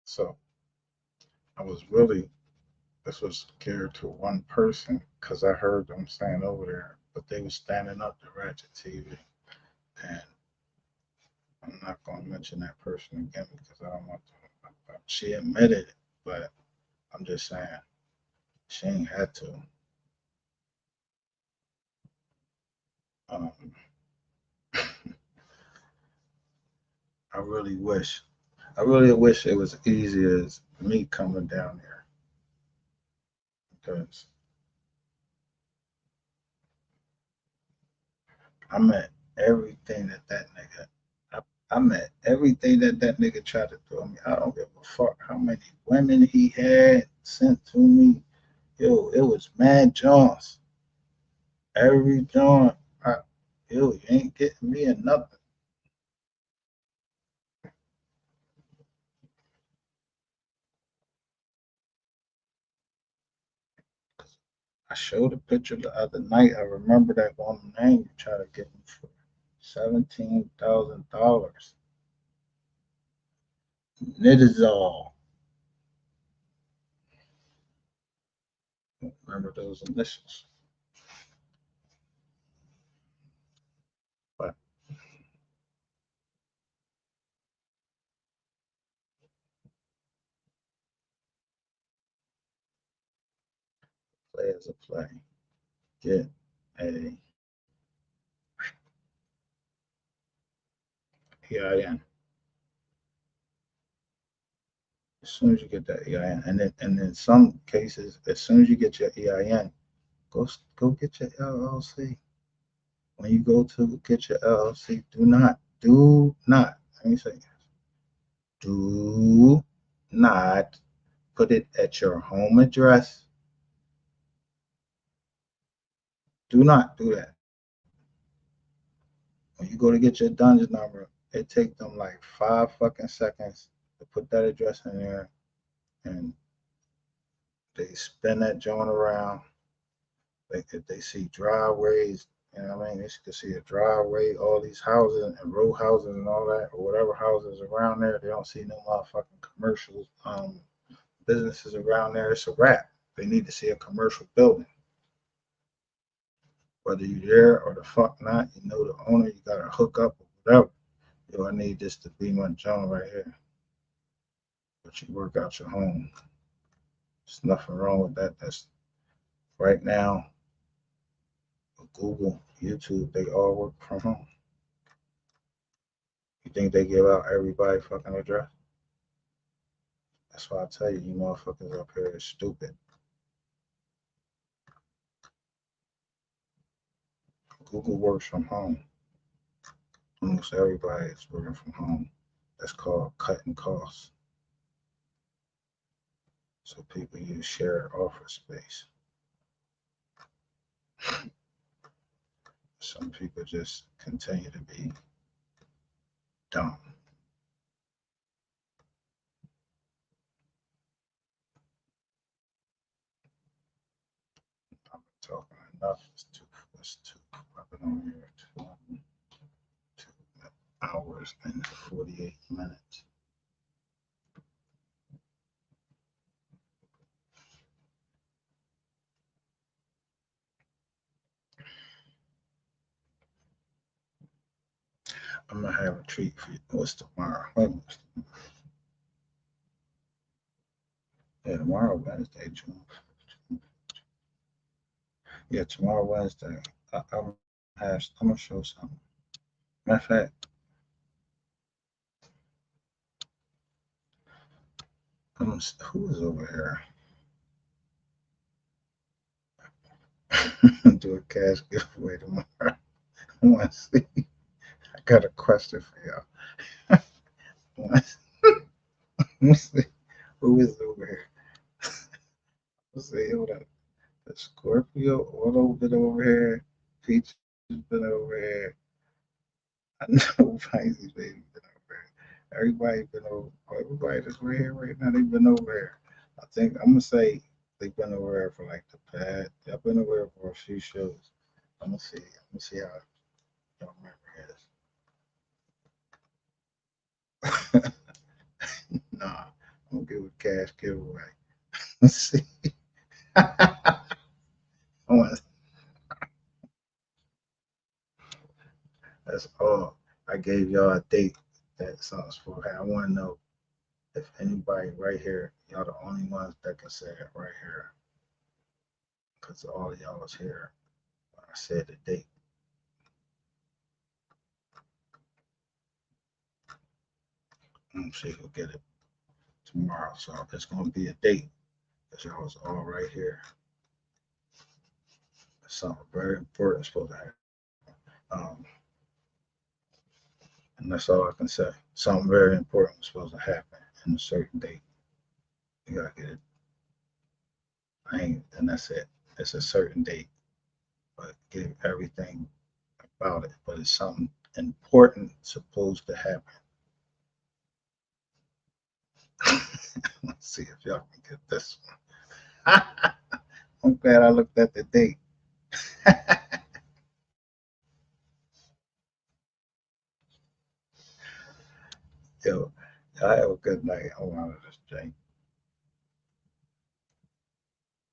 So I was really, this was geared to one person because I heard them saying over there, but they were standing up to Ratchet TV. And I'm not going to mention that person again because I don't want to. She admitted it, but I'm just saying she ain't had to. Um, I really wish, I really wish it was easy as me coming down there because I met everything that nigga. I met everything that nigga tried to throw me. I don't give a fuck how many women he had sent to me. Yo, it was mad Johns. Every John, yo, you ain't getting me in nothing. I showed a picture the other night. I remember that one name you tried to get me for $17,000. Nidazol. Remember those initials. But play as a play. Get a EIN. As soon as you get that EIN, and in some cases, as soon as you get your EIN, go get your LLC. When you go to get your LLC, do not. Let me say, do not put it at your home address. Do not do that. When you go to get your dungeon number, it takes them like 5 fucking seconds to put that address in there, and they spin that joint around. If they see driveways, you know what I mean? They can see a driveway, all these houses and row houses and all that, or whatever houses around there. They don't see no motherfucking commercials, businesses around there. It's a wrap. They need to see a commercial building. Whether you're there or the fuck not, you know the owner, you gotta hook up or whatever. Yo, I need this to be my joint right here. But you work out your home. There's nothing wrong with that. That's right now. Google, YouTube, they all work from home. You think they give out everybody fucking address? That's why I tell you, you motherfuckers up here is stupid. Google works from home. Almost everybody is working from home. That's called cutting costs. So people use shared office space. Some people just continue to be dumb. I'm talking enough. It's too. I've been on here 2 hours and 48 minutes. I'm gonna have a treat for you. What's tomorrow? Yeah, tomorrow Wednesday, June. Yeah, tomorrow Wednesday. I'm gonna show something. Matter of fact, who is over here? Do a cash giveaway tomorrow. I want to see. I got a question for y'all. Let's see who is over here. Let's see. Hold up. The Scorpio Auto been over here. Peach has been over here. I know Pisces baby been over here. Everybody been over. Everybody that's right here right now, they've been over here. I think I'm gonna say they've been over here for like the past. I've been over here for a few shows. I'm gonna see. I'm gonna see how y'all remember this. Nah, I'm gonna give a cash giveaway. Let's see. I want. That's all. I gave y'all a date that something's for. I want to know if anybody right here, y'all the only ones that can say it right here, because all of y'all was here when I said the date. I'm gonna see who'll get it tomorrow. So it's gonna be a date, because y'all was all right here. Something very important supposed to happen. And that's all I can say. Something very important was supposed to happen in a certain date. You gotta get it. And that's it. It's a certain date, but give everything about it. But it's something important supposed to happen. Let's see if y'all can get this one. I'm glad I looked at the date. Yo, y'all have a good night. I'm out of this drink.